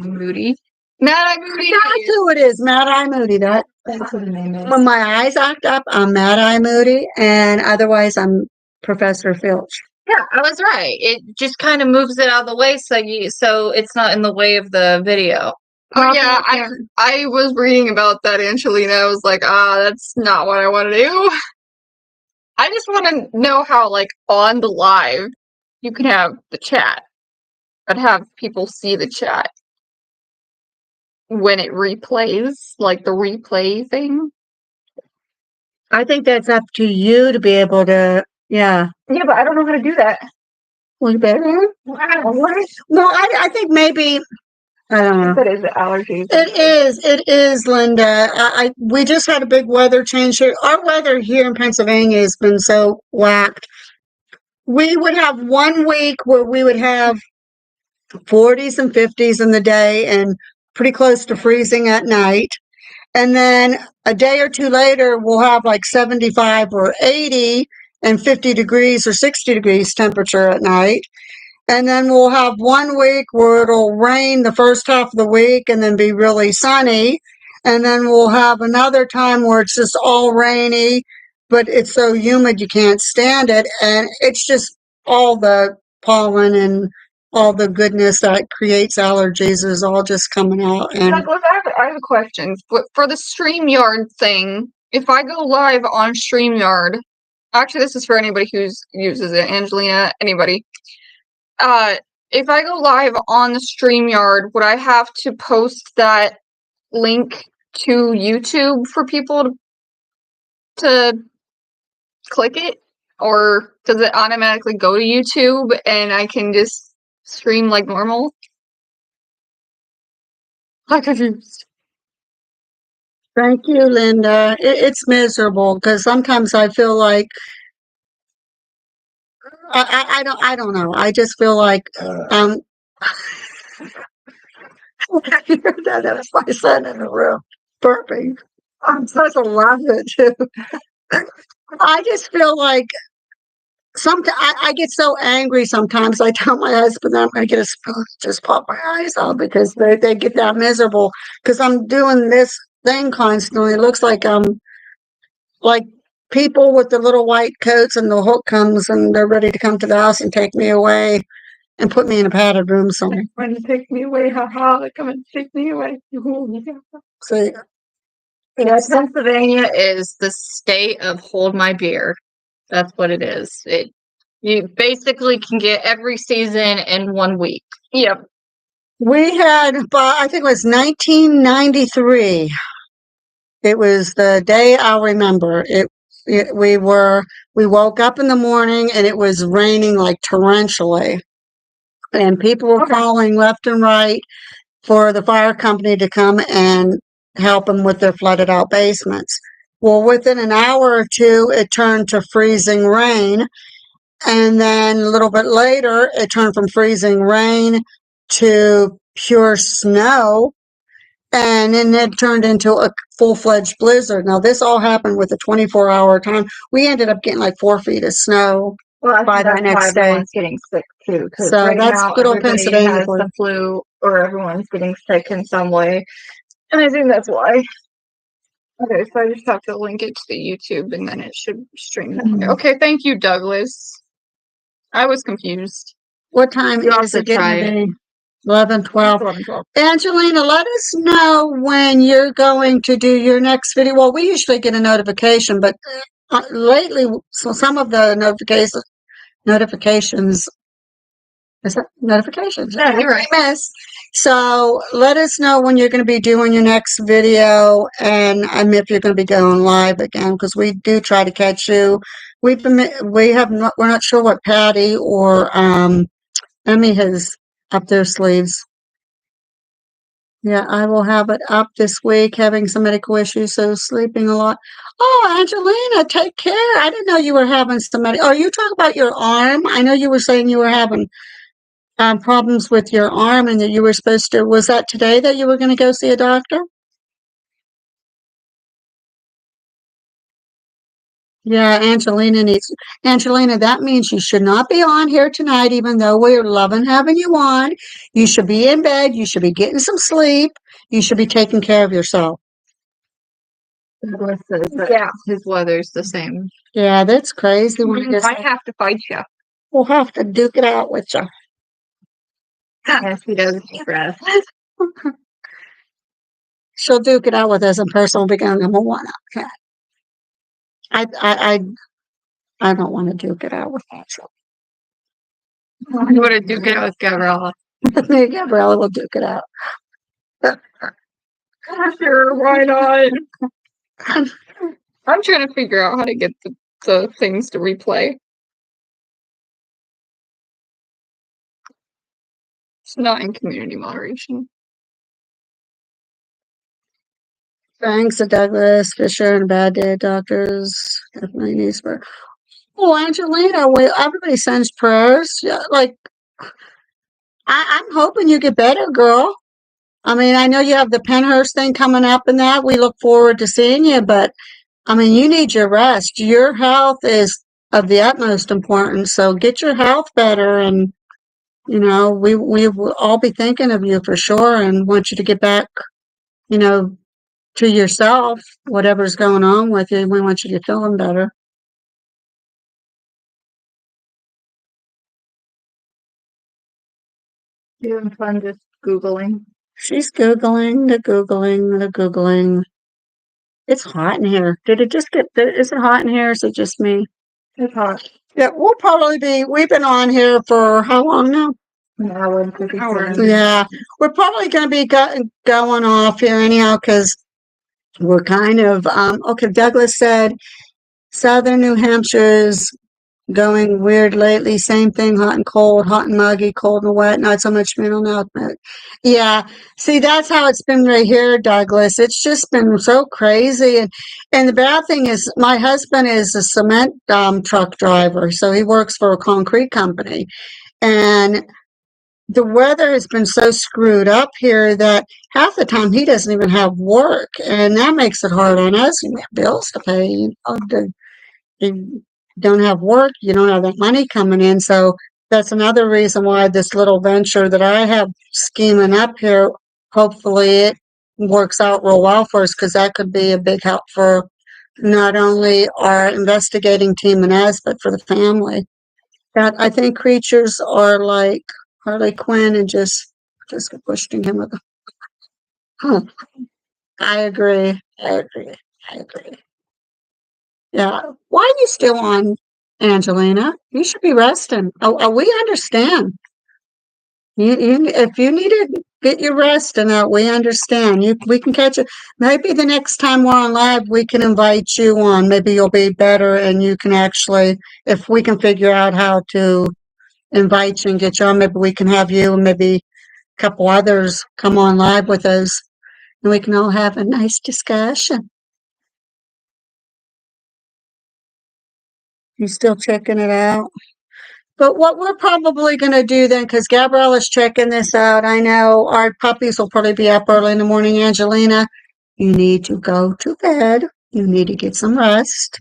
Speaker 1: Moody. Mad Eye Moody.
Speaker 2: That's who it is, Mad Eye Moody. That's
Speaker 1: what the name is.
Speaker 2: when my eyes act up, I'm Mad Eye Moody, and otherwise I'm Professor Filch.
Speaker 3: Yeah, I was right. It just kind of moves it out of the way so it's not in the way of the video.
Speaker 1: Oh yeah, I was reading about that, Angelina. I was like, that's not what I want to do. I just want to know how, like, on the live, you can have the chat, but have people see the chat when it replays, like the replay thing.
Speaker 2: I think that's up to you to be able to, yeah.
Speaker 1: Yeah, but I don't know how to do that.
Speaker 2: Well, you better. No, I think maybe, I don't know.
Speaker 1: That is allergies.
Speaker 2: It is, Linda. We just had a big weather change here. Our weather here in Pennsylvania has been so whacked. We would have 1 week where we would have 40s and 50s in the day and pretty close to freezing at night. And then a day or two later, we'll have like 75 or 80 and 50 degrees or 60 degrees temperature at night. And then we'll have 1 week where it'll rain the first half of the week and then be really sunny. And then we'll have another time where it's just all rainy, but it's so humid you can't stand it. And it's just all the pollen and all the goodness that creates allergies is all just coming out. And
Speaker 1: Douglas, I have a question. For the StreamYard thing, if I go live on StreamYard, actually this is for anybody who uses it, Angelina, anybody. If I go live on the StreamYard, would I have to post that link to YouTube for people to click it? Or does it automatically go to YouTube and I can just stream like normal? I'm confused.
Speaker 2: thank you, Linda. It's miserable because sometimes I feel like I don't know. I just feel like that was my son in the room burping. I'm supposed to love it too. I just feel like sometimes I get so angry sometimes. I tell my husband that I'm going to get a spoon, just pop my eyes out because they get that miserable because I'm doing this thing constantly. It looks like like people with the little white coats and the hook comes and they're ready to come to the house and take me away and put me in a padded room somewhere.
Speaker 1: When you take me away, haha, come and take me away.
Speaker 2: See,
Speaker 3: Yeah, Pennsylvania is the state of hold my beer. That's what it is. You basically can get every season in 1 week. Yep.
Speaker 2: We had, I think it was 1993. It was the day I'll remember. We woke up in the morning and it was raining like torrentially. And people were calling left and right for the fire company to come and help them with their flooded out basements. Well, within an hour or two, it turned to freezing rain. And then a little bit later, it turned from freezing rain to pure snow. And then it turned into a full-fledged blizzard. Now, this all happened with a 24-hour time. We ended up getting like 4 feet of snow by that next day.
Speaker 3: Everyone's getting sick too.
Speaker 2: So
Speaker 3: right
Speaker 2: that's
Speaker 3: now,
Speaker 2: good old
Speaker 3: everybody
Speaker 2: Pennsylvania
Speaker 3: has
Speaker 2: for
Speaker 3: the flu, or everyone's getting sick in some way, and I think that's why. Okay, so I just have to link it to the YouTube, and then it should stream. Okay, thank you, Douglas. I was confused.
Speaker 2: What time
Speaker 3: You
Speaker 2: is
Speaker 3: also
Speaker 2: it getting
Speaker 3: try
Speaker 2: to
Speaker 3: it.
Speaker 2: be? 11, 12.
Speaker 3: 12.
Speaker 2: Angelina, let us know when you're going to do your next video. Well, we usually get a notification, but lately, so some of the notifications, is that notifications?
Speaker 3: Yeah, you're right.
Speaker 2: Miss. So let us know when you're going to be doing your next video and if you're going to be going live again, because we do try to catch you. We're not sure what Patty or Emmy has up their sleeves. Yeah, I will have it up this week, having some medical issues, so sleeping a lot. Oh, Angelina, take care. I didn't know you were having oh, you talk about your arm. I know you were saying you were having problems with your arm and that you were supposed to, was that today that you were going to go see a doctor? Yeah, Angelina, that means you should not be on here tonight, even though we're loving having you on. You should be in bed. You should be getting some sleep. You should be taking care of yourself.
Speaker 3: Yeah, his weather's the same.
Speaker 2: Yeah, that's crazy.
Speaker 3: I have to fight you.
Speaker 2: We'll have to duke it out with you.
Speaker 3: Yes, he does express.
Speaker 2: She'll duke it out with us in person. We'll be going number one. Okay. I don't want to duke it out with that. So.
Speaker 3: You want to duke it out with Gabriella?
Speaker 2: Me and Gabriella will duke it out.
Speaker 3: Sure, why not? I'm trying to figure out how to get the things to replay. It's not in community moderation.
Speaker 2: Thanks to Douglas Fisher and Bad Day Doctors. Definitely needs for. Oh, Angelina, everybody sends prayers. Yeah, like, I'm hoping you get better, girl. I mean, I know you have the Penhurst thing coming up and that. We look forward to seeing you, but I mean, you need your rest. Your health is of the utmost importance. So get your health better, and we will all be thinking of you for sure, and want you to get back, to yourself. Whatever's going on with you, we want you to get feeling better.
Speaker 3: You having fun just Googling?
Speaker 2: She's Googling. It's hot in here. Is it hot in here? Or is it just me?
Speaker 3: It's hot.
Speaker 2: Yeah, we've been on here for how long now?
Speaker 3: An hour and 57.
Speaker 2: Yeah, we're probably going to be going off here anyhow, because we're kind of, okay, Douglas said Southern New Hampshire's going weird lately. Same thing, hot and cold, hot and muggy, cold and wet, not so much middle now. Yeah, see, that's how it's been right here, Douglas. It's just been so crazy. And the bad thing is my husband is a cement truck driver, so he works for a concrete company. And the weather has been so screwed up here that half the time he doesn't even have work, and that makes it hard on us. We have bills to pay. You don't have work, you don't have that money coming in. So that's another reason why this little venture that I have scheming up here, hopefully it works out real well for us, because that could be a big help for not only our investigating team and us, but for the family. That I think creatures are like Harley Quinn and just pushing him with I agree. I agree. I agree. Yeah. Why are you still on, Angelina? You should be resting. We understand. If you need to get your rest and that, we understand. We can catch it. Maybe the next time we're on live, we can invite you on. Maybe you'll be better and you can actually, if we can figure out how to invite you and get you on, maybe we can have you and maybe a couple others come on live with us and we can all have a nice discussion. You still checking it out? But what we're probably going to do then, because Gabriella's checking this out, I know our puppies will probably be up early in the morning. Angelina, you need to go to bed. You need to get some rest.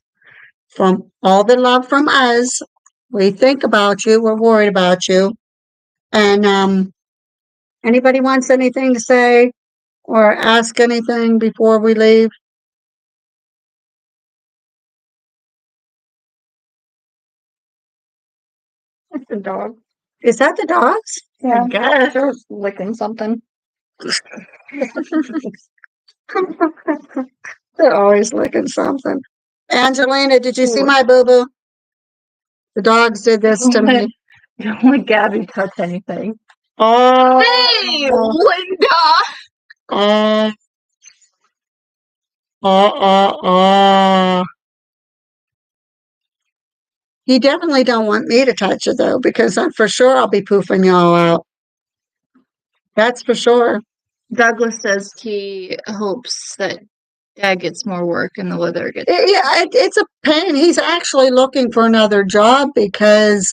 Speaker 2: From all the love from us, we think about you. We're worried about you. And anybody wants anything to say or ask anything before we leave?
Speaker 1: It's the dog.
Speaker 2: Is that the dogs?
Speaker 1: Yeah, I guess they're licking something.
Speaker 2: They're always licking something. Angelina, did you see my boo-boo? The dogs did this to me.
Speaker 1: Don't let Gabby touch anything.
Speaker 2: Oh,
Speaker 1: Hey, Linda!
Speaker 2: oh, oh. You definitely don't want me to touch it though, because I'm for sure I'll be poofing y'all out. That's for sure.
Speaker 3: Douglas says he hopes that Dad gets more work and the weather gets.
Speaker 2: It's a pain. He's actually looking for another job because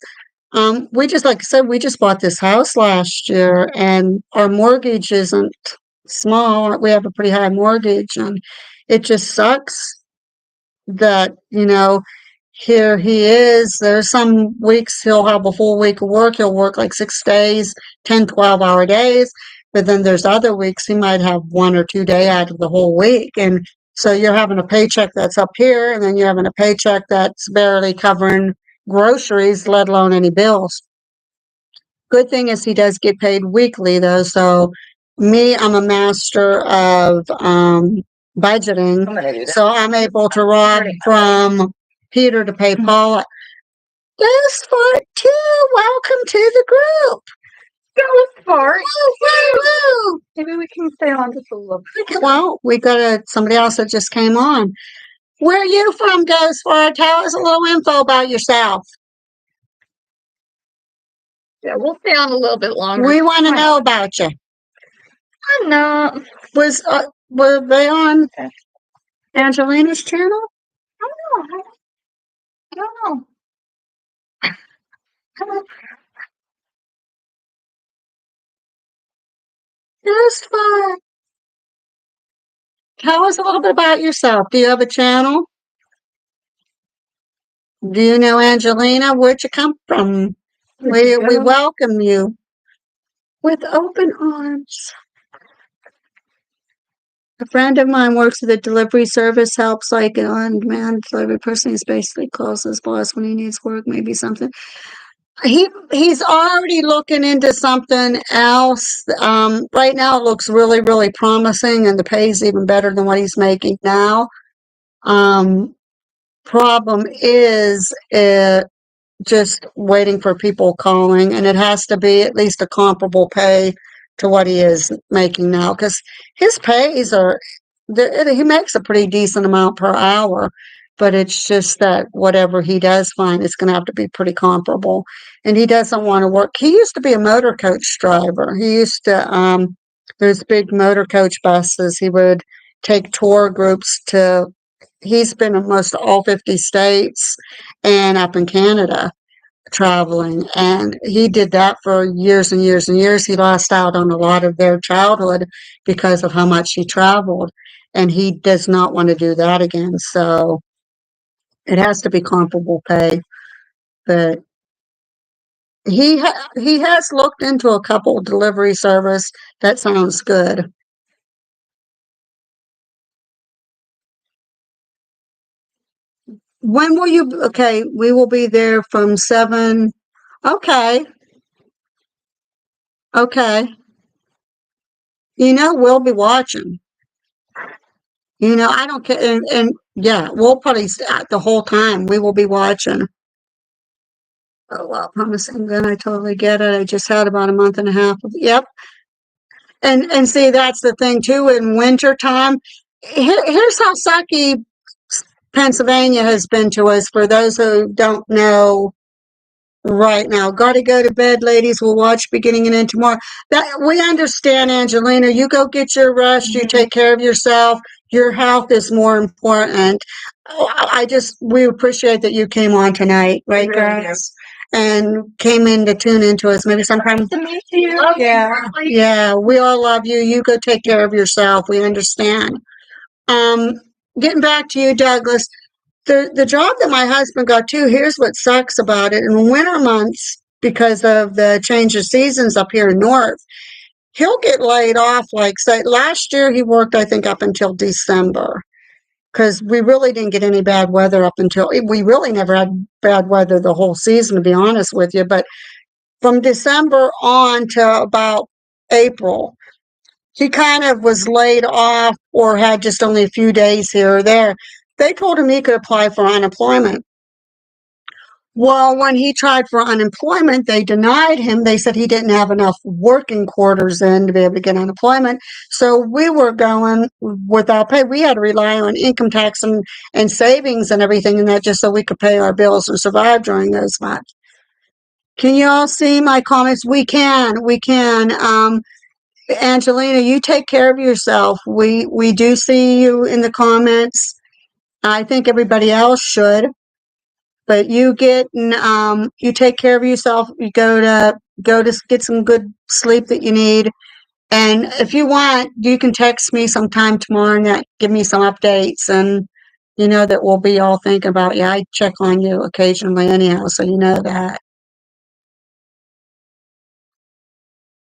Speaker 2: we just, like I said, we just bought this house last year and our mortgage isn't small. We have a pretty high mortgage and it just sucks that, here he is. There's some weeks he'll have a full week of work. He'll work like 6 days, 10, 12-hour days. But then there's other weeks he might have 1 or 2 days out of the whole week. And so you're having a paycheck that's up here, and then you're having a paycheck that's barely covering groceries, let alone any bills. Good thing is he does get paid weekly, though. So I'm a master of budgeting. So I'm able to rob from Peter to pay Paula. Ghost Fart 2, welcome to the group.
Speaker 1: Ghost Fart.
Speaker 2: Woo, woo,
Speaker 1: Maybe we can stay on just a little bit.
Speaker 2: Well, we got somebody else that just came on. Where are you from, Ghost Fart? Tell us a little info about yourself.
Speaker 1: Yeah, we'll stay on a little bit longer.
Speaker 2: We want to know about you.
Speaker 1: I'm not.
Speaker 2: Were they on Angelina's channel?
Speaker 1: I don't know. I don't know.
Speaker 2: Ghost Fart. Tell us a little bit about yourself. Do you have a channel? Do you know Angelina? Where'd you come from? We welcome you with open arms. A friend of mine works at a delivery service, helps like an on-demand delivery person. He's basically calls his boss when he needs work, maybe something. He's already looking into something else. Right now it looks really, really promising, and the pay is even better than what he's making now. Problem is, just waiting for people calling, and it has to be at least a comparable pay to what he is making now, because his pays he makes a pretty decent amount per hour, but it's just that whatever he does find, it's going to have to be pretty comparable, and he doesn't want to work. He used to be a motor coach driver. He used to there's big motor coach buses. He would take tour groups to, he's been in most all 50 states and up in Canada traveling. And he did that for years and years and years. He lost out on a lot of their childhood because of how much he traveled. And he does not want to do that again. So it has to be comparable pay. But he has looked into a couple delivery service. That sounds good. When will you? Okay, we will be there from 7. Okay. Okay. We'll be watching. I don't care. And yeah, we'll probably the whole time we will be watching. Oh, well, promising. Then I totally get it. I just had about a month and a half of, yep. And see, that's the thing too. In wintertime, here's how sucky Pennsylvania has been to us. For those who don't know, right now, got to go to bed, ladies. We'll watch beginning and end tomorrow. That we understand, Angelina. You go get your rest. You take care of yourself. Your health is more important. We appreciate that you came on tonight, right, guys? And came in to tune into us. Maybe sometime.
Speaker 3: To meet you.
Speaker 2: Yeah, we all love you. You go take care of yourself. We understand. Um, Getting back to you, Douglas. The job that my husband got too, here's what sucks about it. In winter months, because of the change of seasons up here north, he'll get laid off. Like, say, last year he worked, I think, up until December. Because we really didn't get any bad weather we really never had bad weather the whole season, to be honest with you. But from December on to about April, he kind of was laid off or had just only a few days here or there. They told him he could apply for unemployment. Well, when he tried for unemployment, they denied him. They said he didn't have enough working quarters in to be able to get unemployment. So we were going without pay. We had to rely on income tax and savings and everything and that just so we could pay our bills and survive during those months. Can you all see my comments? We can. Angelina, you take care of yourself. We do see you in the comments. I think everybody else should. But you take care of yourself. You go to get some good sleep that you need. And if you want, you can text me sometime tomorrow and give me some updates. And you know that we'll be all thinking about you. I check on you occasionally anyhow, so you know that.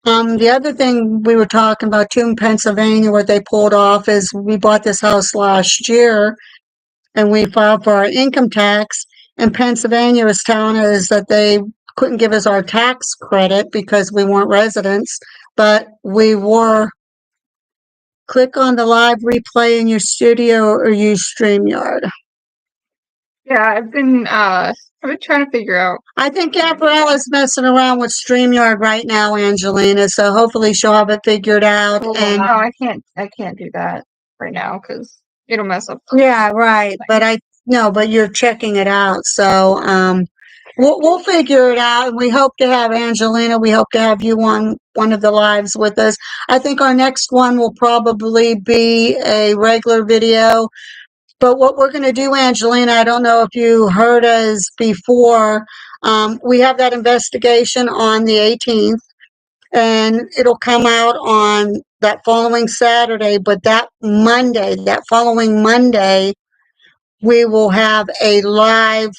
Speaker 2: The other thing we were talking about too in Pennsylvania, what they pulled off is we bought this house last year and we filed for our income tax. And Pennsylvania was telling us that they couldn't give us our tax credit because we weren't residents, but we were. Click on the live replay in your studio or use StreamYard.
Speaker 1: Yeah, I've been trying to figure out.
Speaker 2: I think Gabriella's messing around with StreamYard right now, Angelina, so hopefully she'll have it figured out.
Speaker 1: No, I can't do that right now because it'll mess up.
Speaker 2: Yeah, right. But you're checking it out, so we'll figure it out. And we hope to have Angelina. We hope to have you on one of the lives with us. I think our next one will probably be a regular video. But what we're going to do, Angelina, I don't know if you heard us before. We have that investigation on the 18th, and it'll come out on that following Saturday. But that following Monday, we will have a live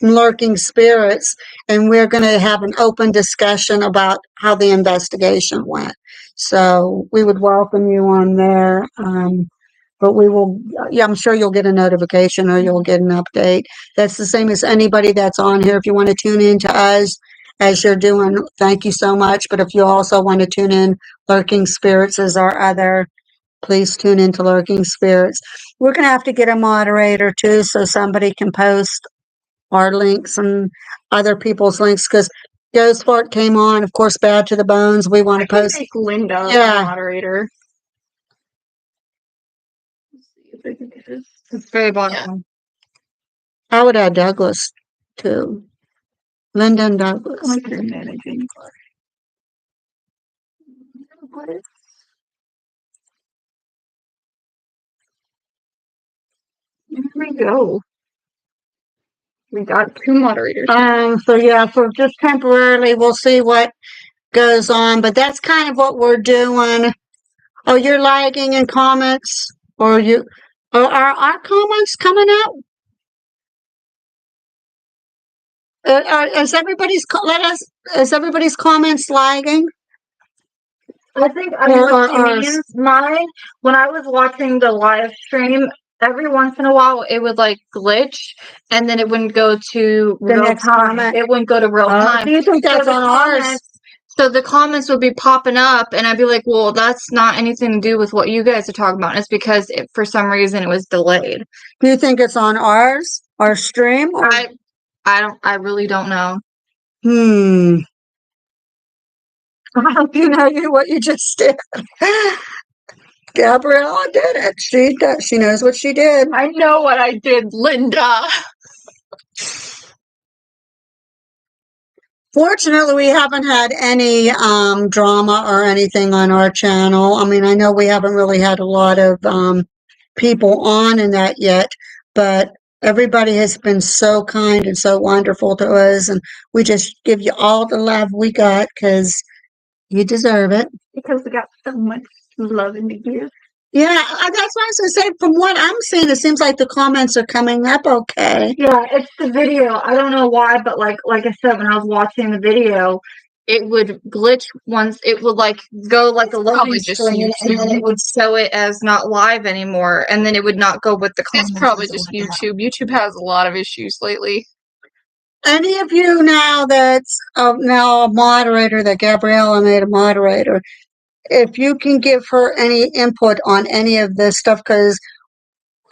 Speaker 2: Lurking Spirits, and we're going to have an open discussion about how the investigation went. So we would welcome you on there. But I'm sure you'll get a notification or you'll get an update. That's the same as anybody that's on here. If you want to tune in to us as you're doing, thank you so much. But if you also want to tune in, Lurking Spirits is our other. Please tune into Lurking Spirits. We're going to have to get a moderator too, so somebody can post our links and other people's links, because Ghost Fart came on, of course, Bad to the Bones. We want to post.
Speaker 1: Make Linda
Speaker 2: Yeah.
Speaker 1: moderator. It's very bottom.
Speaker 2: I would add Douglas too. Linda and Douglas.
Speaker 1: Like you're managing. Here we go. We got 2 moderators.
Speaker 2: For just temporarily, we'll see what goes on, but that's kind of what we're doing. Oh, you're lagging in comments, or are our comments coming up? Is everybody's comments lagging?
Speaker 3: I think mine, when I was watching the live stream, every once in a while it would like glitch and then it wouldn't go to
Speaker 2: The
Speaker 3: real
Speaker 2: next
Speaker 3: time.
Speaker 2: comment.
Speaker 3: It wouldn't go to real time.
Speaker 2: Do you think that's
Speaker 3: So the
Speaker 2: on ours?
Speaker 3: comments- So the comments would be popping up, and I'd be like, well, that's not anything to do with what you guys are talking about. And it's because for some reason it was delayed.
Speaker 2: Do you think it's on ours, our stream? Or?
Speaker 3: I really don't know.
Speaker 2: How do you know what you just did? Gabriella did it. She knows what she did.
Speaker 1: I know what I did, Linda.
Speaker 2: Fortunately, we haven't had any drama or anything on our channel. I mean, I know we haven't really had a lot of people on in that yet, but everybody has been so kind and so wonderful to us, and we just give you all the love we got because you deserve it.
Speaker 1: Because we got so much love in the give.
Speaker 2: Yeah, that's what I was going to say. From what I'm seeing, it seems like the comments are coming up okay.
Speaker 3: Yeah, it's the video. I don't know why, but like I said, when I was watching the video, it would glitch once. It would like go like a loading screen, and then it would show it as not live anymore, and then it would not go with the comments.
Speaker 1: It's probably just YouTube. YouTube has a lot of issues lately.
Speaker 2: Any of you now that's now a moderator, that Gabriella made a moderator, if you can give her any input on any of this stuff, because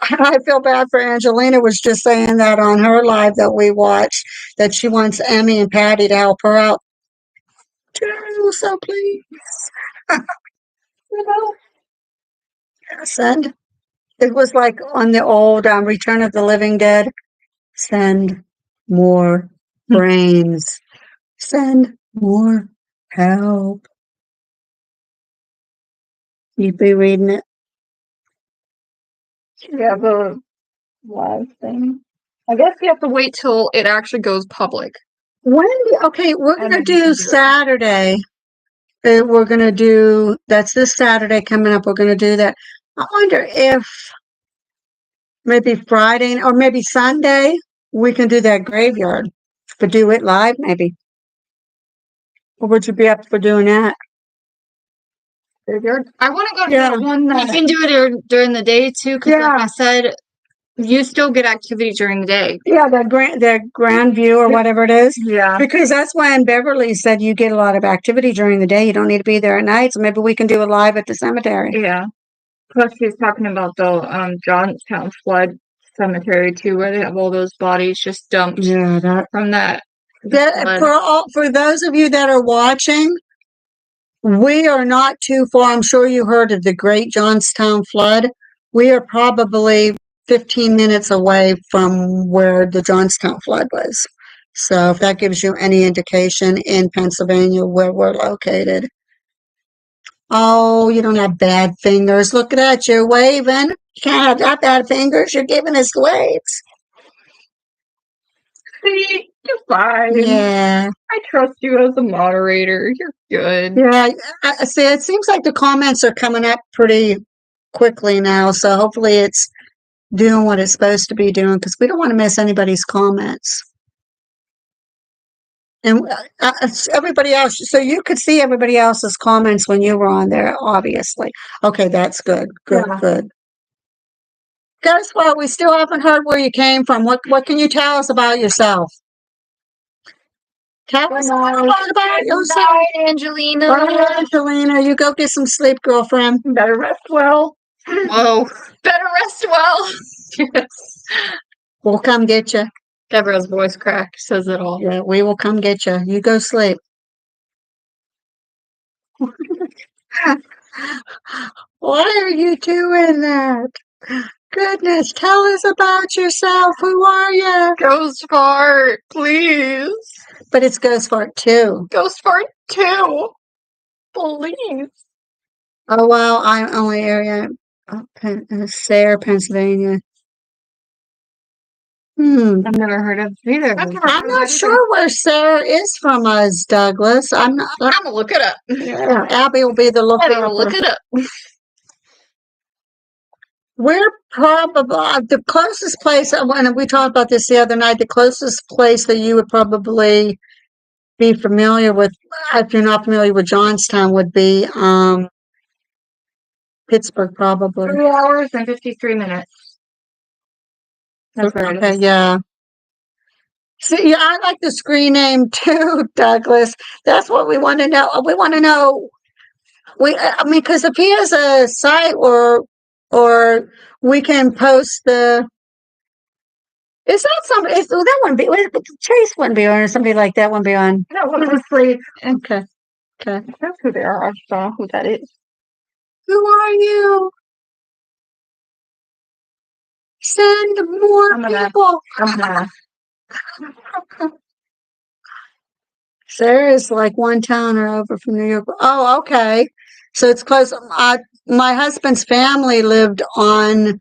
Speaker 2: I feel bad for Angelina was just saying that on her live that we watched, that she wants Emmy and Patty to help her out too, so please. Send. It was like on the old Return of the Living Dead. Send more brains. Send more help. You'd be reading it.
Speaker 1: Yeah, the live thing. I guess you have to wait till it actually goes public.
Speaker 2: Okay, we're going to do Saturday. We're going to do, that's this Saturday coming up. We're going to do that. I wonder if maybe Friday or maybe Sunday we can do that graveyard. But do it live, maybe. Or would you be up for doing that?
Speaker 1: Graveyard. I want to go to
Speaker 2: Yeah.
Speaker 1: that one
Speaker 3: You
Speaker 1: that
Speaker 3: can do it during the day too, because
Speaker 2: Yeah.
Speaker 3: like I said, you still get activity during the day.
Speaker 2: Yeah, the grand view or whatever it is.
Speaker 3: Yeah.
Speaker 2: Because that's when Beverly said you get a lot of activity during the day. You don't need to be there at night. So maybe we can do it live at the cemetery.
Speaker 3: Yeah. Plus, she was talking about the Johnstown flood cemetery too, where they have all those bodies just dumped
Speaker 2: Yeah,
Speaker 3: from that.
Speaker 2: for those of you that are watching, we are not too far. I'm sure you heard of the Great Johnstown Flood. We are probably 15 minutes away from where the Johnstown Flood was. So if that gives you any indication in Pennsylvania where we're located. Oh, you don't have bad fingers. Look at that. You're waving. You can't have that bad fingers. You're giving us waves.
Speaker 1: See, you're fine.
Speaker 2: Yeah.
Speaker 1: I trust you as a moderator. You're good.
Speaker 2: Yeah. I see, it seems like the comments are coming up pretty quickly now. So hopefully it's doing what it's supposed to be doing, because we don't want to miss anybody's comments. And everybody else, so you could see everybody else's comments when you were on there, obviously. Okay, that's good. Good,
Speaker 3: Yeah.
Speaker 2: good. Guess what? We still haven't heard where you came from. What can you tell us about yourself? Tell us about yourself.
Speaker 3: Bye, Angelina.
Speaker 2: Bye, Angelina. You go get some sleep, girlfriend.
Speaker 1: Better rest well. Whoa. Better rest well. Yes.
Speaker 2: We'll come get you.
Speaker 1: Deborah's voice crack says it all.
Speaker 2: Yeah, we will come get you. You go sleep. Why are you doing that? Goodness, tell us about yourself. Who are you?
Speaker 1: Ghost fart, please.
Speaker 2: But it's Ghost Fart 2.
Speaker 1: Ghost fart 2. Please.
Speaker 2: Oh, well, I'm only area Sayre, Pennsylvania.
Speaker 3: I've never heard of either.
Speaker 2: I'm not sure where Sayre is from us, Douglas. I'm
Speaker 1: gonna look it up.
Speaker 2: Yeah, Abby will be the
Speaker 1: I'm
Speaker 2: looker.
Speaker 1: gonna look it up.
Speaker 2: We're probably the closest place, and we talked about this the other night, the closest place that you would probably be familiar with, if you're not familiar with Johnstown, would be Pittsburgh, probably.
Speaker 3: 3 hours and 53 minutes. That's where it
Speaker 2: Okay,
Speaker 3: is.
Speaker 2: yeah. See, yeah, I like the screen name too, Douglas. That's what we want to know. We want to know. I mean, because if he has a site or we can post the. Is that somebody? That wouldn't be. Chase wouldn't be on, or somebody like that wouldn't be on.
Speaker 1: No, honestly,
Speaker 2: Okay. Okay.
Speaker 1: that's who they are. I don't know who that is.
Speaker 2: Who are you? Send more people. Sarah is like one town or over from New York. Oh, okay. So it's close. My husband's family lived in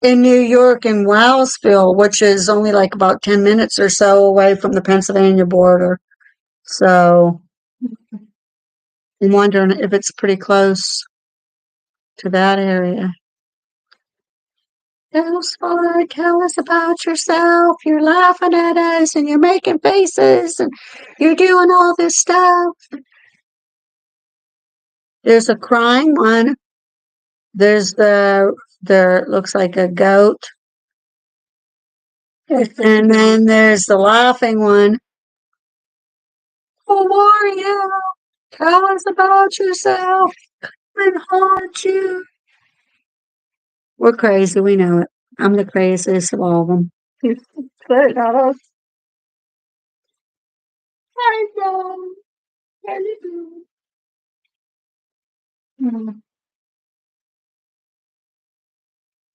Speaker 2: New York in Wellsville, which is only like about 10 minutes or so away from the Pennsylvania border. So I'm wondering if it's pretty close to that area. Tell us about yourself. You're laughing at us and you're making faces and you're doing all this stuff. There's a crying one. There's there looks like a goat. And then there's the laughing one. Who are you? Tell us about yourself and haunt you. We're crazy, we know it. I'm the craziest of all of them.
Speaker 1: Good, not us.
Speaker 2: I know. How you doing?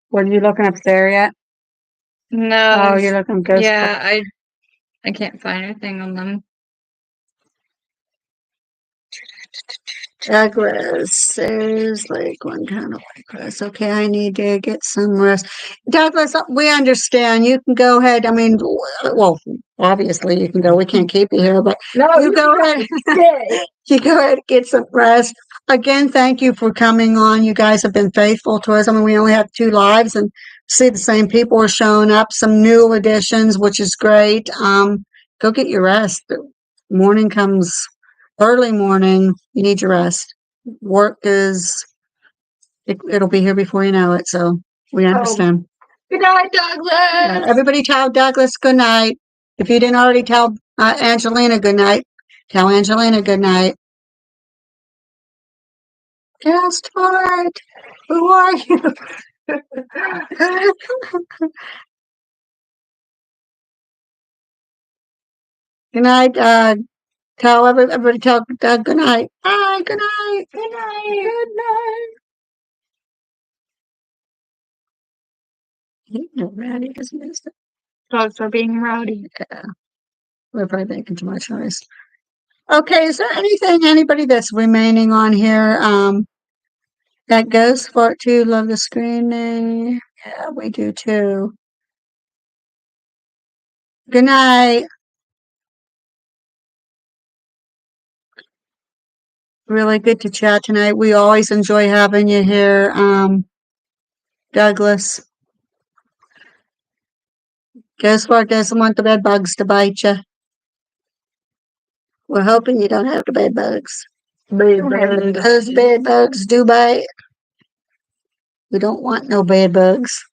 Speaker 2: What are you looking up there yet?
Speaker 3: No.
Speaker 2: Oh, you're looking ghost.
Speaker 3: Yeah, I can't find anything on them.
Speaker 2: Douglas is like one kind of press. Okay, I need to get some rest. Douglas, we understand. You can go ahead. I mean, well, obviously you can go. We can't keep you here, but
Speaker 1: No,
Speaker 2: you go ahead. You go ahead and get some rest. Again, thank you for coming on. You guys have been faithful to us. I mean, we only have 2 lives and see the same people are showing up, some new additions, which is great. Go get your rest. Morning comes early morning. You need your rest. Work it'll be here before you know it. So we understand.
Speaker 1: Good night, Douglas.
Speaker 2: Everybody tell Douglas good night. If you didn't already tell Angelina good night, tell Angelina good night. Just Ford, who are you? Good night. Tell everybody tell Doug good night. Bye. Good night.
Speaker 1: Good night. Good night.
Speaker 2: You know, Ratty is missed.
Speaker 1: Dogs are being rowdy.
Speaker 2: Yeah. We're probably making too much noise. Okay, is there anybody that's remaining on here? That goes for it too. Love the screening. Yeah, we do too. Good night. Really good to chat tonight. We always enjoy having you here, Douglas. Guess what? Doesn't want the bed bugs to bite you. We're hoping you don't have the bed bugs. Those bed bugs do bite. We don't want no bed bugs.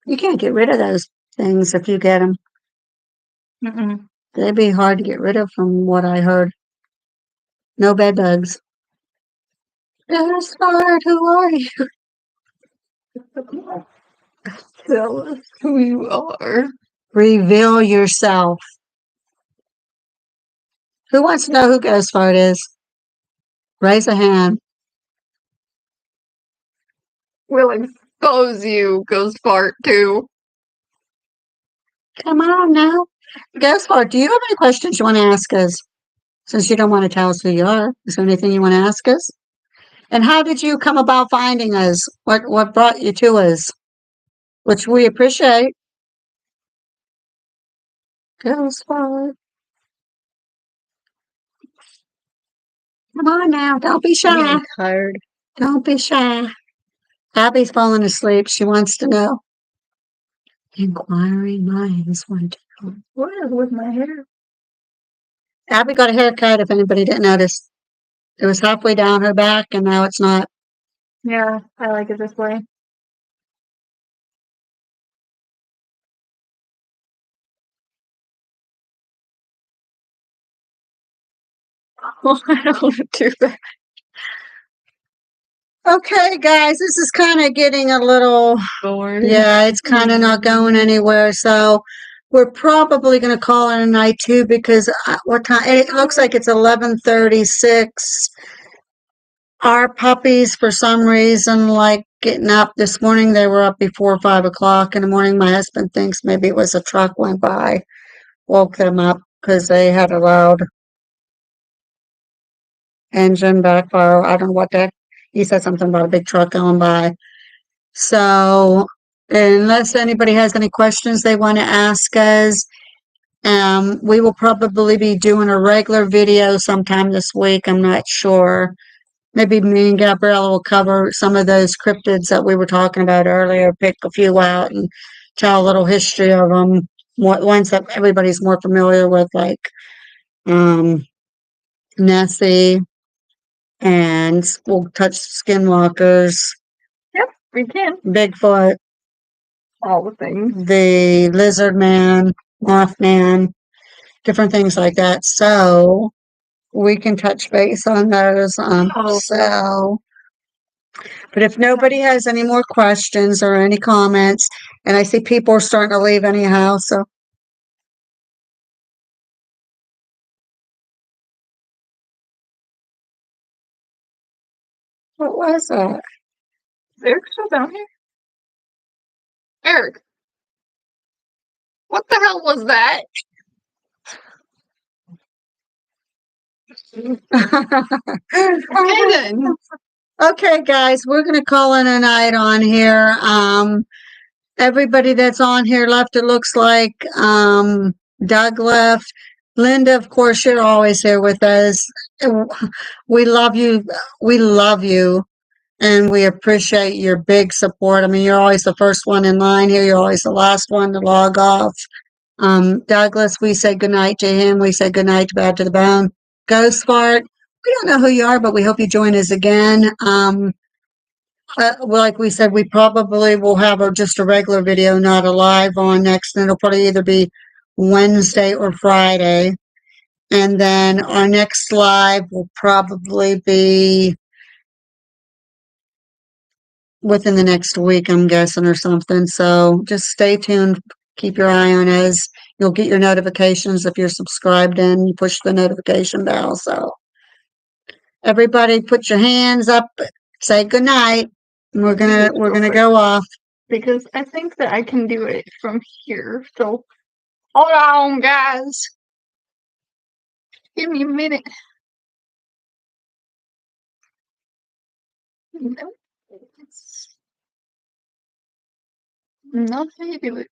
Speaker 2: You can't get rid of those things if you get them.
Speaker 3: Mm-mm.
Speaker 2: They'd be hard to get rid of from what I heard. No bed bugs. Just hard. Who are you?
Speaker 1: Tell us who you are.
Speaker 2: Reveal yourself. Who wants to know who Ghost Fart is? Raise a hand.
Speaker 1: We'll expose you, Ghost Fart, too.
Speaker 2: Come on now. Ghost Fart, do you have any questions you want to ask us? Since you don't want to tell us who you are, is there anything you want to ask us? And how did you come about finding us? What brought you to us? Which we appreciate. Ghost Fart. Come on now. Don't be shy.
Speaker 3: I'm tired.
Speaker 2: Don't be shy. Abby's falling asleep. She wants to know. Inquiring minds want to know.
Speaker 1: What is with my hair?
Speaker 2: Abby got a haircut, if anybody didn't notice. It was halfway down her back, and now it's not.
Speaker 1: Yeah, I like it this way. I don't do that.
Speaker 2: Okay, guys, this is kind of getting a little, yeah, it's kind of not going anywhere. So we're probably going to call it a night too because what time? It looks like it's 11:36. Our puppies, for some reason, like getting up this morning. They were up before 5 o'clock in the morning. My husband thinks maybe it was a truck went by, woke them up because they had a loud engine backfire. I don't know what that. He said something about a big truck going by. So, unless anybody has any questions they want to ask us, we will probably be doing a regular video sometime this week. I'm not sure. Maybe me and Gabriella will cover some of those cryptids that we were talking about earlier, pick a few out and tell a little history of them. Ones that everybody's more familiar with, like Nessie, and we'll touch skinwalkers,
Speaker 1: Yep, we can.
Speaker 2: Bigfoot,
Speaker 1: All the things.
Speaker 2: the lizard man, Mothman, different things like that. So we can touch base on those. But if nobody has any more questions or any comments, and I see people are starting to leave anyhow, so. What was that?
Speaker 1: Is Eric still down here? Eric. What the hell was that? Okay then.
Speaker 2: Okay, guys, we're gonna call it a night on here. Everybody that's on here left, it looks like. Doug left. Linda, of course, you're always here with us. We love you. We love you. And we appreciate your big support. I mean, you're always the first one in line here. You're always the last one to log off. Douglas, we say goodnight to him. We say goodnight to Bad to the Bone. Ghost Fart, we don't know who you are, but we hope you join us again. Like we said, we probably will have just a regular video, not a live on next. And it'll probably either be Wednesday or Friday. And then our next live will probably be within the next week, I'm guessing, or something. So just stay tuned. Keep your eye on us. You'll get your notifications if you're subscribed and you push the notification bell. So everybody put your hands up, say good night. We're gonna go off.
Speaker 1: Because I think that I can do it from here. So hold on, guys. Give me a minute. No, it's not how you do it.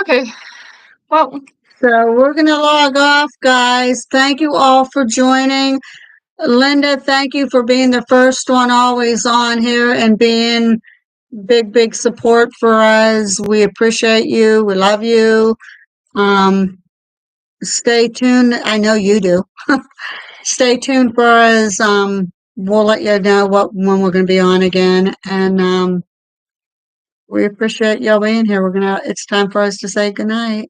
Speaker 1: Okay. Well,
Speaker 2: So we're gonna log off, guys. Thank you all for joining. Linda, thank you for being the first one always on here and being big support for us. We appreciate you. We love you. Stay tuned. I know you do. Stay tuned for us. We'll let you know when we're going to be on again. And we appreciate y'all being here. It's time for us to say goodnight.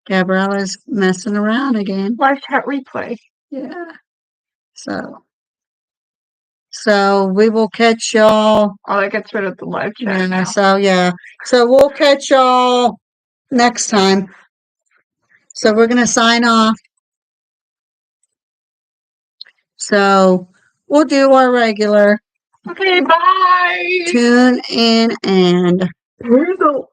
Speaker 2: Gabriella's messing around again.
Speaker 1: live chat replay.
Speaker 2: Yeah. So we will catch y'all.
Speaker 1: Oh, that gets rid of the live chat.
Speaker 2: Yeah,
Speaker 1: Now.
Speaker 2: so we'll catch y'all next time. So we're gonna sign off. So we'll do our regular.
Speaker 1: Okay, bye.
Speaker 2: Tune in and.
Speaker 1: Where's the